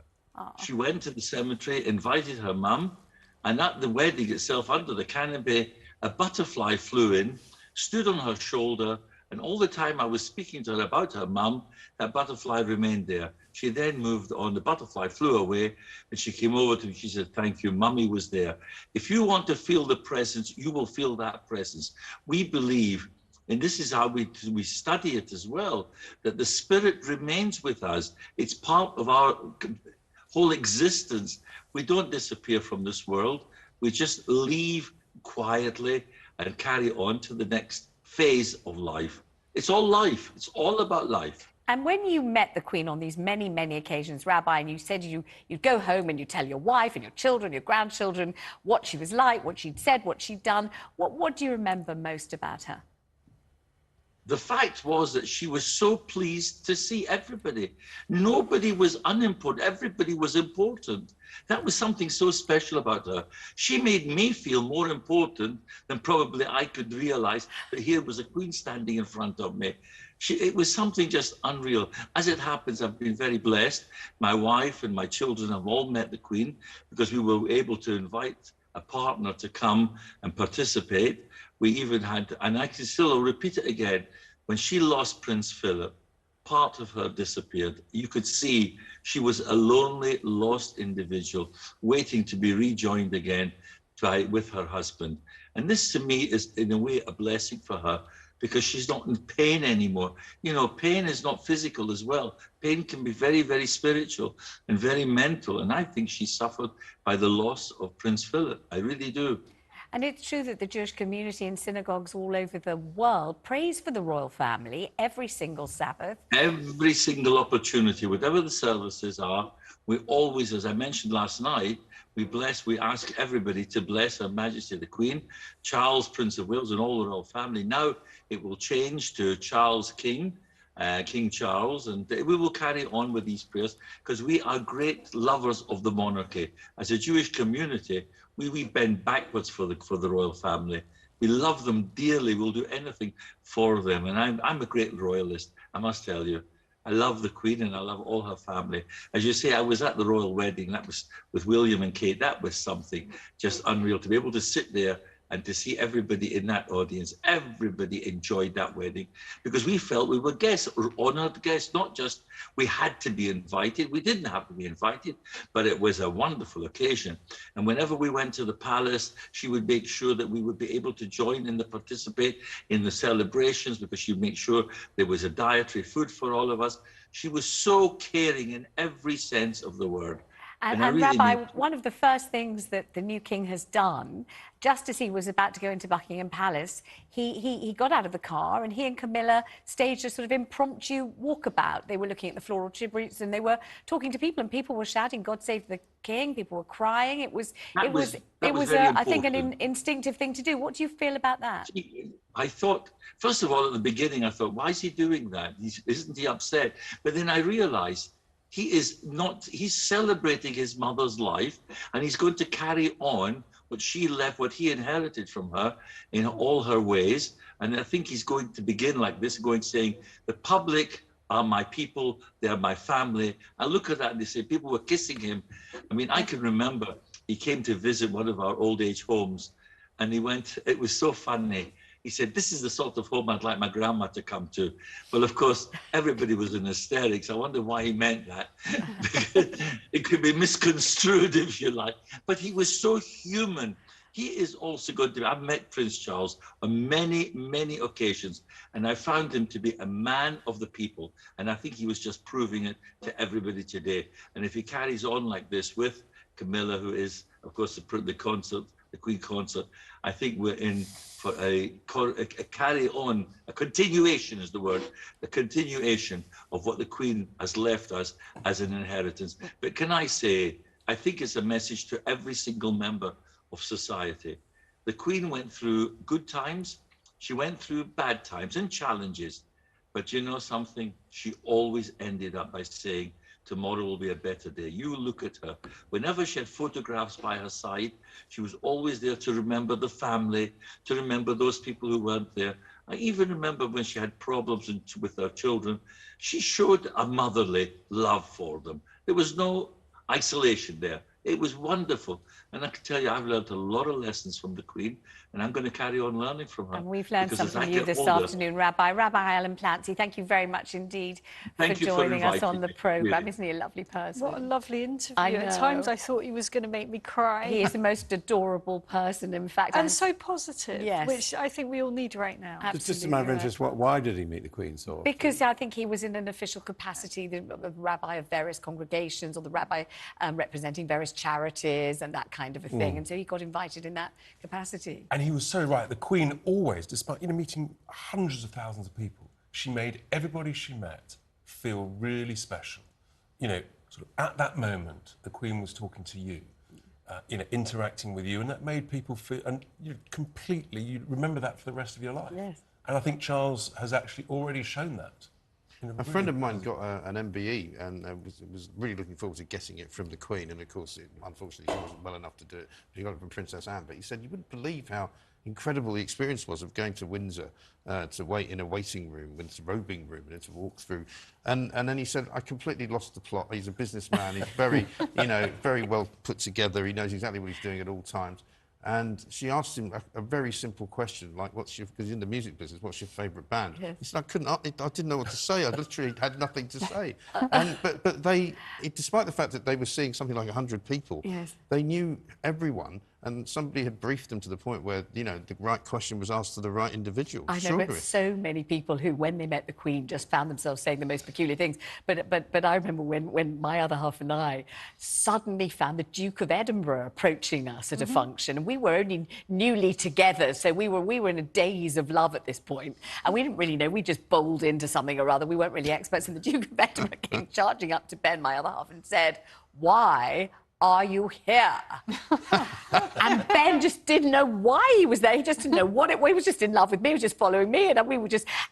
[SPEAKER 18] She went to the cemetery, invited her mum, and at the wedding itself, under the canopy, a butterfly flew in, stood on her shoulder, and all the time I was speaking to her about her mum, that butterfly remained there. She then moved on, the butterfly flew away, and she came over to me, she said, thank you, Mummy was there. If you want to feel the presence, you will feel that presence. We believe And this is how we study it as well, that the Spirit remains with us. It's part of our whole existence. We don't disappear from this world. We just leave quietly and carry on to the next phase of life. It's all life. It's all about life.
[SPEAKER 1] And when you met the Queen on these many, many occasions, Rabbi, and you said you'd go home and you'd tell your wife and your children, your grandchildren, what she was like, what she'd said, what she'd done, what do you remember most about her?
[SPEAKER 18] The fact was that she was so pleased to see everybody. Nobody was unimportant. Everybody was important. That was something so special about her. She made me feel more important than probably I could realize that here was a queen standing in front of me. It was something just unreal. As it happens, I've been very blessed. My wife and my children have all met the Queen because we were able to invite a partner to come and participate. We even had, and I can still repeat it again, when she lost Prince Philip, part of her disappeared. You could see she was a lonely, lost individual waiting to be rejoined again with her husband. And this to me is in a way a blessing for her, because she's not in pain anymore. You know, pain is not physical as well. Pain can be very, very spiritual and very mental. And I think she suffered by the loss of Prince Philip. I really do.
[SPEAKER 1] And it's true that the Jewish community in synagogues all over the world prays for the royal family every single Sabbath.
[SPEAKER 18] Every single opportunity, whatever the services are, we always, as I mentioned last night, we ask everybody to bless Her Majesty the Queen, Charles, Prince of Wales, and all the royal family. Now it will change to Charles King, King Charles, and we will carry on with these prayers because we are great lovers of the monarchy. As a Jewish community, we bend backwards for the royal family. We love them dearly. We'll do anything for them. And I'm a great royalist, I must tell you. I love the Queen and I love all her family. As you say, I was at the royal wedding. That was with William and Kate. That was something just unreal to be able to sit there and to see everybody in that audience. Everybody enjoyed that wedding because we felt we were guests, honored guests, not just we had to be invited. We didn't have to be invited, but it was a wonderful occasion. And whenever we went to the palace, she would make sure that we would be able to join in participate in the celebrations because she would make sure there was a dietary food for all of us. She was so caring in every sense of the word.
[SPEAKER 1] And
[SPEAKER 18] really
[SPEAKER 1] Rabbi, one of the first things that the new king has done, just as he was about to go into Buckingham Palace, he got out of the car and he and Camilla staged a sort of impromptu walkabout. They were looking at the floral tributes and they were talking to people, and people were shouting, "God save the king!" People were crying. It was I think, an instinctive thing to do. What do you feel about that?
[SPEAKER 18] I thought, first of all, at the beginning, I thought, why is he doing that? Isn't he upset? But then I realized he's celebrating his mother's life, and he's going to carry on what she left, what he inherited from her in all her ways. And I think he's going to begin like this, saying, the public are my people, they are my family. I look at that and they say, people were kissing him. I mean, I can remember he came to visit one of our old age homes, and he went, it was so funny. He said, "This is the sort of home I'd like my grandma to come to." Well, of course, everybody was in hysterics. I wonder why he meant that. It could be misconstrued, if you like. But he was so human. He is also going to be, I've met Prince Charles on many, many occasions, and I found him to be a man of the people. And I think he was just proving it to everybody today. And if he carries on like this with Camilla, who is, of course, the consort, the Queen Consort, I think we're in for a carry on, a continuation is the word, a continuation of what the Queen has left us as an inheritance. But can I say, I think it's a message to every single member of society. The Queen went through good times, she went through bad times and challenges, but you know something? She always ended up by saying, tomorrow will be a better day. You look at her. Whenever she had photographs by her side, she was always there to remember the family, to remember those people who weren't there. I even remember when she had problems with her children, she showed a motherly love for them. There was no isolation there. It was wonderful. And I can tell you, I've learned a lot of lessons from the Queen, and I'm going to carry on learning from her.
[SPEAKER 1] And we've learned
[SPEAKER 18] because as
[SPEAKER 1] something
[SPEAKER 18] I
[SPEAKER 1] from you
[SPEAKER 18] get
[SPEAKER 1] this
[SPEAKER 18] older-
[SPEAKER 1] afternoon, Rabbi. Rabbi Alan Clancy, thank you very much indeed
[SPEAKER 18] Thank
[SPEAKER 1] for
[SPEAKER 18] you for
[SPEAKER 1] joining us on
[SPEAKER 18] inviting
[SPEAKER 1] the
[SPEAKER 18] me,
[SPEAKER 1] programme.
[SPEAKER 18] really.
[SPEAKER 1] Isn't he a lovely person?
[SPEAKER 16] What a lovely interview.
[SPEAKER 1] I
[SPEAKER 16] At times
[SPEAKER 1] know.
[SPEAKER 16] I thought he was going to make me cry.
[SPEAKER 1] He is the most adorable person, in fact.
[SPEAKER 16] And so positive,
[SPEAKER 1] Yes.
[SPEAKER 16] which I think we all need right now.
[SPEAKER 9] Just a matter of interest, why did he meet the Queen so often?
[SPEAKER 1] Because I think he was in an official capacity, the rabbi of various congregations, or the rabbi representing various charities and that kind of a thing. And so he got invited in that capacity.
[SPEAKER 17] And he was so right. The Queen always, despite meeting hundreds of thousands of people, she made everybody she met feel really special. Sort of at that moment, the Queen was talking to you, interacting with you, and that made people feel, and you remember that for the rest of your life.
[SPEAKER 1] Yes.
[SPEAKER 17] And I think Charles has actually already shown that.
[SPEAKER 2] A friend of mine got an MBE and was really looking forward to getting it from the Queen, and of course, unfortunately, she wasn't well enough to do it. He got it from Princess Anne, but he said you wouldn't believe how incredible the experience was of going to Windsor to wait in a waiting room, into a robing room, and to walk through. And then he said, I completely lost the plot. He's a businessman. He's very, very well put together. He knows exactly what he's doing at all times. And she asked him a very simple question, like, because he's in the music business, what's your favourite band?
[SPEAKER 1] Yes.
[SPEAKER 2] He said, I didn't know what to say. I literally had nothing to say. But despite the fact that they were seeing something like 100 people,
[SPEAKER 1] Yes.
[SPEAKER 2] they knew everyone, and somebody had briefed them to the point where, the right question was asked to the right individual.
[SPEAKER 1] I know, but so many people who, when they met the Queen, just found themselves saying the most peculiar things. But I remember when my other half and I suddenly found the Duke of Edinburgh approaching us at a function, and we were only newly together, so we were in a daze of love at this point, and we didn't really know. We just bowled into something or other. We weren't really experts, and the Duke of Edinburgh came charging up to Ben, my other half, and said, "Why are you here?" And Ben just didn't know why he was there. He just didn't know what it was. He was just in love with me. He was just following me.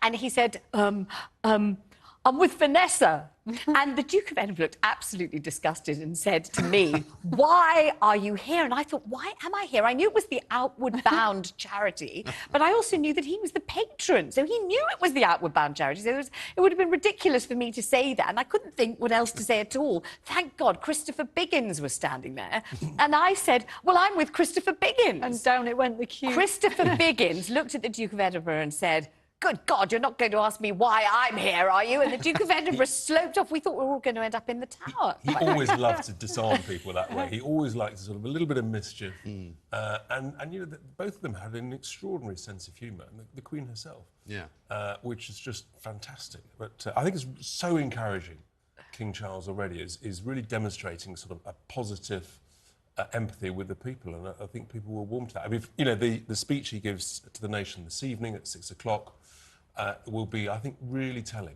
[SPEAKER 1] And he said, I'm with Vanessa. And the Duke of Edinburgh looked absolutely disgusted and said to me, "Why are you here?" And I thought, why am I here? I knew it was the Outward Bound charity, but I also knew that he was the patron. So he knew it was the Outward Bound charity. So it would have been ridiculous for me to say that. And I couldn't think what else to say at all. Thank God Christopher Biggins was standing there. And I said, well, I'm with Christopher Biggins.
[SPEAKER 16] And down it went the queue.
[SPEAKER 1] Christopher Biggins looked at the Duke of Edinburgh and said, "Good God, you're not going to ask me why I'm here, are you?" And the Duke of Edinburgh sloped off. We thought we were all going to end up in the tower.
[SPEAKER 17] He always loved to disarm people that way. He always liked sort of a little bit of mischief. And both of them had an extraordinary sense of humour, and the Queen herself, which is just fantastic. But I think it's so encouraging. King Charles already is really demonstrating sort of a positive empathy with the people, and I think people will warm to that. I mean, the speech he gives to the nation this evening at 6 o'clock will be, I think, really telling.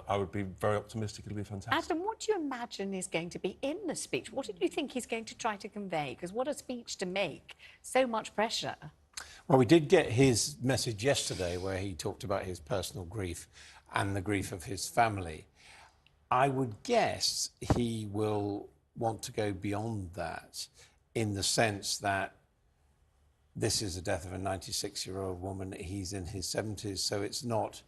[SPEAKER 17] I would be very optimistic. It'll be fantastic.
[SPEAKER 1] Adam, what do you imagine is going to be in the speech? What did you think he's going to try to convey? Because what a speech to make. So much pressure.
[SPEAKER 9] Well, we did get his message yesterday where he talked about his personal grief and the grief of his family. I would guess he will want to go beyond that, in the sense that this is the death of a 96-year-old woman. He's in his 70s, so it's not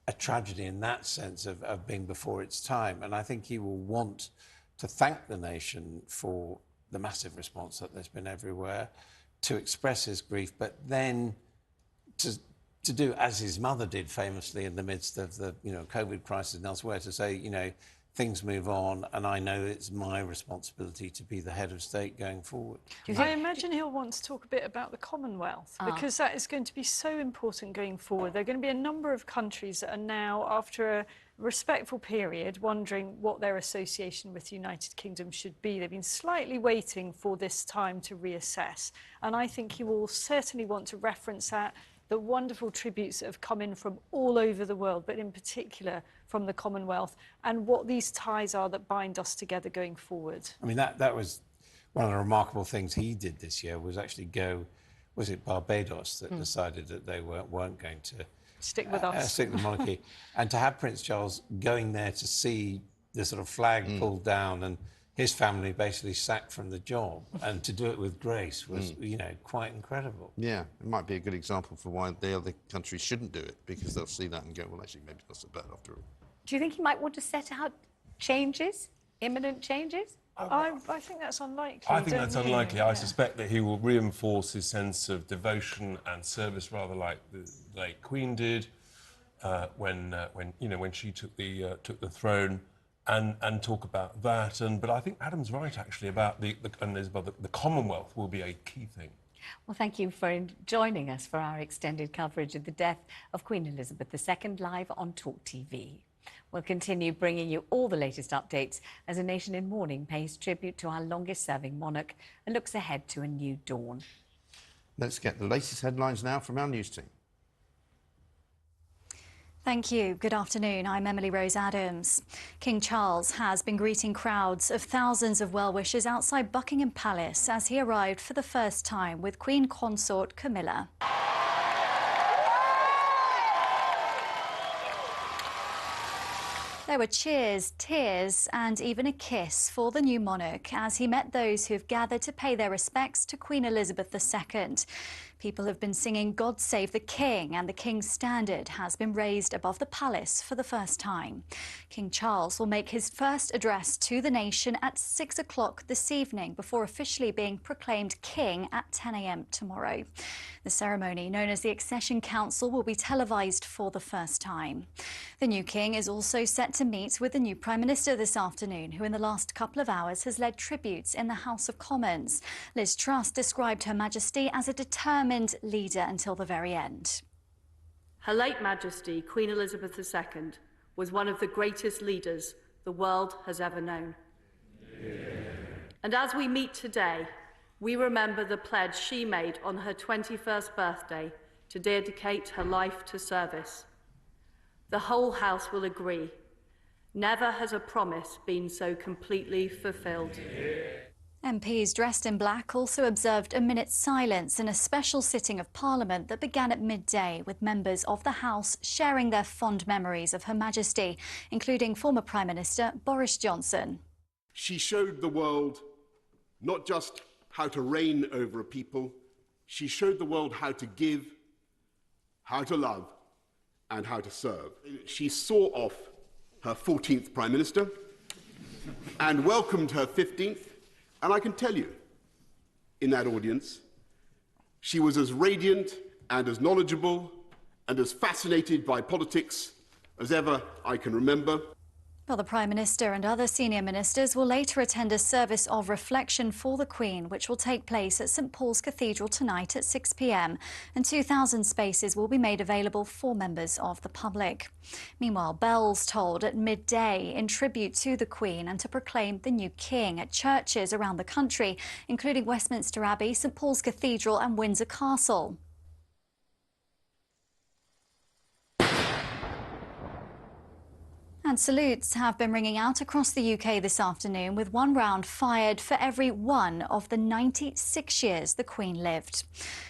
[SPEAKER 9] a tragedy in that sense of being before its time. And I think he will want to thank the nation for the massive response that there's been everywhere, to express his grief, but then to do as his mother did famously in the midst of the COVID crisis and elsewhere, to say, things move on, and I know it's my responsibility to be the head of state going forward.
[SPEAKER 16] I imagine he'll want to talk a bit about the Commonwealth, because that is going to be so important going forward. There are going to be a number of countries that are now, after a respectful period, wondering what their association with the United Kingdom should be. They've been slightly waiting for this time to reassess, and I think he will certainly want to reference that, the wonderful tributes that have come in from all over the world, but in particular from the Commonwealth, and what these ties are that bind us together going forward.
[SPEAKER 9] I mean, that was one of the remarkable things he did this year, was actually go, was it Barbados that decided that they weren't going to
[SPEAKER 16] stick with us,
[SPEAKER 9] stick with the monarchy, and to have Prince Charles going there to see the sort of flag pulled down and his family basically sacked from the job, and to do it with grace was, quite incredible.
[SPEAKER 2] Yeah, it might be a good example for why the other countries shouldn't do it, because they'll see that and go, well, actually, maybe it's not so bad after all.
[SPEAKER 1] Do you think he might want to set out changes, imminent changes?
[SPEAKER 16] I think that's unlikely.
[SPEAKER 17] I think that's unlikely. I
[SPEAKER 16] Yeah.
[SPEAKER 17] suspect that he will reinforce his sense of devotion and service, rather like the late Queen did when she took the throne, and talk about that. But I think Adam's right actually about the Commonwealth will be a key thing.
[SPEAKER 1] Well, thank you for joining us for our extended coverage of the death of Queen Elizabeth II live on talkTV. We'll continue bringing you all the latest updates as a nation in mourning pays tribute to our longest-serving monarch and looks ahead to a new dawn.
[SPEAKER 2] Let's get the latest headlines now from our news team.
[SPEAKER 8] Thank you. Good afternoon. I'm Emily Rose Adams. King Charles has been greeting crowds of thousands of well-wishers outside Buckingham Palace as he arrived for the first time with Queen Consort Camilla. There were cheers, tears and even a kiss for the new monarch as he met those who have gathered to pay their respects to Queen Elizabeth II. People have been singing God Save the King, and the King's standard has been raised above the palace for the first time. King Charles will make his first address to the nation at 6 o'clock this evening before officially being proclaimed King at 10 a.m. tomorrow. The ceremony, known as the Accession Council, will be televised for the first time. The new King is also set to meet with the new Prime Minister this afternoon, who in the last couple of hours has led tributes in the House of Commons. Liz Truss described Her Majesty as a determined leader until the very end.
[SPEAKER 12] Her late Majesty, Queen Elizabeth II, was one of the greatest leaders the world has ever known. And as we meet today, we remember the pledge she made on her 21st birthday to dedicate her life to service. The whole House will agree. Never has a promise been so completely fulfilled.
[SPEAKER 8] MPs dressed in black also observed a minute's silence in a special sitting of Parliament that began at midday, with members of the House sharing their fond memories of Her Majesty, including former Prime Minister Boris Johnson.
[SPEAKER 13] She showed the world not just how to reign over a people, she showed the world how to give, how to love, and how to serve. She saw off her 14th Prime Minister and welcomed her 15th. And I can tell you, in that audience, she was as radiant and as knowledgeable and as fascinated by politics as ever I can remember.
[SPEAKER 8] Well, the Prime Minister and other senior ministers will later attend a service of reflection for the Queen, which will take place at St Paul's Cathedral tonight at 6 p.m. and 2,000 spaces will be made available for members of the public. Meanwhile, bells tolled at midday in tribute to the Queen and to proclaim the new King at churches around the country, including Westminster Abbey, St Paul's Cathedral and Windsor Castle. And salutes have been ringing out across the UK this afternoon, with one round fired for every one of the 96 years the Queen lived.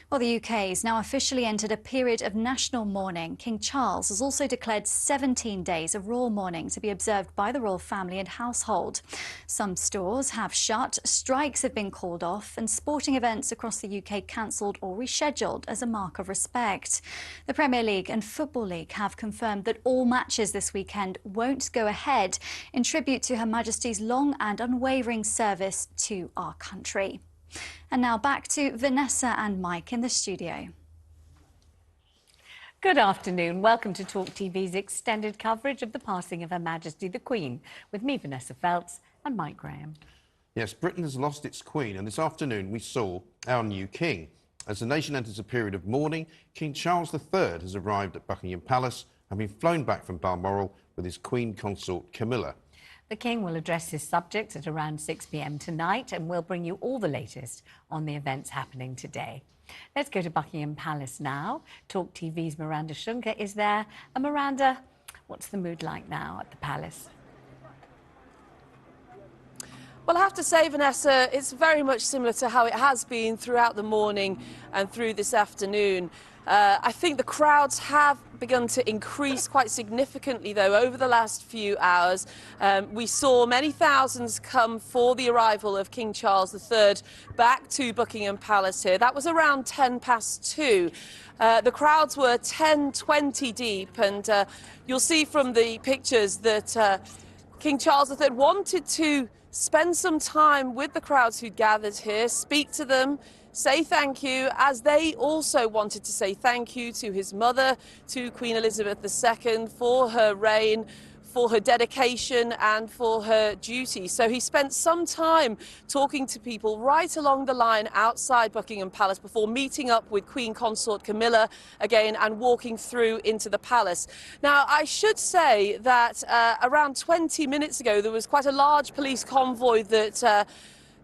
[SPEAKER 8] Well, the UK has now officially entered a period of national mourning. King Charles has also declared 17 days of royal mourning to be observed by the royal family and household. Some stores have shut, strikes have been called off, and sporting events across the UK cancelled or rescheduled as a mark of respect. The Premier League and Football League have confirmed that all matches this weekend won't go ahead in tribute to Her Majesty's long and unwavering service to our country. And now back to Vanessa and Mike in the studio.
[SPEAKER 1] Good afternoon. Welcome to talkTV's extended coverage of the passing of Her Majesty the Queen, with me, Vanessa Feltz, and Mike Graham.
[SPEAKER 2] Yes, Britain has lost its Queen, and this afternoon we saw our new King. As the nation enters a period of mourning, King Charles III has arrived at Buckingham Palace and been flown back from Balmoral with his Queen Consort Camilla.
[SPEAKER 1] The King will address his subjects at around 6 p.m. tonight, and we'll bring you all the latest on the events happening today. Let's go to Buckingham Palace now. talkTV's Miranda Shunker is there. And Miranda, what's the mood like now at the palace?
[SPEAKER 6] Well, I have to say, Vanessa, it's very much similar to how it has been throughout the morning and through this afternoon. I think the crowds have begun to increase quite significantly, though, over the last few hours. We saw many thousands come for the arrival of King Charles III back to Buckingham Palace here. That was around 2:10. The crowds were 10, 20 deep, and you'll see from the pictures that King Charles III wanted to spend some time with the crowds who gathered here, speak to them, say thank you, as they also wanted to say thank you to his mother, to Queen Elizabeth II, for her reign, for her dedication and for her duty. So he spent some time talking to people right along the line outside Buckingham Palace before meeting up with Queen Consort Camilla again and walking through into the palace. Now, I should say that around 20 minutes ago, there was quite a large police convoy that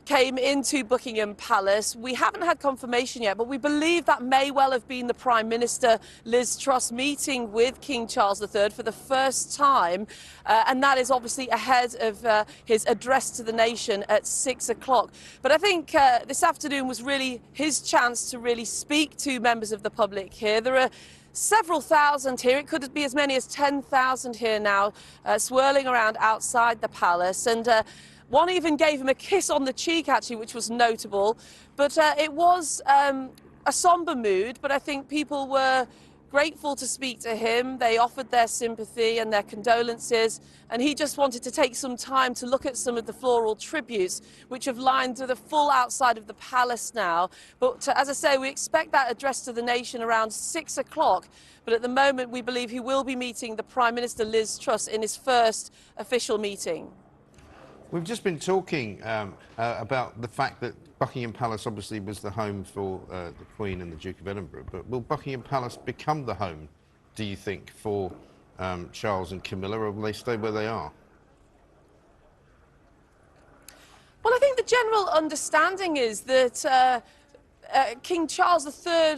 [SPEAKER 6] came into Buckingham Palace. We haven't had confirmation yet, but we believe that may well have been the Prime Minister, Liz Truss, meeting with King Charles III for the first time, and that is obviously ahead of his address to the nation at 6 o'clock. But I think this afternoon was really his chance to really speak to members of the public here. There are several thousand here. It could be as many as 10,000 here now, swirling around outside the palace, and one even gave him a kiss on the cheek, actually, which was notable. But it was a somber mood, but I think people were grateful to speak to him. They offered their sympathy and their condolences, and he just wanted to take some time to look at some of the floral tributes, which have lined the full outside of the palace now. But as I say, we expect that address to the nation around 6 o'clock. But at the moment, we believe he will be meeting the Prime Minister, Liz Truss, in his first official meeting.
[SPEAKER 2] We've just been talking about the fact that Buckingham Palace obviously was the home for the Queen and the Duke of Edinburgh, but will Buckingham Palace become the home, do you think, for Charles and Camilla, or will they stay where they are?
[SPEAKER 6] Well, I think the general understanding is that King Charles III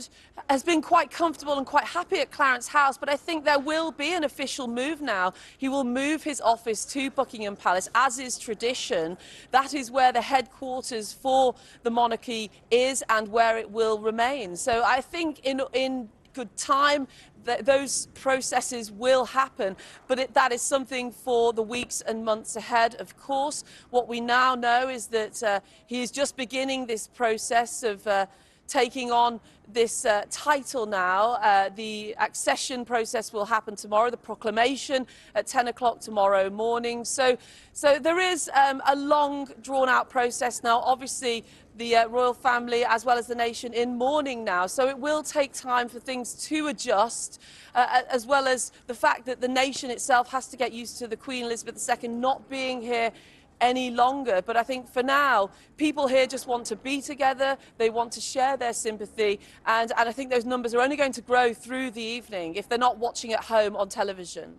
[SPEAKER 6] has been quite comfortable and quite happy at Clarence House, but I think there will be an official move now. He will move his office to Buckingham Palace, as is tradition. That is where the headquarters for the monarchy is and where it will remain. So I think in good time those processes will happen, but that is something for the weeks and months ahead, of course. What we now know is that he is just beginning this process of taking on this title now. The accession process will happen tomorrow, the proclamation at 10 o'clock tomorrow morning. So there is a long, drawn-out process now. Obviously, the royal family, as well as the nation, in mourning now. So it will take time for things to adjust, as well as the fact that the nation itself has to get used to the Queen Elizabeth II not being here any longer. But I think for now, people here just want to be together, they want to share their sympathy, and I think those numbers are only going to grow through the evening if they're not watching at home on television.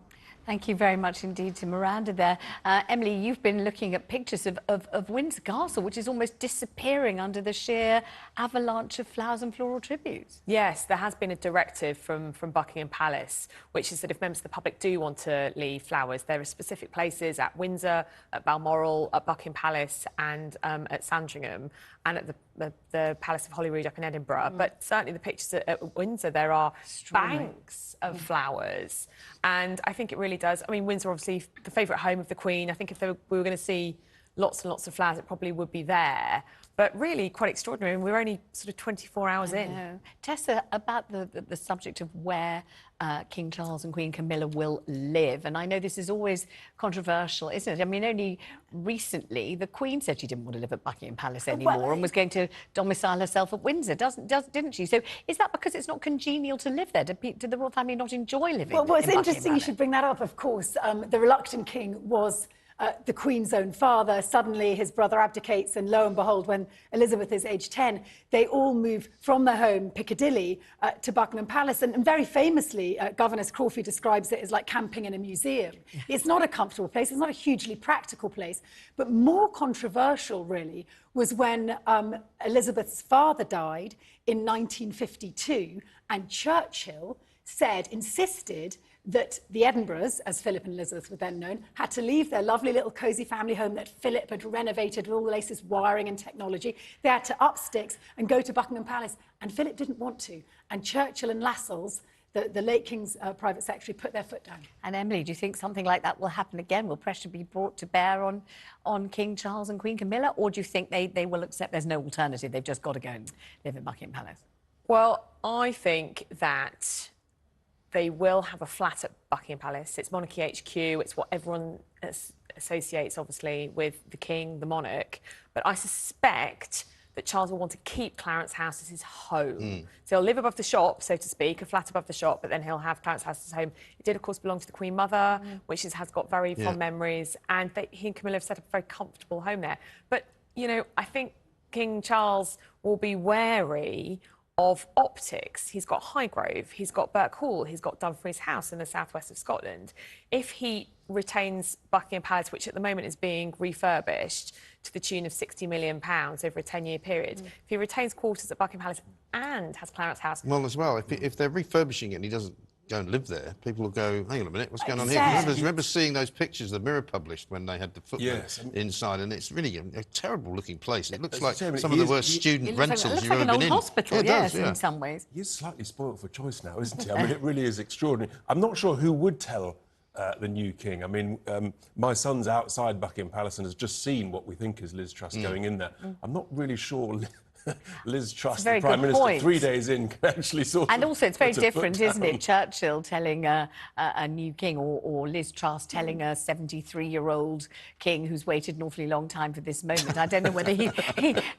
[SPEAKER 1] Thank you very much indeed to Miranda there. Emily, you've been looking at pictures of Windsor Castle, which is almost disappearing under the sheer avalanche of flowers and floral tributes.
[SPEAKER 19] Yes, there has been a directive from Buckingham Palace, which is that if members of the public do want to leave flowers, there are specific places at Windsor, at Balmoral, at Buckingham Palace and at Sandringham and at the Palace of Holyrood up in Edinburgh. But certainly the pictures at Windsor, there are banks of flowers. And I think it really does. I mean, Windsor, obviously, the favourite home of the Queen. I think if we were going to see lots and lots of flowers, it probably would be there. But really quite extraordinary. And we're only sort of 24 hours in.
[SPEAKER 1] Tessa, about the subject of where King Charles and Queen Camilla will live, and I know this is always controversial, isn't it? I mean, only recently the Queen said she didn't want to live at Buckingham Palace anymore and was going to domicile herself at Windsor, didn't she? So is that because it's not congenial to live there? Did the royal family not enjoy living
[SPEAKER 20] Well, it's
[SPEAKER 1] in
[SPEAKER 20] interesting you should bring that up, of course. The reluctant king was the Queen's own father. Suddenly his brother abdicates, and lo and behold, when Elizabeth is age 10, they all move from their home, Piccadilly, to Buckingham Palace. And very famously, Governess Crawford describes it as like camping in a museum. It's not a comfortable place, it's not a hugely practical place. But more controversial, really, was when Elizabeth's father died in 1952, and Churchill insisted that the Edinburghs, as Philip and Elizabeth were then known, had to leave their lovely little cosy family home that Philip had renovated with all the latest wiring and technology. They had to up sticks and go to Buckingham Palace, and Philip didn't want to. And Churchill and Lascelles, the late King's private secretary, put their foot down.
[SPEAKER 1] And Emily, do you think something like that will happen again? Will pressure be brought to bear on King Charles and Queen Camilla? Or do you think they will accept there's no alternative, they've just got to go and live in Buckingham Palace?
[SPEAKER 19] Well, I think that They will have a flat at Buckingham Palace. It's Monarchy HQ. It's what everyone associates, obviously, with the King, the monarch. But I suspect that Charles will want to keep Clarence House as his home. So he'll live above the shop, so to speak, a flat above the shop, but then he'll have Clarence House as his home. It did, of course, belong to the Queen Mother, which has got very fond memories, and he and Camilla have set up a very comfortable home there. But, you know, I think King Charles will be wary of optics. He's got Highgrove, he's got Birk Hall, he's got Dumfries House in the southwest of Scotland. If he retains Buckingham Palace, which at the moment is being refurbished to the tune of £60 million over a 10-year period, if he retains quarters at Buckingham Palace and has Clarence House...
[SPEAKER 2] Well, as well, if they're refurbishing it and he doesn't go and live there, people will go, hang on a minute, what's going on here? Remember seeing those pictures the Mirror published when they had the footman inside, and it's really a terrible-looking place. It looks like some of the worst student rentals you've ever been in.
[SPEAKER 1] It looks like an old hospital, yes, in some ways.
[SPEAKER 17] He is slightly spoilt for choice now, isn't he? I mean, it really is extraordinary. I'm not sure who would tell the new king. I mean, my son's outside Buckingham Palace and has just seen what we think is Liz Truss going in there. I'm not really sure Liz Truss, the Prime Minister, 3 days in, can actually sort of...
[SPEAKER 1] And also, it's very different, isn't it? Churchill telling a new king, or Liz Truss telling a 73-year-old king who's waited an awfully long time for this moment. I don't know whether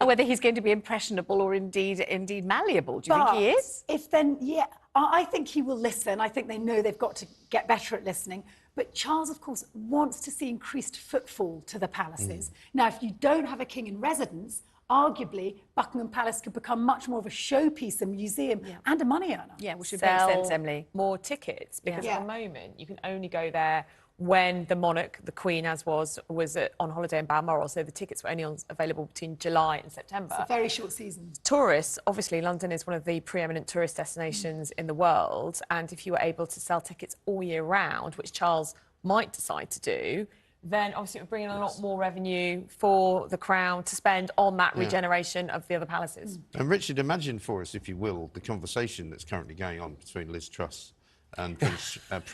[SPEAKER 1] whether he's going to be impressionable or indeed malleable. Do you think he is?
[SPEAKER 20] If then, yeah, I think he will listen. I think they know they've got to get better at listening. But Charles, of course, wants to see increased footfall to the palaces. Now, if you don't have a king in residence, arguably, Buckingham Palace could become much more of a showpiece, a museum, and a money earner.
[SPEAKER 1] Yeah, which would make sense, Emily.
[SPEAKER 19] More tickets, because at the moment, you can only go there when the monarch, the Queen, as was on holiday in Balmoral, so the tickets were only available between July and September.
[SPEAKER 20] It's a very short season.
[SPEAKER 19] Tourists, obviously, London is one of the preeminent tourist destinations in the world, and if you were able to sell tickets all year round, which Charles might decide to do, then obviously it would bring in a lot more revenue for the Crown to spend on that regeneration of the other palaces.
[SPEAKER 2] And Richard, imagine for us, if you will, the conversation that's currently going on between Liz Truss and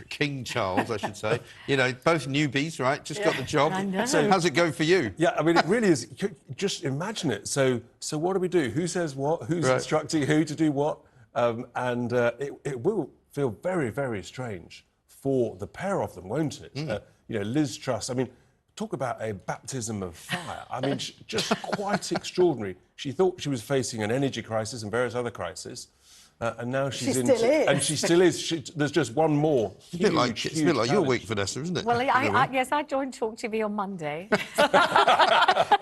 [SPEAKER 2] King Charles, I should say. You know, both newbies, right? Just got the job. So how's it going for you?
[SPEAKER 17] Yeah, I mean, it really is. Just imagine it. So what do we do? Who says what? Who's instructing who to do what? It will feel very, very strange for the pair of them, won't it? You know, Liz Truss, I mean, talk about a baptism of fire. I mean, just quite extraordinary. She thought she was facing an energy crisis and various other crises. And now she's
[SPEAKER 20] in... And
[SPEAKER 17] she still is. There's just one more.
[SPEAKER 2] It's a bit like your week, Vanessa, isn't it?
[SPEAKER 1] Well, yes, I joined talkTV on Monday.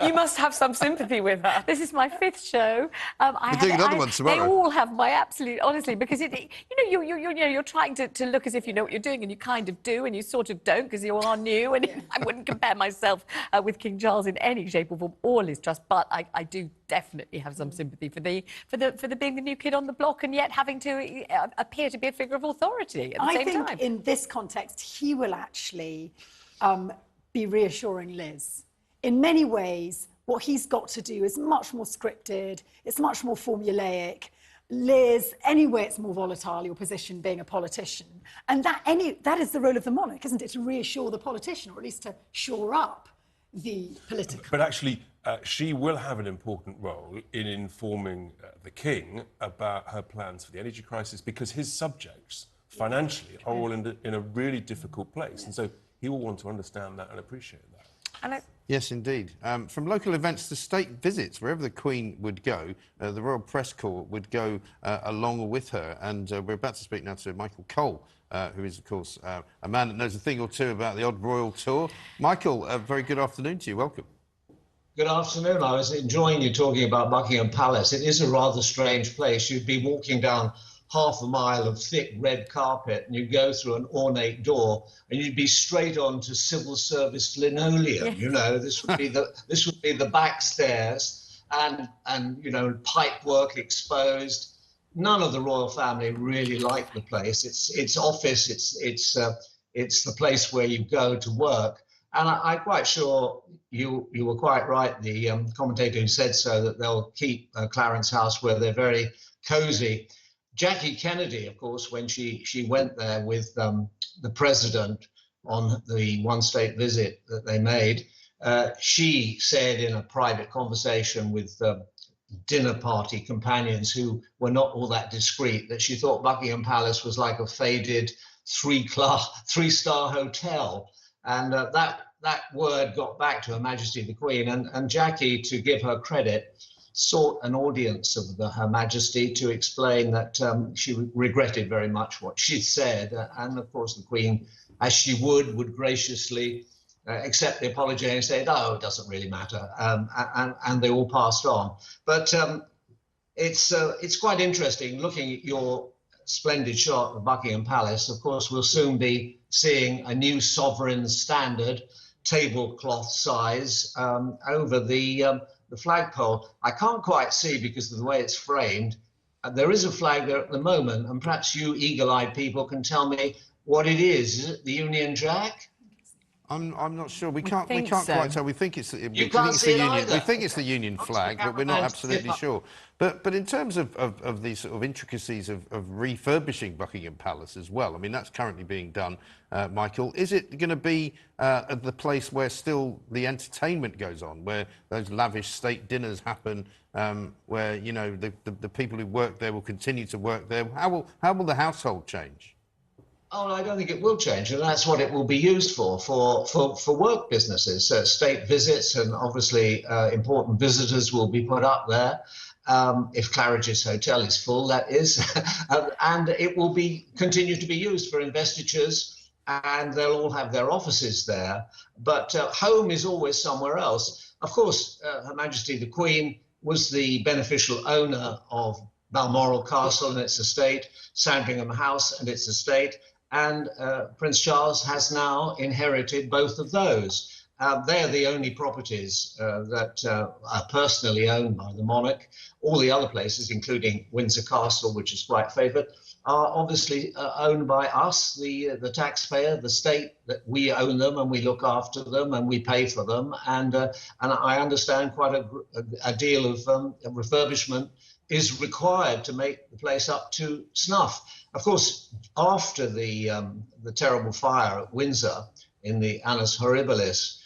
[SPEAKER 19] You must have some sympathy with her.
[SPEAKER 1] This is my 5th show.
[SPEAKER 2] We're doing another one tomorrow.
[SPEAKER 1] They all have my absolute, honestly, because you're trying to look as if you know what you're doing, and you kind of do, and you sort of don't, because you are new. And I wouldn't compare myself with King Charles in any shape or form, or Liz Truss, but I do definitely have some sympathy for the being the new kid on the block, and yet having to appear to be a figure of authority at the same time.
[SPEAKER 20] I think in this context, he will actually be reassuring Liz. In many ways, what he's got to do is much more scripted, it's much more formulaic. Liz, anyway, it's more volatile, your position being a politician. And that is the role of the monarch, isn't it? To reassure the politician, or at least to shore up the political...
[SPEAKER 17] But actually, she will have an important role in informing the king about her plans for the energy crisis, because his subjects, financially, are all in a really difficult place. And so he will want to understand that and appreciate that.
[SPEAKER 2] Yes, indeed. From local events to state visits, wherever the Queen would go, the Royal Press Corps would go along with her. And we're about to speak now to Michael Cole, who is, of course, a man that knows a thing or two about the odd royal tour. Michael, a very good afternoon to you. Welcome.
[SPEAKER 4] Good afternoon. I was enjoying you talking about Buckingham Palace. It is a rather strange place. You'd be walking down half a mile of thick red carpet, and you'd go through an ornate door, and you'd be straight on to civil service linoleum. You know, this would be the back stairs, and you know, pipe work exposed. None of the royal family really liked the place. It's office. It's the place where you go to work. And I'm quite sure you were quite right, the commentator who said so, that they'll keep Clarence House where they're very cosy. Jackie Kennedy, of course, when she went there with the president on the one-state visit that they made, she said in a private conversation with dinner party companions who were not all that discreet, that she thought Buckingham Palace was like a faded three-star hotel. And that word got back to Her Majesty the Queen. And Jackie, to give her credit, sought an audience of Her Majesty to explain that she regretted very much what she'd said. And of course, the Queen, as she would graciously accept the apology and say, "Oh, it doesn't really matter," and they all passed on. But it's quite interesting looking at your splendid shot of Buckingham Palace. Of course, we'll soon be seeing a new sovereign standard, tablecloth size, over the flagpole. I can't quite see because of the way it's framed. There is a flag there at the moment, and perhaps you eagle-eyed people can tell me what it is. Is it the Union Jack?
[SPEAKER 2] I'm not sure. We can't
[SPEAKER 4] so.
[SPEAKER 2] quite tell. We think it's the Union. We think it's the Union flag, but we're not absolutely sure. But in terms of these sort of intricacies of refurbishing Buckingham Palace as well, I mean, that's currently being done, Michael. Is it going to be the place where still the entertainment goes on, where those lavish state dinners happen, where, you know, the people who work there will continue to work there? How will the household change?
[SPEAKER 4] Oh, I don't think it will change, and that's what it will be used for work businesses. State visits, and obviously important visitors will be put up there. If Claridge's Hotel is full, that is. And it will continue to be used for investitures, and they'll all have their offices there. But home is always somewhere else. Of course, Her Majesty the Queen was the beneficial owner of Balmoral Castle and its estate, Sandringham House and its estate, and Prince Charles has now inherited both of those. They're the only properties that are personally owned by the monarch. All the other places, including Windsor Castle, which is quite favoured, are obviously owned by us, the taxpayer, the state, that we own them and we look after them and we pay for them. And I understand quite a deal of refurbishment is required to make the place up to snuff. Of course, after the terrible fire at Windsor in the Annus Horribilis,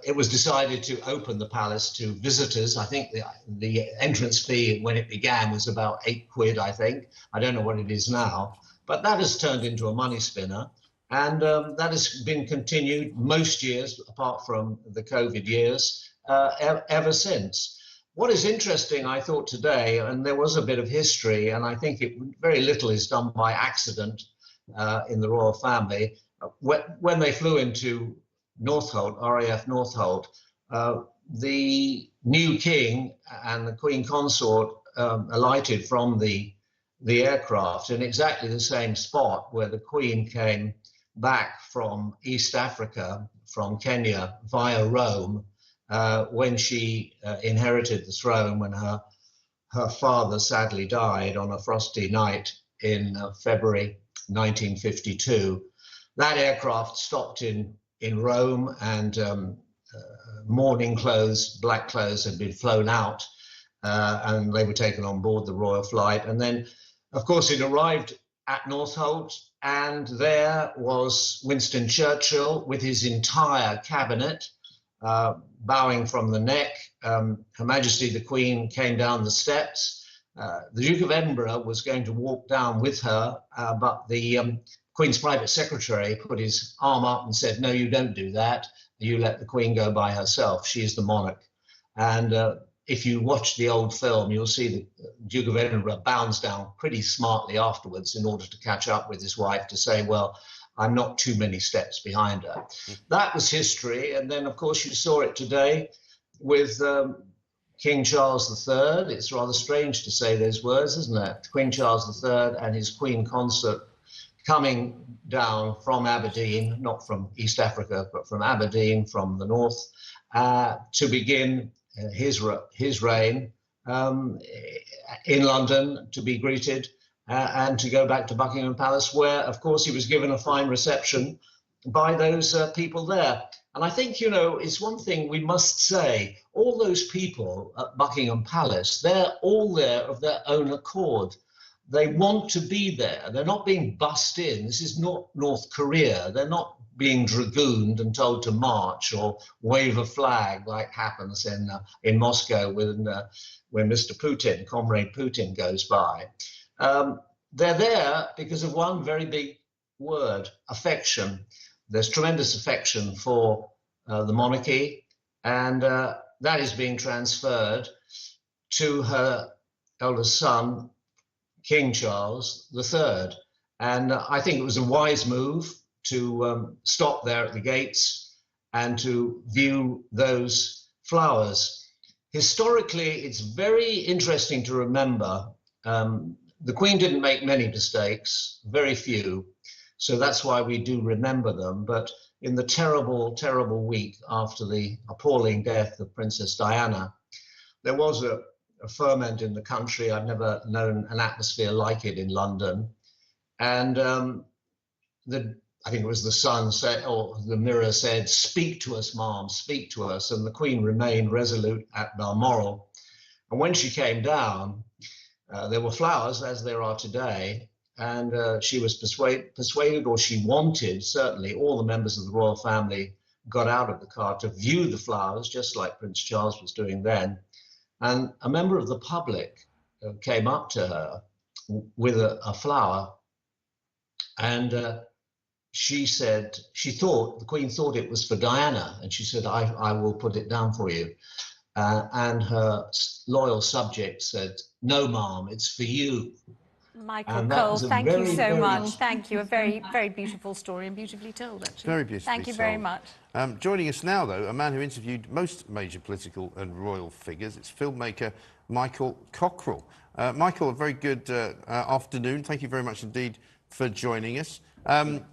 [SPEAKER 4] it was decided to open the palace to visitors. I think the entrance fee when it began was about £8, I think. I don't know what it is now, but that has turned into a money spinner. And that has been continued most years, apart from the COVID years, ever since. What is interesting, I thought today, and there was a bit of history, and I think very little is done by accident in the royal family. When they flew into Northolt, RAF Northolt, the new king and the Queen Consort alighted from the aircraft in exactly the same spot where the Queen came back from East Africa, from Kenya, via Rome, when she inherited the throne, when her father sadly died on a frosty night in February 1952. That aircraft stopped in Rome, and mourning clothes, black clothes, had been flown out, and they were taken on board the royal flight. And then, of course, it arrived at Northolt, and there was Winston Churchill with his entire cabinet, bowing from the neck. Her Majesty the Queen came down the steps. The Duke of Edinburgh was going to walk down with her, but the Queen's private secretary put his arm up and said, "No, you don't do that. You let the Queen go by herself. She is the monarch." And if you watch the old film, you'll see the Duke of Edinburgh bounds down pretty smartly afterwards in order to catch up with his wife to say, "Well, I'm not too many steps behind her." That was history. And then, of course, you saw it today with King Charles III. It's rather strange to say those words, isn't it? King Charles III and his Queen Consort coming down from Aberdeen, not from East Africa, but from Aberdeen, from the north, to begin his reign in London, to be greeted and to go back to Buckingham Palace, where, of course, he was given a fine reception by those people there. And I think, you know, it's one thing we must say, all those people at Buckingham Palace, they're all there of their own accord. they want to be there. They're not being bussed in. This is not North Korea. They're not being dragooned and told to march or wave a flag like happens in Moscow when Mr. Putin, Comrade Putin, goes by. They're there because of one very big word: affection. There's tremendous affection for the monarchy, and that is being transferred to her eldest son, King Charles III. And I think it was a wise move to stop there at the gates and to view those flowers. Historically, it's very interesting to remember the Queen didn't make many mistakes, very few. So that's why we do remember them. But in the terrible, terrible week after the appalling death of Princess Diana, there was a ferment in the country. I've never known an atmosphere like it in London. And I think it was the Sun said, or the Mirror said, "Speak to us, ma'am, speak to us." And the Queen remained resolute at Balmoral. And when she came down, there were flowers, as there are today. And she was persuaded, or she wanted, certainly, all the members of the royal family got out of the car to view the flowers, just like Prince Charles was doing then. And a member of the public came up to her with a flower, and she said, the Queen thought it was for Diana, and she said, I will put it down for you. And her loyal subject said, "No, ma'am, it's for you."
[SPEAKER 1] Michael Cole, thank you so much. Thank you. A very, very beautiful story and beautifully told, actually.
[SPEAKER 2] Very beautifully
[SPEAKER 1] Thank you very
[SPEAKER 2] told.
[SPEAKER 1] much.
[SPEAKER 2] Joining us now, though, a man who interviewed most major political and royal figures. It's filmmaker Michael Cockrell. Michael, a very good afternoon. Thank you very much indeed for joining us. And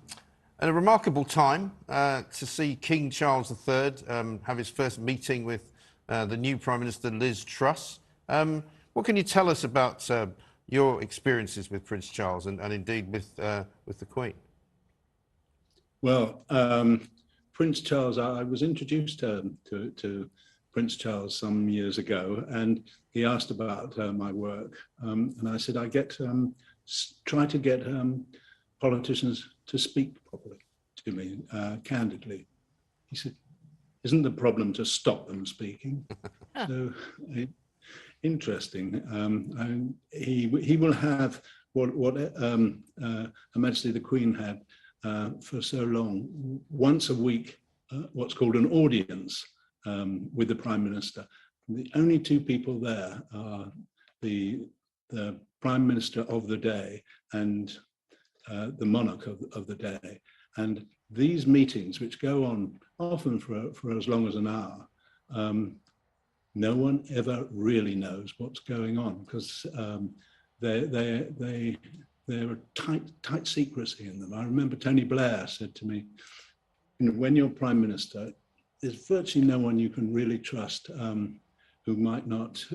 [SPEAKER 2] a remarkable time to see King Charles III have his first meeting with the new Prime Minister, Liz Truss. What can you tell us about your experiences with Prince Charles and indeed with the Queen?
[SPEAKER 5] Well, Prince Charles, I was introduced to Prince Charles some years ago, and he asked about my work, and I said, I try to get politicians to speak properly to me, candidly. He said, "Isn't the problem to stop them speaking?" So, interesting. And he will have what Her Majesty the Queen had for so long, once a week, what's called an audience with the Prime Minister. The only two people there are the Prime Minister of the day and the monarch of the day. And these meetings, which go on often for as long as an hour, no one ever really knows what's going on, because there are tight secrecy in them. I remember Tony Blair said to me, when you're Prime Minister, there's virtually no one you can really trust who might not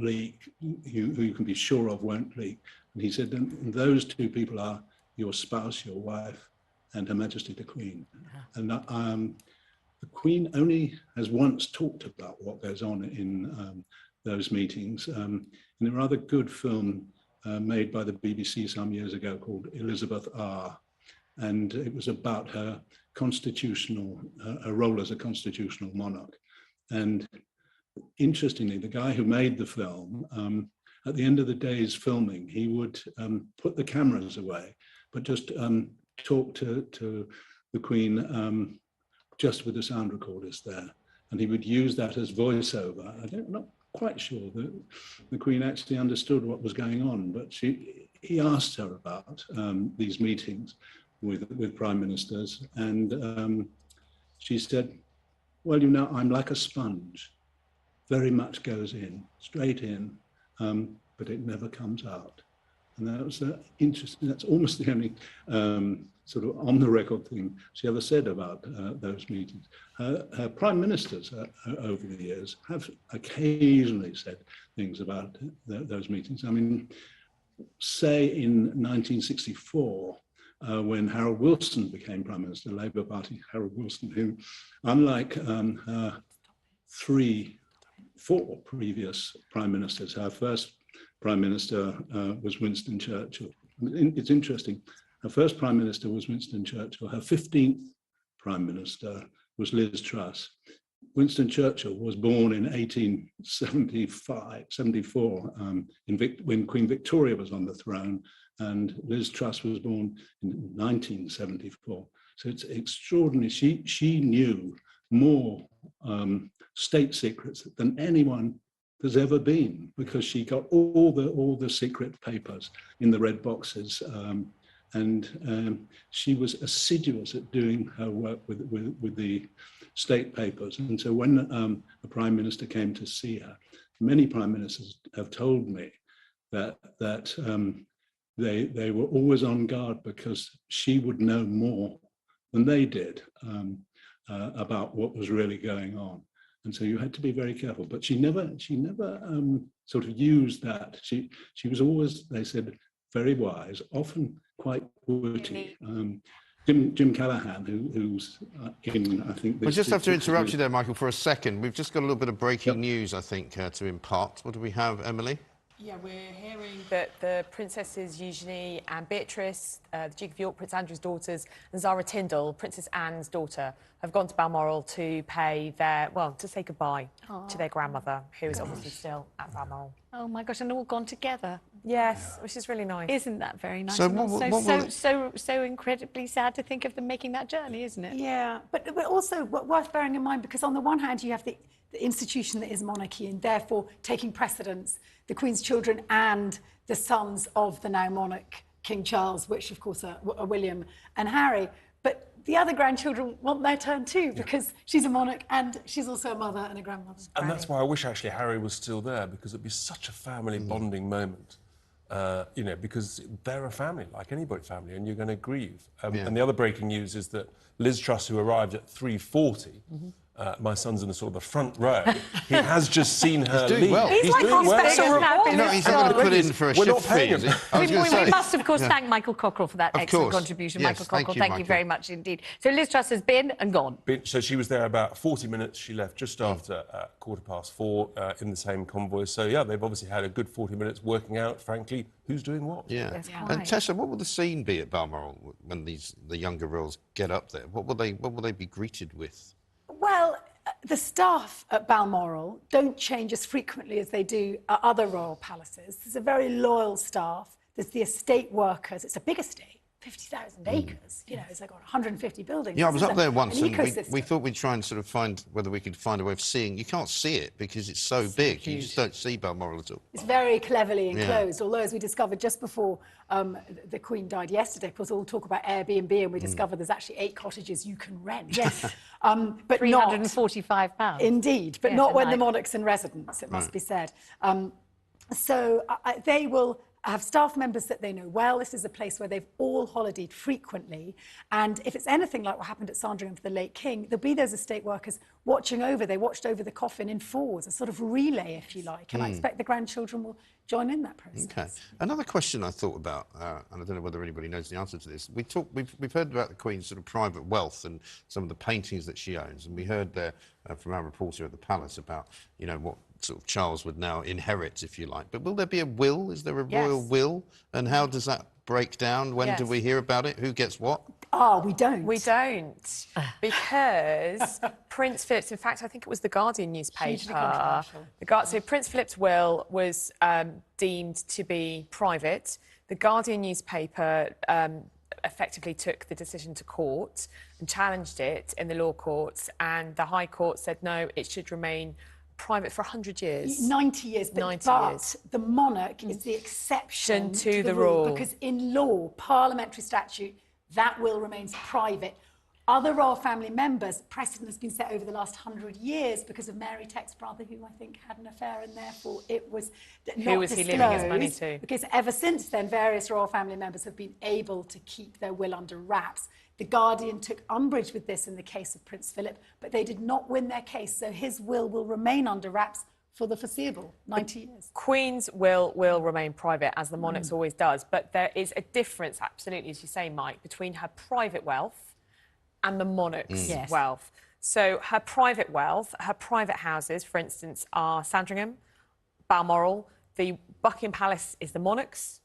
[SPEAKER 5] leak, who you can be sure of won't leak. And he said, and those two people are your spouse, your wife, and Her Majesty the Queen. And the Queen only has once talked about what goes on in those meetings in a rather good film made by the BBC some years ago called Elizabeth R. And it was about her role as a constitutional monarch. And interestingly, the guy who made the film, at the end of the day's filming, he would put the cameras away, but just talk to the Queen just with the sound recorders there. And he would use that as voiceover. I'm not quite sure that the Queen actually understood what was going on, but he asked her about these meetings with Prime Ministers. And she said, well, you know, I'm like a sponge. Very much goes in, straight in, but it never comes out. And that was interesting. That's almost the only sort of on-the-record thing she ever said about those meetings. Her prime ministers over the years have occasionally said things about those meetings. I mean, say in 1964, when Harold Wilson became Prime Minister, Labour Party Harold Wilson, who, unlike her three 4 previous prime ministers. Her first prime minister was Winston Churchill. It's interesting. Her first prime minister was Winston Churchill. Her 15th prime minister was Liz Truss. Winston Churchill was born in 1874 when Queen Victoria was on the throne, and Liz Truss was born in 1974. So it's extraordinary. She knew more state secrets than anyone there's ever been, because she got all the secret papers in the red boxes, and she was assiduous at doing her work with the state papers. And so when the prime minister came to see her, many prime ministers have told me that they were always on guard, because she would know more than they did about what was really going on. And so you had to be very careful. But she never sort of used that. She was always, they said, very wise, often quite witty. Jim Callahan, who's in, I think...
[SPEAKER 2] We'll just have to interrupt you there, Michael, for a second. We've just got a little bit of breaking news, I think, to impart. What do we have, Emily?
[SPEAKER 19] Yeah, we're hearing that the Princesses Eugenie and Beatrice, the Duke of York, Prince Andrew's daughters, and Zara Tindall, Princess Anne's daughter, have gone to Balmoral to pay their, well, to say goodbye to their grandmother, who is obviously still at Balmoral.
[SPEAKER 1] Oh my gosh, and all gone together.
[SPEAKER 19] Yes, which is really nice.
[SPEAKER 1] Isn't that very nice?
[SPEAKER 2] So
[SPEAKER 1] And so incredibly sad to think of them making that journey, isn't it?
[SPEAKER 20] Yeah, but also worth bearing in mind, because on the one hand you have the institution that is monarchy, and therefore taking precedence, the Queen's children and the sons of the now monarch, King Charles, which of course are William and Harry. But the other grandchildren want their turn too, because she's a monarch and she's also a mother and a grandmother.
[SPEAKER 17] And that's why I wish actually Harry was still there, because it'd be such a family bonding moment. You know, because they're a family, like anybody's family, and you're going to grieve. And the other breaking news is that Liz Truss, who arrived at 3:40, my son's in the sort of the front row, he has just seen her leave.
[SPEAKER 2] Well.
[SPEAKER 1] He's like
[SPEAKER 2] doing
[SPEAKER 1] our special reporter.
[SPEAKER 2] You know, he's not going to put in for a shift fee, is he?
[SPEAKER 1] We must, of course, thank Michael Cockerell for that excellent contribution.
[SPEAKER 2] Yes,
[SPEAKER 1] Michael Cockerell, thank you very much indeed. So Liz Truss has been and gone.
[SPEAKER 17] So she was there about 40 minutes. She left just after 4:15 in the same convoy. So, yeah, they've obviously had a good 40 minutes working out, frankly, who's doing what.
[SPEAKER 2] Yeah. And Tessa, what will the scene be at Balmoral when the younger royals get up there? What will they be greeted with?
[SPEAKER 20] Well, the staff at Balmoral don't change as frequently as they do at other royal palaces. There's a very loyal staff. There's the estate workers. It's a big estate, 50,000 acres. You know, it's like 150 buildings.
[SPEAKER 2] Yeah, I was up there once, and
[SPEAKER 20] ecosystem.
[SPEAKER 2] we thought we'd try and sort of find whether we could find a way of seeing. You can't see it because it's so big. You just don't see Balmoral at all.
[SPEAKER 20] It's very cleverly enclosed, although, as we discovered just before the Queen died yesterday, of course, all talk about Airbnb, and we discovered there's actually 8 cottages you can rent. Yes. But
[SPEAKER 1] £345.
[SPEAKER 20] Indeed, but not when the monarch's in residence, it must be said. So they will have staff members that they know well. This is a place where they've all holidayed frequently. And if it's anything like what happened at Sandringham for the late King, there'll be those estate workers watching over. They watched over the coffin in 4s, a sort of relay, if you like. And I expect the grandchildren will join in that process.
[SPEAKER 2] Okay. Another question I thought about, and I don't know whether anybody knows the answer to this. We've heard about the Queen's sort of private wealth and some of the paintings that she owns. And we heard there from our reporter at the Palace about, you know, what sort of Charles would now inherit, if you like. But will there be a will? Is there a royal will? And how does that break down? When do we hear about it? Who gets what?
[SPEAKER 20] We don't.
[SPEAKER 19] We don't. Because Prince Philip's, in fact, I think it was the Guardian newspaper. So Prince Philip's will was deemed to be private. The Guardian newspaper effectively took the decision to court and challenged it in the law courts, and the High Court said no, it should remain private for 100 years.
[SPEAKER 20] 90 years, but the monarch is the exception
[SPEAKER 19] to the rule.
[SPEAKER 20] Because in law, parliamentary statute, that will remains private. Other royal family members, precedent has been set over the last 100 years because of Mary Tech's brother, who I think had an affair, and therefore it was not
[SPEAKER 19] Who was he leaving his money to?
[SPEAKER 20] Because ever since then, various royal family members have been able to keep their will under wraps. The Guardian took umbrage with this in the case of Prince Philip, but they did not win their case, so his will remain under wraps for the foreseeable 90 years.
[SPEAKER 19] Queen's will remain private, as the monarch's always does, but there is a difference, absolutely, as you say, Mike, between her private wealth and the monarch's wealth. So her private wealth, her private houses, for instance, are Sandringham, Balmoral. The Buckingham Palace is the monarch's,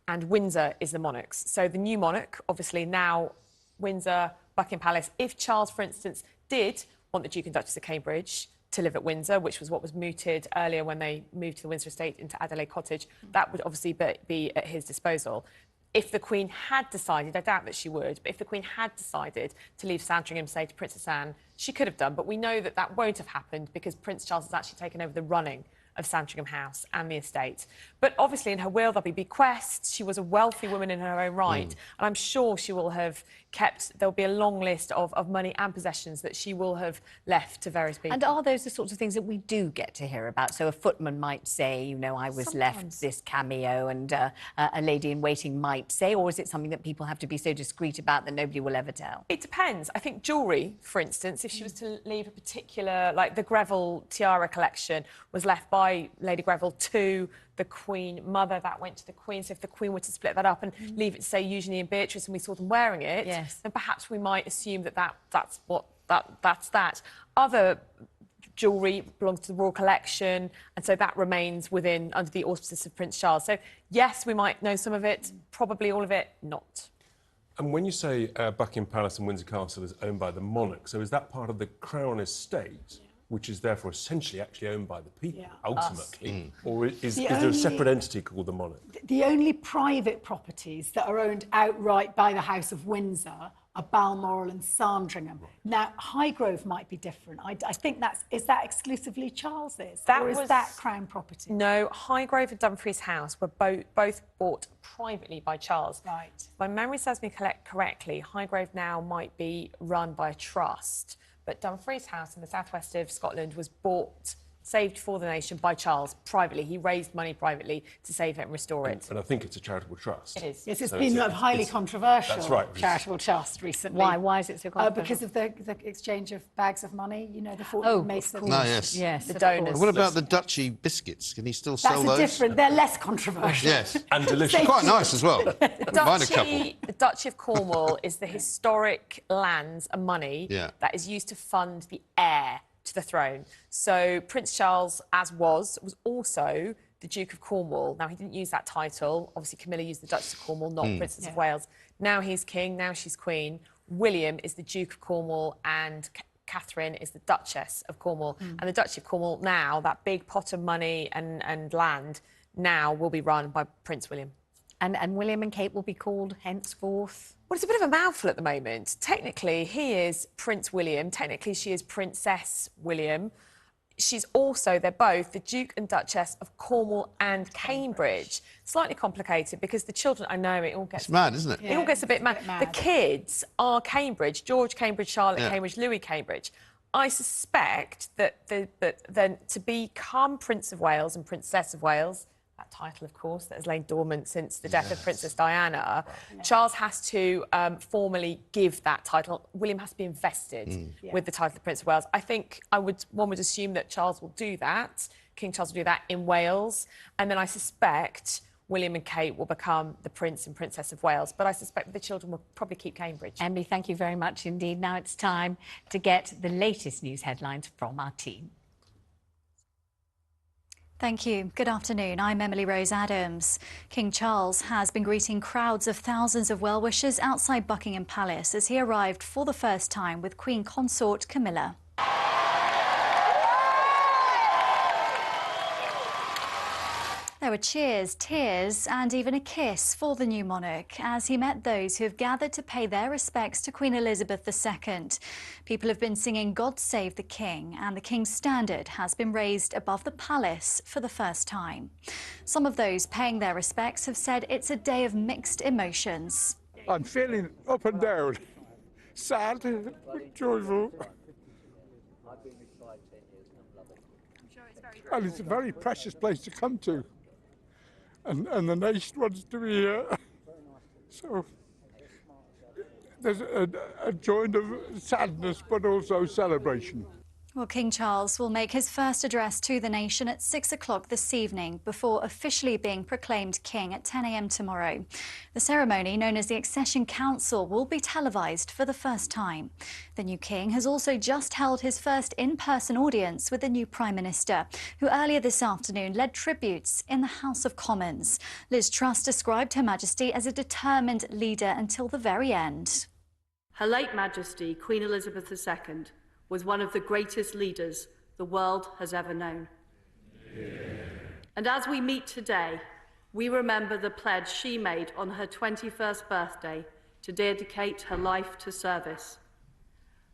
[SPEAKER 19] and Windsor is the monarch's. So the new monarch, obviously now Windsor, Buckingham Palace. If Charles, for instance, did want the Duke and Duchess of Cambridge to live at Windsor, which was what was mooted earlier when they moved to the Windsor estate into Adelaide Cottage, that would obviously be at his disposal. If the Queen had decided, I doubt that she would, but if the Queen had decided to leave Sandringham, say, to Princess Anne, she could have done, but we know that that won't have happened because Prince Charles has actually taken over the running of Sandringham House and the estate. But obviously in her will there'll be bequests. She was a wealthy woman in her own right, and I'm sure she will have kept, there'll be a long list of money and possessions that she will have left to various people.
[SPEAKER 1] And are those the sorts of things that we do get to hear about? So a footman might say, you know, I was left this cameo, and a lady-in-waiting might say, or is it something that people have to be so discreet about that nobody will ever tell?
[SPEAKER 19] It depends. I think jewellery, for instance, if she was to leave a particular, like the Greville tiara collection was left by Lady Greville to the Queen Mother, that went to the Queen. So if the Queen were to split that up and leave it, say, Eugenie and Beatrice, and we saw them wearing it, then perhaps we might assume that's that. Other jewellery belongs to the royal collection, and so that remains under the auspices of Prince Charles. So yes, we might know some of it, probably all of it not.
[SPEAKER 17] And when you say Buckingham Palace and Windsor Castle is owned by the monarch, so is that part of the Crown estate, which is therefore essentially actually owned by the people, ultimately? Or is there a separate entity called the monarch?
[SPEAKER 20] The only private properties that are owned outright by the House of Windsor are Balmoral and Sandringham. Now, Highgrove might be different. I think is that exclusively Charles's? Or is that Crown property?
[SPEAKER 19] No, Highgrove and Dumfries House were both bought privately by Charles.
[SPEAKER 20] Right.
[SPEAKER 19] If my memory serves me correctly, Highgrove now might be run by a trust, but Dumfries House in the southwest of Scotland was saved for the nation by Charles privately. He raised money privately to save it and restore it.
[SPEAKER 17] And I think it's a charitable trust.
[SPEAKER 19] It is.
[SPEAKER 20] Yes, it's been a highly controversial charitable trust recently.
[SPEAKER 1] Why is it so controversial?
[SPEAKER 20] Because of the exchange of bags of money, you know, the 40 Masons.
[SPEAKER 2] No, yes.
[SPEAKER 20] The
[SPEAKER 19] donors.
[SPEAKER 2] What about the Duchy biscuits? Can he still sell those?
[SPEAKER 20] They're less controversial.
[SPEAKER 2] Yes.
[SPEAKER 17] And delicious.
[SPEAKER 2] Quite nice as well.
[SPEAKER 19] The Duchy of Cornwall is the historic lands and money that is used to fund the heir to the throne. So Prince Charles, was also the Duke of Cornwall. Now, he didn't use that title. Obviously, Camilla used the Duchess of Cornwall, not Princess of Wales. Now he's king, now she's queen. William is the Duke of Cornwall, and Catherine is the Duchess of Cornwall. And the Duchy of Cornwall now, that big pot of money and land, now will be run by Prince William.
[SPEAKER 1] And William and Kate will be called henceforth?
[SPEAKER 19] Well, it's a bit of a mouthful at the moment. Technically, he is Prince William. Technically, she is Princess William. They're both the Duke and Duchess of Cornwall and Cambridge. Slightly complicated because the children, I know, it all gets...
[SPEAKER 2] It's mad, isn't it?
[SPEAKER 19] It all gets a bit mad. The kids are Cambridge. George Cambridge, Charlotte Cambridge, Louis Cambridge. I suspect that to become Prince of Wales and Princess of Wales, that title, of course, that has lain dormant since the death of Princess Diana, Charles has to formally give that title. William has to be invested with the title of Prince of Wales. I think one would assume that Charles will do that, King Charles will do that in Wales, and then I suspect William and Kate will become the Prince and Princess of Wales, but I suspect the children will probably keep Cambridge.
[SPEAKER 1] Emily, thank you very much indeed. Now it's time to get the latest news headlines from our team.
[SPEAKER 8] Thank you. Good afternoon. I'm Emily Rose Adams. King Charles has been greeting crowds of thousands of well-wishers outside Buckingham Palace as he arrived for the first time with Queen Consort Camilla. There were cheers, tears and even a kiss for the new monarch as he met those who have gathered to pay their respects to Queen Elizabeth II. People have been singing God Save the King, and the King's standard has been raised above the palace for the first time. Some of those paying their respects have said it's a day of mixed emotions.
[SPEAKER 3] I'm feeling up and down, sad, joyful. And it's a very precious place to come to. And the nation wants to be here. So there's a joint of sadness, but also celebration.
[SPEAKER 8] Well, King Charles will make his first address to the nation at 6 o'clock this evening before officially being proclaimed king at 10 a.m. tomorrow. The ceremony, known as the Accession Council, will be televised for the first time. The new king has also just held his first in-person audience with the new Prime Minister, who earlier this afternoon led tributes in the House of Commons. Liz Truss described Her Majesty as a determined leader until the very end.
[SPEAKER 12] Her late Majesty, Queen Elizabeth II, was one of the greatest leaders the world has ever known. And as we meet today, we remember the pledge she made on her 21st birthday to dedicate her life to service.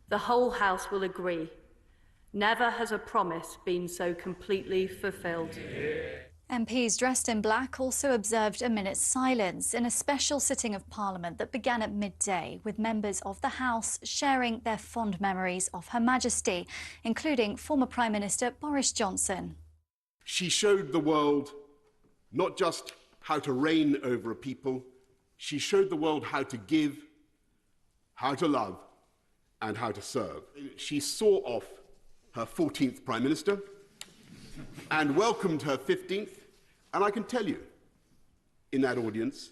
[SPEAKER 12] The whole House will agree. Never has a promise been so completely fulfilled.
[SPEAKER 8] MPs dressed in black also observed a minute's silence in a special sitting of Parliament that began at midday, with members of the House sharing their fond memories of Her Majesty, including former Prime Minister Boris Johnson.
[SPEAKER 13] She showed the world not just how to reign over a people, she showed the world how to give, how to love, and how to serve. She saw off her 14th Prime Minister and welcomed her 15th, and I can tell you, in that audience,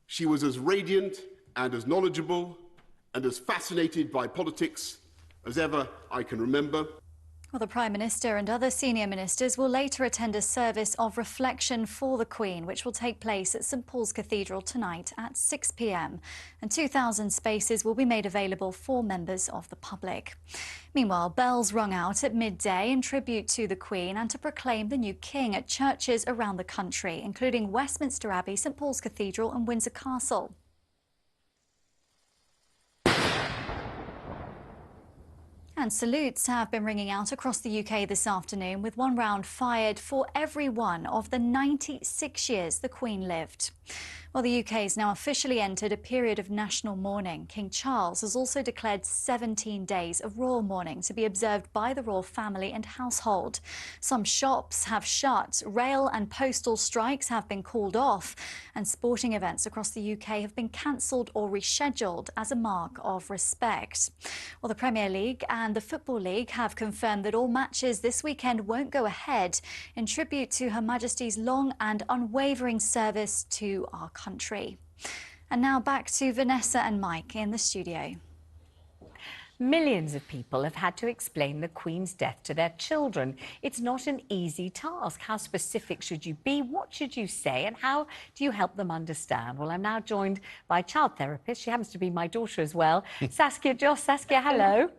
[SPEAKER 13] she was as radiant and as knowledgeable and as fascinated by politics as ever I can remember.
[SPEAKER 8] Well, the Prime Minister and other senior ministers will later attend a service of reflection for the Queen, which will take place at St Paul's Cathedral tonight at 6 p.m. And 2,000 spaces will be made available for members of the public. Meanwhile, bells rung out at midday in tribute to the Queen and to proclaim the new King at churches around the country, including Westminster Abbey, St Paul's Cathedral and Windsor Castle. And salutes have been ringing out across the UK this afternoon, with one round fired for every one of the 96 years the Queen lived. Well, the UK has now officially entered a period of national mourning. King Charles has also declared 17 days of royal mourning to be observed by the royal family and household. Some shops have shut, rail and postal strikes have been called off, and sporting events across the UK have been cancelled or rescheduled as a mark of respect. Well, the Premier League and the Football League have confirmed that all matches this weekend won't go ahead in tribute to Her Majesty's long and unwavering service to our country. And now back to Vanessa and Mike in the studio.
[SPEAKER 1] Millions of people have had to explain the Queen's death to their children. It's not an easy task. How specific should you be? What should you say? And how do you help them understand? Well, I'm now joined by a child therapist. She happens to be my daughter as well, Saskia Joss. Saskia, hello.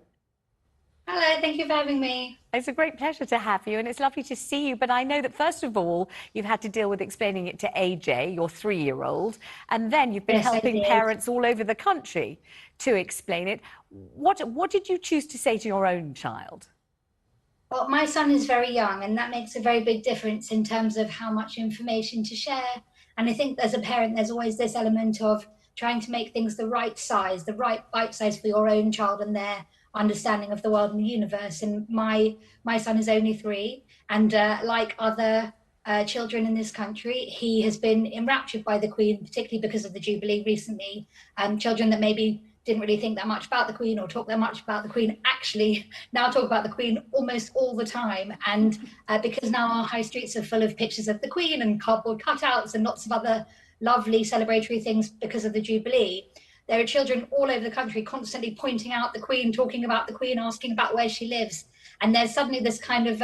[SPEAKER 10] Hello, thank you for having me.
[SPEAKER 1] It's a great pleasure to have you, and it's lovely to see you. But I know that, first of all, you've had to deal with explaining it to AJ, your 3-year-old, and then you've been helping parents all over the country to explain it. What did you choose to say to your own child?
[SPEAKER 10] Well, my son is very young, and that makes a very big difference in terms of how much information to share. And I think as a parent, there's always this element of trying to make things the right size, the right bite size for your own child and their understanding of the world and the universe. And my son is only 3, and like other children in this country, he has been enraptured by the Queen, particularly because of the Jubilee recently. Children that maybe didn't really think that much about the Queen or talk that much about the Queen actually now talk about the Queen almost all the time. And because now our high streets are full of pictures of the Queen and cardboard cutouts and lots of other lovely celebratory things because of the Jubilee, there are children all over the country constantly pointing out the Queen, talking about the Queen, asking about where she lives. And there's suddenly this kind of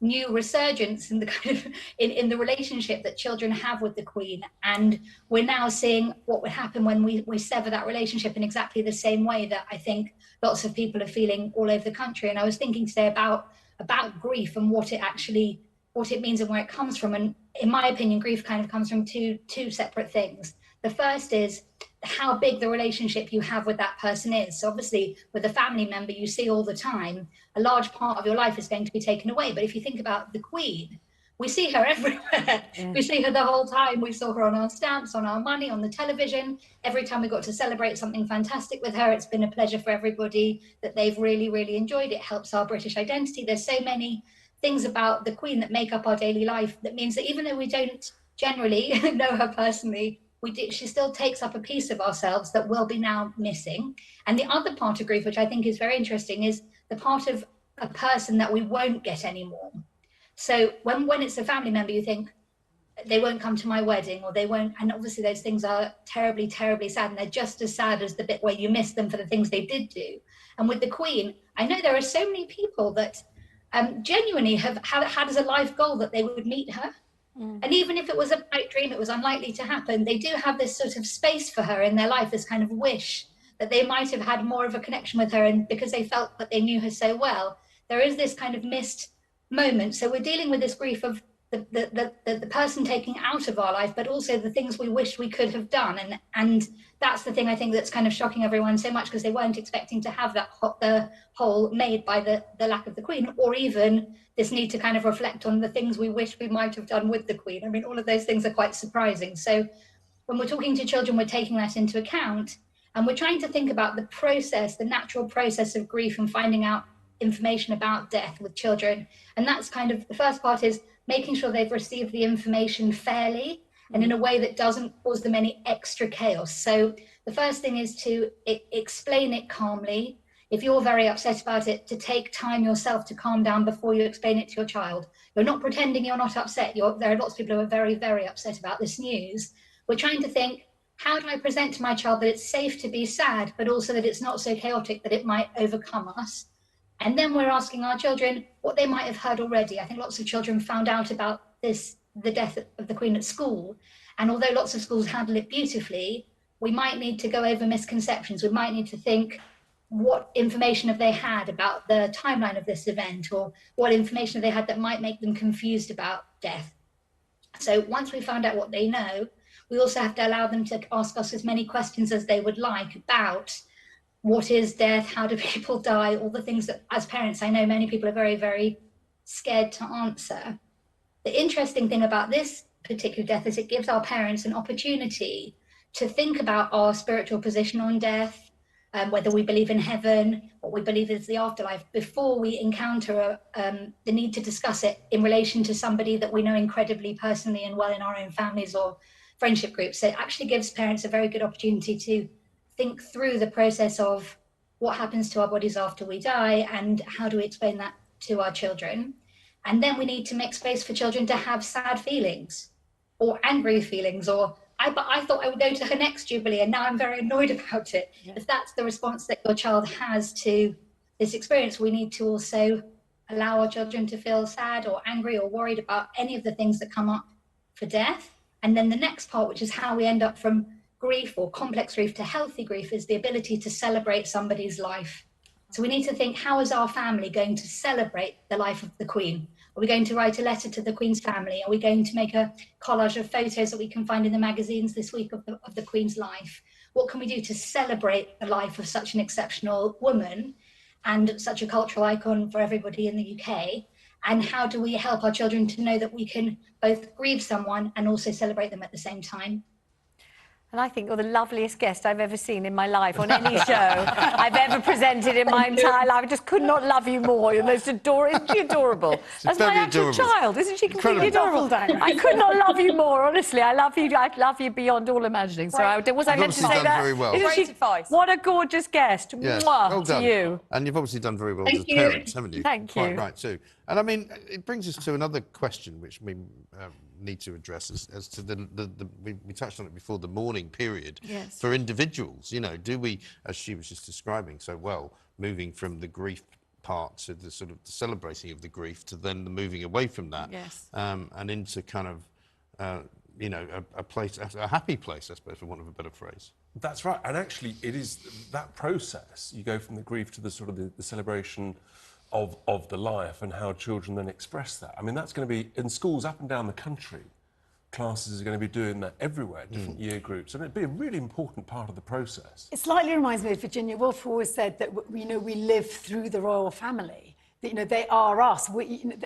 [SPEAKER 10] new resurgence in the kind of in the relationship that children have with the Queen. And we're now seeing what would happen when we sever that relationship in exactly the same way that I think lots of people are feeling all over the country. And I was thinking today about grief and what it means and where it comes from. And in my opinion, grief kind of comes from two separate things. The first is how big the relationship you have with that person is. So obviously with a family member you see all the time, a large part of your life is going to be taken away. But if you think about the Queen, we see her everywhere. We see her the whole time. We saw her on our stamps, on our money, on the television. Every time we got to celebrate something fantastic with her, it's been a pleasure for everybody that they've really, really enjoyed. It helps our British identity. There's so many things about the Queen that make up our daily life that means that even though we don't generally know her personally, she still takes up a piece of ourselves that we'll be now missing. And the other part of grief, which I think is very interesting, is the part of a person that we won't get anymore. So when it's a family member, you think, they won't come to my wedding, or they won't, and obviously those things are terribly, terribly sad, and they're just as sad as the bit where you miss them for the things they did do. And with the Queen, I know there are so many people that genuinely have had as a life goal that they would meet her. And even if it was a pipe dream, it was unlikely to happen, they do have this sort of space for her in their life, this kind of wish that they might have had more of a connection with her, and because they felt that they knew her so well, there is this kind of missed moment. So we're dealing with this grief of the person taking out of our life, but also the things we wish we could have done. And that's the thing I think that's kind of shocking everyone so much, because they weren't expecting to have that the hole made by the lack of the Queen, or even this need to kind of reflect on the things we wish we might have done with the Queen. I mean, all of those things are quite surprising. So when we're talking to children, we're taking that into account, and we're trying to think about the process, the natural process of grief, and finding out information about death with children. And that's kind of, the first part is making sure they've received the information fairly and in a way that doesn't cause them any extra chaos. So the first thing is to explain it calmly. If you're very upset about it, to take time yourself to calm down before you explain it to your child. You're not pretending you're not upset. There are lots of people who are very, very upset about this news. We're trying to think, how do I present to my child that it's safe to be sad, but also that it's not so chaotic that it might overcome us? And then we're asking our children what they might have heard already. I think lots of children found out about the death of the Queen at school. And although lots of schools handle it beautifully, we might need to go over misconceptions. We might need to think, what information have they had about the timeline of this event, or what information have they had that might make them confused about death? So once we found out what they know, we also have to allow them to ask us as many questions as they would like about what is death, how do people die, all the things that as parents, I know many people are very, very scared to answer. The interesting thing about this particular death is it gives our parents an opportunity to think about our spiritual position on death, whether we believe in heaven, what we believe is the afterlife, before we encounter the need to discuss it in relation to somebody that we know incredibly personally and well in our own families or friendship groups. So it actually gives parents a very good opportunity to think through the process of what happens to our bodies after we die and how do we explain that to our children. And then we need to make space for children to have sad feelings or angry feelings, or I thought I would go to her next Jubilee and now I'm very annoyed about it. Yeah. If that's the response that your child has to this experience, we need to also allow our children to feel sad or angry or worried about any of the things that come up for death. And then the next part, which is how we end up from grief or complex grief to healthy grief, is the ability to celebrate somebody's life. So we need to think, how is our family going to celebrate the life of the Queen? Are we going to write a letter to the Queen's family? Are we going to make a collage of photos that we can find in the magazines this week of the Queen's life? What can we do to celebrate the life of such an exceptional woman and such a cultural icon for everybody in the UK? And how do we help our children to know that we can both grieve someone and also celebrate them at the same time?
[SPEAKER 1] And I think you're the loveliest guest I've ever seen in my life on any show I've ever presented in my entire life. I just could not love you more. You're most adorable. Isn't she adorable? That's my actual child. Isn't she completely adorable? I could not love you more, honestly. I love you beyond all imagining. So was I meant to say that?
[SPEAKER 2] Very well.
[SPEAKER 1] Great advice. What a gorgeous guest.
[SPEAKER 2] Yes.
[SPEAKER 1] Mwah,
[SPEAKER 2] Well done.
[SPEAKER 1] to you.
[SPEAKER 2] And you've obviously done very well as parents, haven't you?
[SPEAKER 1] Thank you.
[SPEAKER 2] Quite right, too. And I mean, it brings us to another question which we need to address as to we touched on it before, the mourning period for individuals. You know, do we, as she was just describing so well, moving from the grief part to the sort of the celebrating of the grief to then the moving away from that and into kind of, you know, a place, a happy place, I suppose, for want of a better phrase.
[SPEAKER 17] That's right. And actually, it is that process. You go from the grief to the sort of the celebration of the life and how children then express that. I mean, that's going to be in schools up and down the country. Classes are going to be doing that everywhere, different year groups, and it'd be a really important part of the process.
[SPEAKER 20] It slightly reminds me of Virginia Woolf, who always said that, you know, we live through the royal family. That, you know, they are us.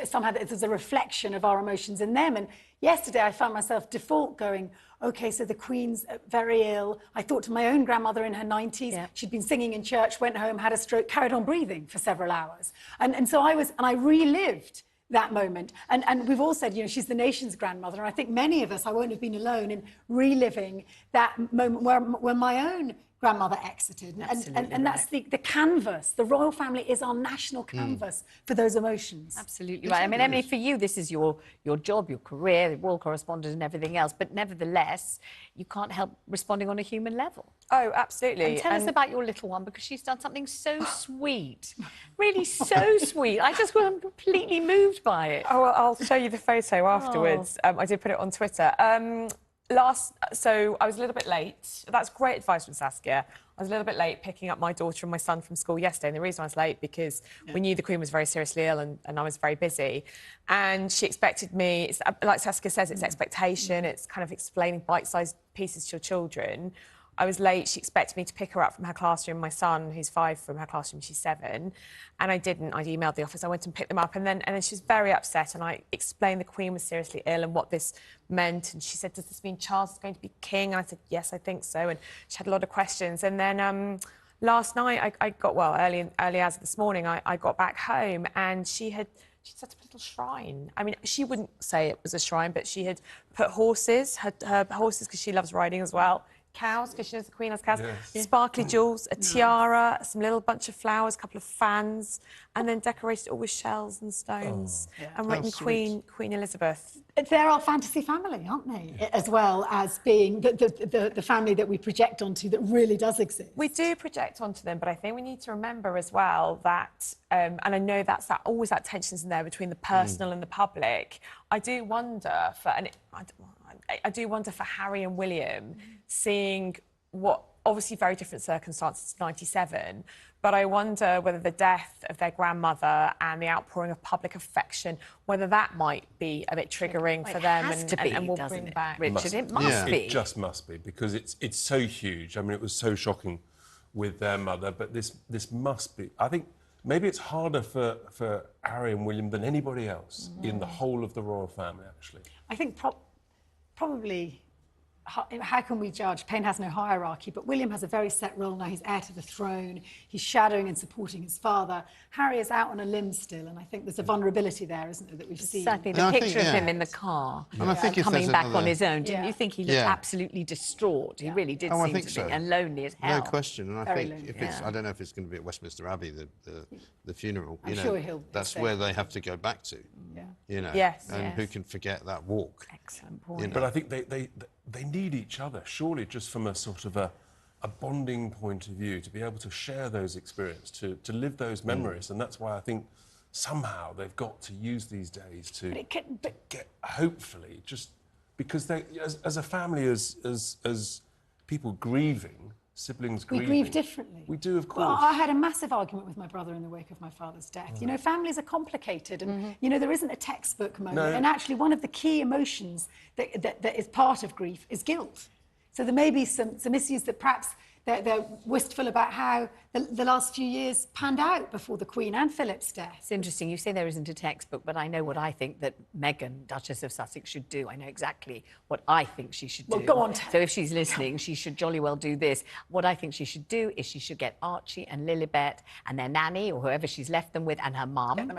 [SPEAKER 20] Somehow there's a reflection of our emotions in them. And yesterday I found myself default going, OK, so the Queen's very ill. I thought to my own grandmother in her 90s. Yeah. She'd been singing in church, went home, had a stroke, carried on breathing for several hours. And so I relived that moment. And we've all said, you know, she's the nation's grandmother. And I think many of us, I won't have been alone in reliving that moment where my own grandmother exited. And that's the canvas. The royal family is our national canvas for those emotions.
[SPEAKER 1] Absolutely right. I mean, Emily, for you, this is your job, your career, the royal correspondent and everything else, but nevertheless, you can't help responding on a human level.
[SPEAKER 19] Oh, absolutely.
[SPEAKER 1] And tell us about your little one, because she's done something so sweet. Really so sweet. I just was completely moved by it.
[SPEAKER 19] Oh, well, I'll show you the photo afterwards. I did put it on Twitter. So I was a little bit late. That's great advice from Saskia. I was a little bit late picking up my daughter and my son from school yesterday. And the reason I was late, because we knew the Queen was very seriously ill and I was very busy. And she expected me, it's, like Saskia says, it's expectation. It's kind of explaining bite-sized pieces to your children. I was late. She expected me to pick her up from her classroom, my son, who's 5, from her classroom, she's 7. And I didn't. I'd emailed the office. I went and picked them up. And then she was very upset. And I explained the Queen was seriously ill and what this meant. And she said, does this mean Charles is going to be king? And I said, yes, I think so. And she had a lot of questions. And then last night, I got, well, early as this morning, I got back home and she'd set up a little shrine. I mean, she wouldn't say it was a shrine, but she had put horses, her horses, because she loves riding as well, cows, because she knows the Queen has cows, sparkly jewels, a tiara, some little bunch of flowers, a couple of fans, and then decorated it all with shells and stones, and written Queen Elizabeth.
[SPEAKER 20] They're our fantasy family, aren't they? As well as being the family that we project onto that really does exist.
[SPEAKER 19] We do project onto them, but I think we need to remember as well that, and I know that's always that tension's in there between the personal and the public. I do wonder for, I do wonder for Harry and William, seeing what, obviously very different circumstances, 97, but I wonder whether the death of their grandmother and the outpouring of public affection, whether that might be a bit triggering for them and will bring back...
[SPEAKER 1] Richard, it must be.
[SPEAKER 17] It just must be, because it's so huge. I mean, it was so shocking with their mother, but this must be... I think maybe it's harder for Harry and William than anybody else in the whole of the royal family, actually.
[SPEAKER 20] I think probably, how can we judge? Pain has no hierarchy, but William has a very set role now. He's heir to the throne. He's shadowing and supporting his father. Harry is out on a limb still, and I think there's a vulnerability there, isn't there, that we've seen.
[SPEAKER 1] Certainly, the picture of him in the car, coming back on his own. Didn't you think he looked absolutely distraught? He really did seem to be, and lonely as hell.
[SPEAKER 2] No question. And I think if it's, I don't know if it's going to be at Westminster Abbey, the funeral.
[SPEAKER 20] I'm sure he'll
[SPEAKER 2] that's where they have to go back to. You know. And who can forget that walk?
[SPEAKER 1] Excellent point.
[SPEAKER 2] You know.
[SPEAKER 17] But I think they need each other, surely, just from a sort of a bonding point of view, to be able to share those experiences, to live those memories. And that's why I think somehow they've got to use these days to get, hopefully, just because they, as a family, as people grieving, siblings grieving.
[SPEAKER 20] We grieve differently.
[SPEAKER 17] We do, of course.
[SPEAKER 20] Well, I had a massive argument with my brother in the wake of my father's death. You know, families are complicated and, you know, there isn't a textbook moment.
[SPEAKER 17] No.
[SPEAKER 20] And actually one of the key emotions that is part of grief is guilt. So there may be some issues that perhaps they're wistful about how the last few years panned out before the Queen and Philip's death.
[SPEAKER 1] It's interesting. You say there isn't a textbook, but I know what I think that Meghan, Duchess of Sussex, should do. I know exactly what I think she should do.
[SPEAKER 20] Well, go on.
[SPEAKER 1] So if she's listening, she should jolly well do this. What I think she should do is she should get Archie and Lilibet and their nanny, or whoever she's left them with, and her mum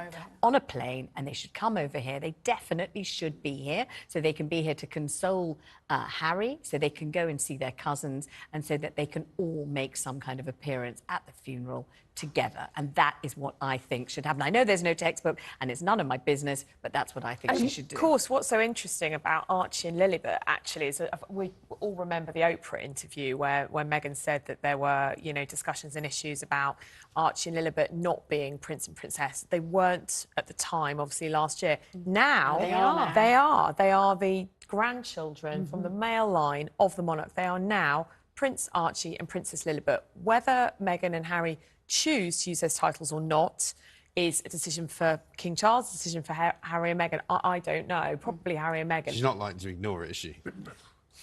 [SPEAKER 1] on a plane, and they should come over here. They definitely should be here, so they can be here to console Harry, so they can go and see their cousins, and so that they can all make some kind of appearance at the funeral together. And that is what I think should happen. I know there's no textbook and it's none of my business, but that's what I think she should do.
[SPEAKER 19] Of course, what's so interesting about Archie and Lilibet, actually, is we all remember the Oprah interview where Meghan said that there were, you know, discussions and issues about Archie and Lilibet not being prince and princess. They weren't at the time, obviously, last year. Now, they are. They are the grandchildren from the male line of the monarch. They are now Prince Archie and Princess Lilibet. Whether Meghan and Harry choose to use those titles or not is a decision for King Charles, a decision for Harry and Meghan. I don't know. Probably Harry and Meghan.
[SPEAKER 2] She's not likely to ignore it, is she?
[SPEAKER 17] But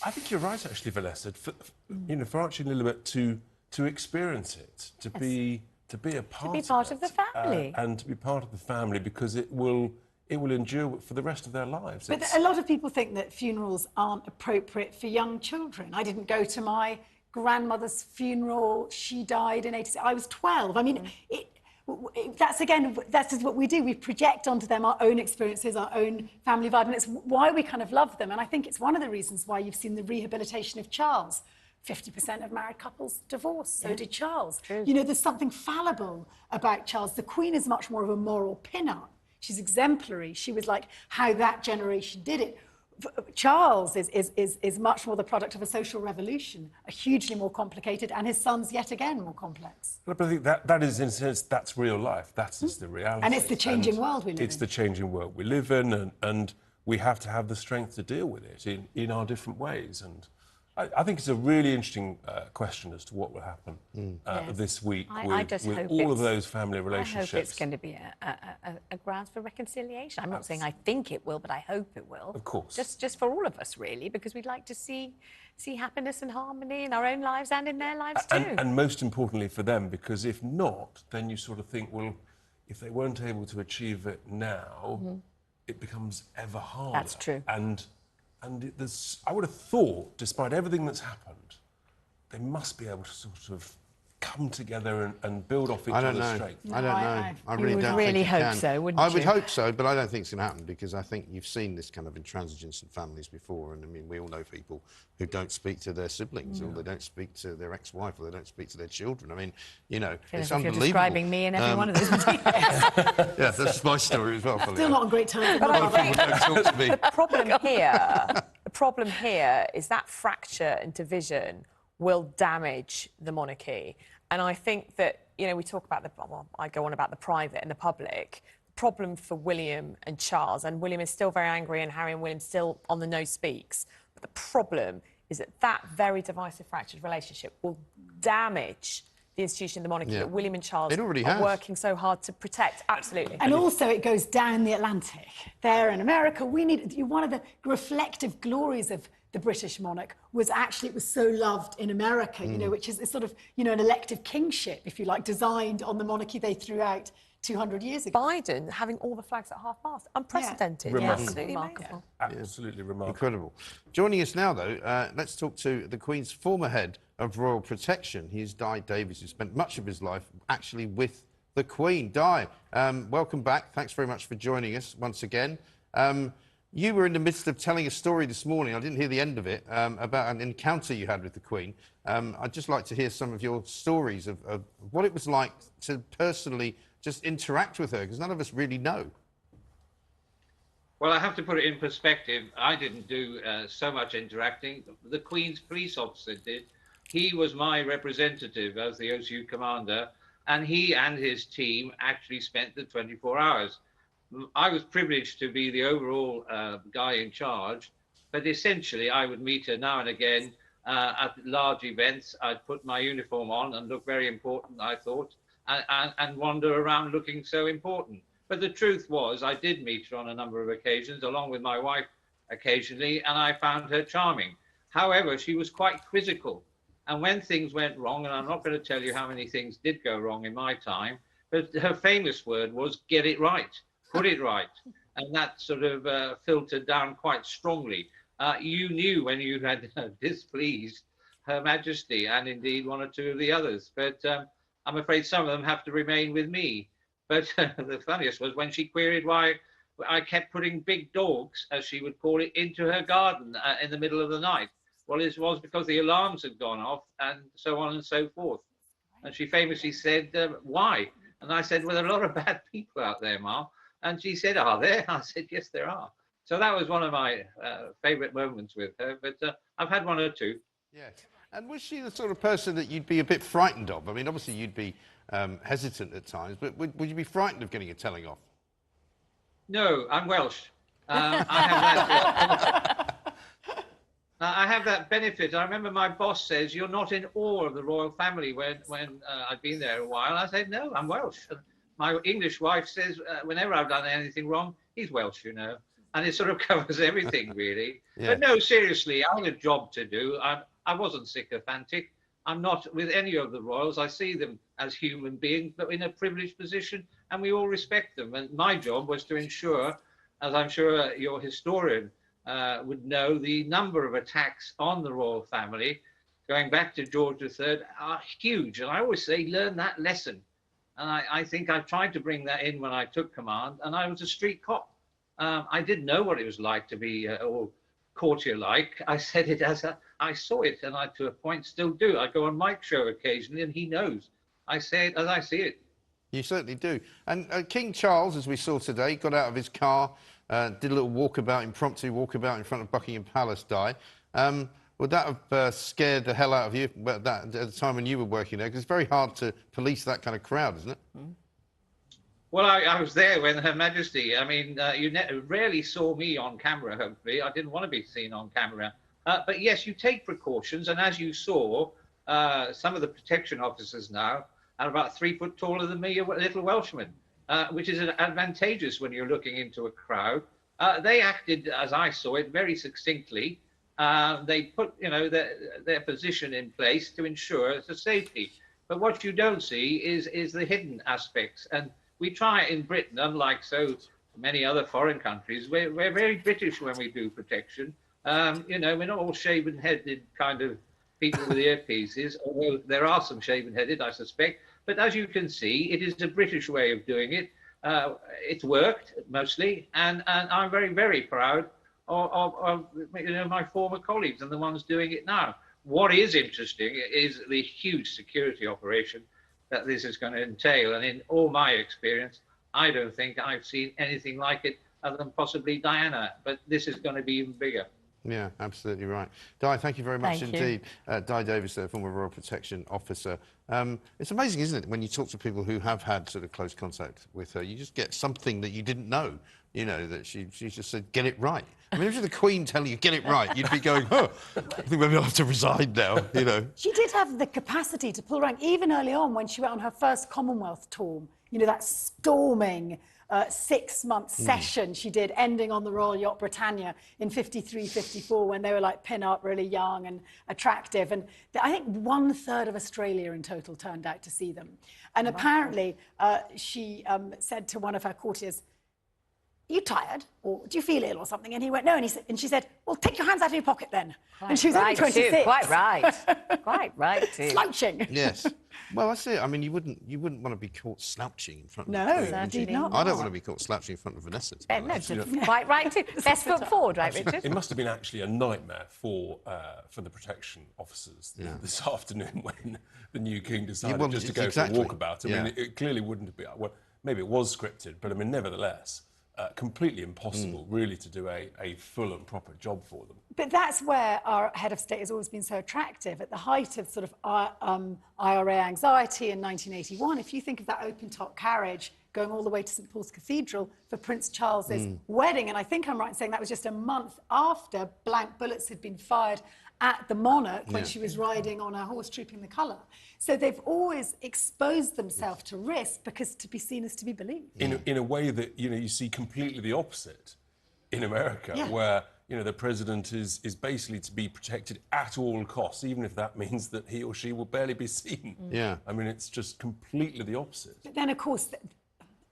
[SPEAKER 17] I think you're right, actually, Vanessa. You know, for Archie and Lilibet to experience it, to be a part,
[SPEAKER 1] to be part of the family,
[SPEAKER 17] and to be part of the family, because it will endure for the rest of their lives.
[SPEAKER 20] But a lot of people think that funerals aren't appropriate for young children. I didn't go to my grandmother's funeral. She died in 86. I was 12. I mean, that's just what we do. We project onto them our own experiences, our own family vibe, and it's why we kind of love them. And I think it's one of the reasons why you've seen the rehabilitation of Charles 50% of married couples divorce. So did Charles.
[SPEAKER 19] True.
[SPEAKER 20] You know, there's something fallible about Charles. The Queen is much more of a moral pin-up. She's exemplary. She was like how that generation did it. Charles is much more the product of a social revolution, a hugely more complicated, and his son's yet again more complex.
[SPEAKER 17] But I think that is, in a sense, that's real life. That is the reality.
[SPEAKER 20] And it's the changing world we live in.
[SPEAKER 17] It's the changing world we live in, and we have to have the strength to deal with it in our different ways. And I think it's a really interesting question as to what will happen this week with all of those family relationships.
[SPEAKER 1] I hope it's going to be a grounds for reconciliation. I'm not saying I think it will, but I hope it will.
[SPEAKER 17] Of course.
[SPEAKER 1] Just for all of us, really, because we'd like to see happiness and harmony in our own lives and in their lives too.
[SPEAKER 17] And most importantly for them, because if not, then you sort of think, well, if they weren't able to achieve it now, it becomes ever harder.
[SPEAKER 1] That's true.
[SPEAKER 17] And I would have thought, despite everything that's happened, they must be able to sort of come together and build off each other's strength.
[SPEAKER 2] I don't know. I really
[SPEAKER 1] you would
[SPEAKER 2] don't
[SPEAKER 1] really
[SPEAKER 2] think
[SPEAKER 1] hope
[SPEAKER 2] it can.
[SPEAKER 1] so, wouldn't you?
[SPEAKER 2] I would hope so, but I don't think it's going to happen because I think you've seen this kind of intransigence in families before. And I mean, we all know people who don't speak to their siblings, or they don't speak to their ex-wife, or they don't speak to their children. I mean, you know, it's unbelievable.
[SPEAKER 1] You're describing me in every one of those meetings.
[SPEAKER 2] Yeah, that's my story as well.
[SPEAKER 20] Still not on great terms.
[SPEAKER 19] The problem here is that fracture and division will damage the monarchy. And I think that, you know, we talk about I go on about the private and the public. The problem for William and Charles, and William is still very angry and Harry and William still on the no speaks. But the problem is that very divisive, fractured relationship will damage the institution of the monarchy that William and Charles are working so hard to protect. Absolutely.
[SPEAKER 20] And also it goes down the Atlantic. There in America, one of the reflective glories of the British monarch was actually it was so loved in America, you know, which is sort of, you know, an elective kingship, if you like, designed on the monarchy they threw out 200 years ago.
[SPEAKER 19] Biden having all the flags at half-mast, unprecedented.
[SPEAKER 17] Remarkable.
[SPEAKER 19] Remarkable.
[SPEAKER 17] Absolutely remarkable.
[SPEAKER 2] Incredible. Joining us now, though, let's talk to the Queen's former head of royal protection. He is Di Davies, who spent much of his life actually with the Queen. Di, welcome back. Thanks very much for joining us once again. You were in the midst of telling a story this morning, I didn't hear the end of it, about an encounter you had with the Queen. I'd just like to hear some of your stories of what it was like to personally just interact with her, because none of us really know.
[SPEAKER 11] Well, I have to put it in perspective. I didn't do so much interacting. The Queen's police officer did. He was my representative as the OCU commander, and he and his team actually spent the 24 hours. I was privileged to be the overall guy in charge, but essentially I would meet her now and again at large events. I'd put my uniform on and look very important, I thought, and wander around looking so important. But the truth was I did meet her on a number of occasions, along with my wife occasionally, and I found her charming. However, she was quite quizzical. And when things went wrong, and I'm not going to tell you how many things did go wrong in my time, but her famous word was, get it right. Put it right. And that sort of filtered down quite strongly. You knew when you had displeased Her Majesty and indeed one or two of the others. But I'm afraid some of them have to remain with me. But the funniest was when she queried why I kept putting big dogs, as she would call it, into her garden in the middle of the night. Well, it was because the alarms had gone off and so on and so forth. And she famously said, why? And I said, well, there are a lot of bad people out there, Ma. And she said, are there? I said, yes, there are. So that was one of my favourite moments with her, but I've had one or two.
[SPEAKER 2] Yes. And was she the sort of person that you'd be a bit frightened of? I mean, obviously you'd be hesitant at times, but would you be frightened of getting a telling off?
[SPEAKER 11] No, I'm Welsh. I have that benefit. I remember my boss says, you're not in awe of the royal family when I'd been there a while. I said, no, I'm Welsh. And my English wife says, whenever I've done anything wrong, he's Welsh, you know. And it sort of covers everything, really. Yeah. But no, seriously, I had a job to do. I wasn't sycophantic. I'm not with any of the royals. I see them as human beings, but in a privileged position, and we all respect them. And my job was to ensure, as I'm sure your historian would know, the number of attacks on the royal family, going back to George III, are huge. And I always say, learn that lesson. And I think I tried to bring that in when I took command, and I was a street cop. I didn't know what it was like to be all courtier-like. I said it as I saw it, and I, to a point, still do. I go on Mike's show occasionally, and he knows. I say it as I see it.
[SPEAKER 2] You certainly do. And King Charles, as we saw today, got out of his car, did a little walkabout, impromptu walkabout in front of Buckingham Palace, Di. Would that have scared the hell out of you at the time when you were working there? Because it's very hard to police that kind of crowd, isn't it?
[SPEAKER 11] Well, I was there when Her Majesty, I mean, you rarely saw me on camera, hopefully. I didn't want to be seen on camera. But yes, you take precautions. And as you saw, some of the protection officers now are about 3 foot taller than me, a little Welshman, which is advantageous when you're looking into a crowd. They acted, as I saw it, very succinctly. They put, you know, their position in place to ensure the safety. But what you don't see is the hidden aspects. And we try in Britain, unlike so many other foreign countries, we're very British when we do protection. You know, we're not all shaven-headed kind of people with earpieces, although there are some shaven-headed, I suspect. But as you can see, it is a British way of doing it. It's worked mostly, and I'm very, very proud of you know, my former colleagues and the ones doing it now. What is interesting is the huge security operation that this is going to entail. And in all my experience, I don't think I've seen anything like it other than possibly Diana, but this is going to be even bigger.
[SPEAKER 2] Yeah, absolutely right. Di, thank you very much
[SPEAKER 11] Thank you.
[SPEAKER 2] indeed. Di Davis, the former Royal Protection Officer. It's amazing, isn't it, when you talk to people who have had sort of close contact with her, you just get something that you didn't know, you know, that she just said, get it right. I mean, if you're the Queen telling you, get it right, you'd be going, oh, I think maybe I'll have to resign now, you know.
[SPEAKER 20] She did have the capacity to pull rank, even early on when she went on her first Commonwealth tour. You know, that storming 6-month session she did, ending on the Royal Yacht Britannia in 53, 54, when they were like pin-up, really young and attractive. And I think 1/3 of Australia in total turned out to see them. And apparently she said to one of her courtiers, are you tired, or do you feel ill or something? And he went, no, and she said, well, take your hands out of your pocket then.
[SPEAKER 1] Quite
[SPEAKER 20] and she was only
[SPEAKER 1] right
[SPEAKER 20] 26.
[SPEAKER 1] too, quite right. Quite right too.
[SPEAKER 20] Slouching.
[SPEAKER 2] Yes. Well, that's it. I mean, you wouldn't want to be caught slouching in front of
[SPEAKER 20] No,
[SPEAKER 2] the Queen, would
[SPEAKER 20] certainly
[SPEAKER 2] you?
[SPEAKER 20] not.
[SPEAKER 2] I don't want to be caught slouching in front of Vanessa.
[SPEAKER 1] No, quite right too. Best foot forward, right, Richard?
[SPEAKER 17] It must have been actually a nightmare for the protection officers this afternoon when the new king decided just to go for a walkabout. I mean, it clearly wouldn't have been. Well, maybe it was scripted, but I mean, nevertheless, completely impossible, really, to do a full and proper job for them.
[SPEAKER 20] But that's where our head of state has always been so attractive. At the height of sort of IRA anxiety in 1981, if you think of that open-top carriage going all the way to St Paul's Cathedral for Prince Charles's wedding, and I think I'm right in saying that was just a month after blank bullets had been fired at the monarch when she was riding on her horse trooping the colour. So they've always exposed themselves to risk because to be seen is to be believed.
[SPEAKER 17] In a way that, you know, you see completely the opposite in America, where, you know, the president is basically to be protected at all costs, even if that means that he or she will barely be seen.
[SPEAKER 2] Yeah.
[SPEAKER 17] I mean, it's just completely the opposite.
[SPEAKER 20] But then, of course,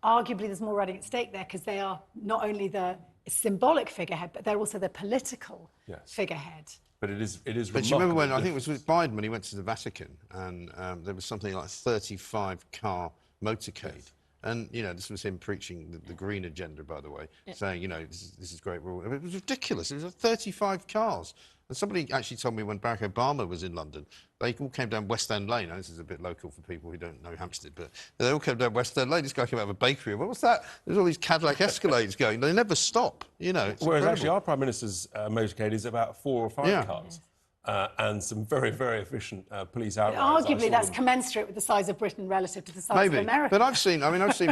[SPEAKER 20] arguably there's more riding at stake there because they are not only the symbolic figurehead, but they're also the political figurehead.
[SPEAKER 17] But it is
[SPEAKER 2] But
[SPEAKER 17] remarkable.
[SPEAKER 2] you remember when, I think it was with Biden when he went to the Vatican, and there was something like a 35-car motorcade. And, you know, this was him preaching the green agenda, by the way, saying, you know, this is great rule. It was ridiculous. It was 35 cars. And somebody actually told me when Barack Obama was in London, they all came down West End Lane. Now, this is a bit local for people who don't know Hampstead, but they all came down West End Lane. This guy came out of a bakery. What was that? There's all these Cadillac Escalades going. They never stop, you know. It's
[SPEAKER 17] Whereas
[SPEAKER 2] incredible.
[SPEAKER 17] actually our Prime Minister's motorcade is about 4 or 5 cars. And some very, very efficient police outlaws.
[SPEAKER 20] Arguably, that's commensurate with the size of Britain relative to the size of America.
[SPEAKER 2] But I've seen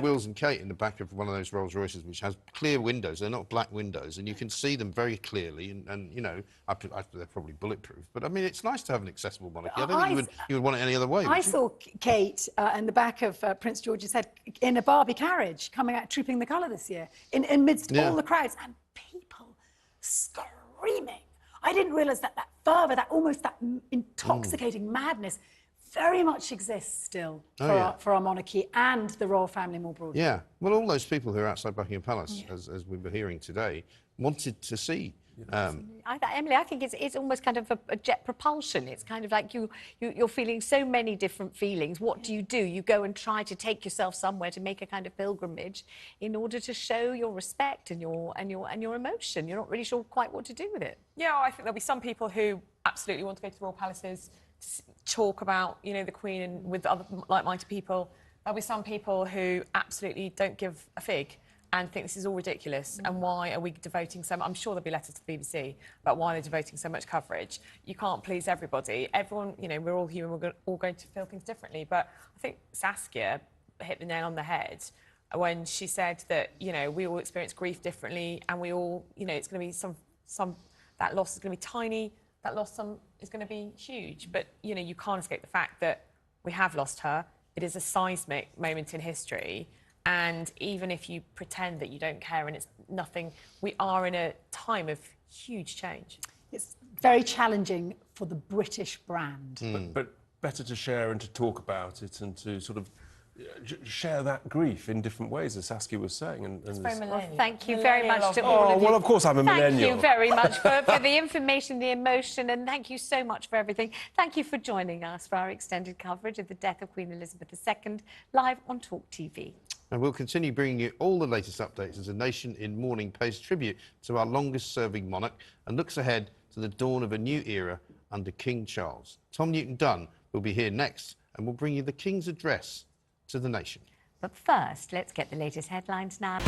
[SPEAKER 2] Wills and Kate in the back of one of those Rolls Royces, which has clear windows. They're not black windows, and you can see them very clearly. And you know, they're probably bulletproof. But I mean, it's nice to have an accessible monarchy. I don't think you would want it any other way.
[SPEAKER 20] I saw Kate in the back of Prince George's head in a Barbie carriage coming out trooping the colour this year, amidst all the crowds and people screaming. I didn't realise that fervour, that intoxicating madness very much exists still for our monarchy and the royal family more broadly.
[SPEAKER 2] Yeah, well, all those people who are outside Buckingham Palace, as we were hearing today, wanted to see.
[SPEAKER 1] Emily, I think it's almost kind of a jet propulsion. It's kind of like you're feeling so many different feelings. What do? You go and try to take yourself somewhere to make a kind of pilgrimage in order to show your respect and your emotion. You're not really sure quite what to do with it.
[SPEAKER 19] Yeah, I think there'll be some people who absolutely want to go to the royal palaces, talk about, you know, the Queen and with other like-minded people. There'll be some people who absolutely don't give a fig and think this is all ridiculous. And why are we devoting so much? I'm sure there'll be letters to the BBC about why they're devoting so much coverage. You can't please everybody. Everyone, you know, we're all human. We're all going to feel things differently. But I think Saskia hit the nail on the head when she said that, you know, we all experience grief differently, and we all, you know, it's going to be some that loss is going to be tiny. That loss is going to be huge. But, you know, you can't escape the fact that we have lost her. It is a seismic moment in history. And even if you pretend that you don't care and it's nothing, we are in a time of huge change.
[SPEAKER 20] It's very challenging for the British brand.
[SPEAKER 17] But better to share and to talk about it and to sort of share that grief in different ways, as Saskia was saying.
[SPEAKER 1] Well, thank you very much to all of you.
[SPEAKER 17] Well, of course I'm a millennial.
[SPEAKER 1] Thank you very much for the information, the emotion, and thank you so much for everything. Thank you for joining us for our extended coverage of the death of Queen Elizabeth II, live on talkTV.
[SPEAKER 2] And we'll continue bringing you all the latest updates as a nation in mourning pays tribute to our longest-serving monarch and looks ahead to the dawn of a new era under King Charles. Tom Newton-Dunn will be here next and will bring you the King's address to the nation.
[SPEAKER 1] But first, let's get the latest headlines now.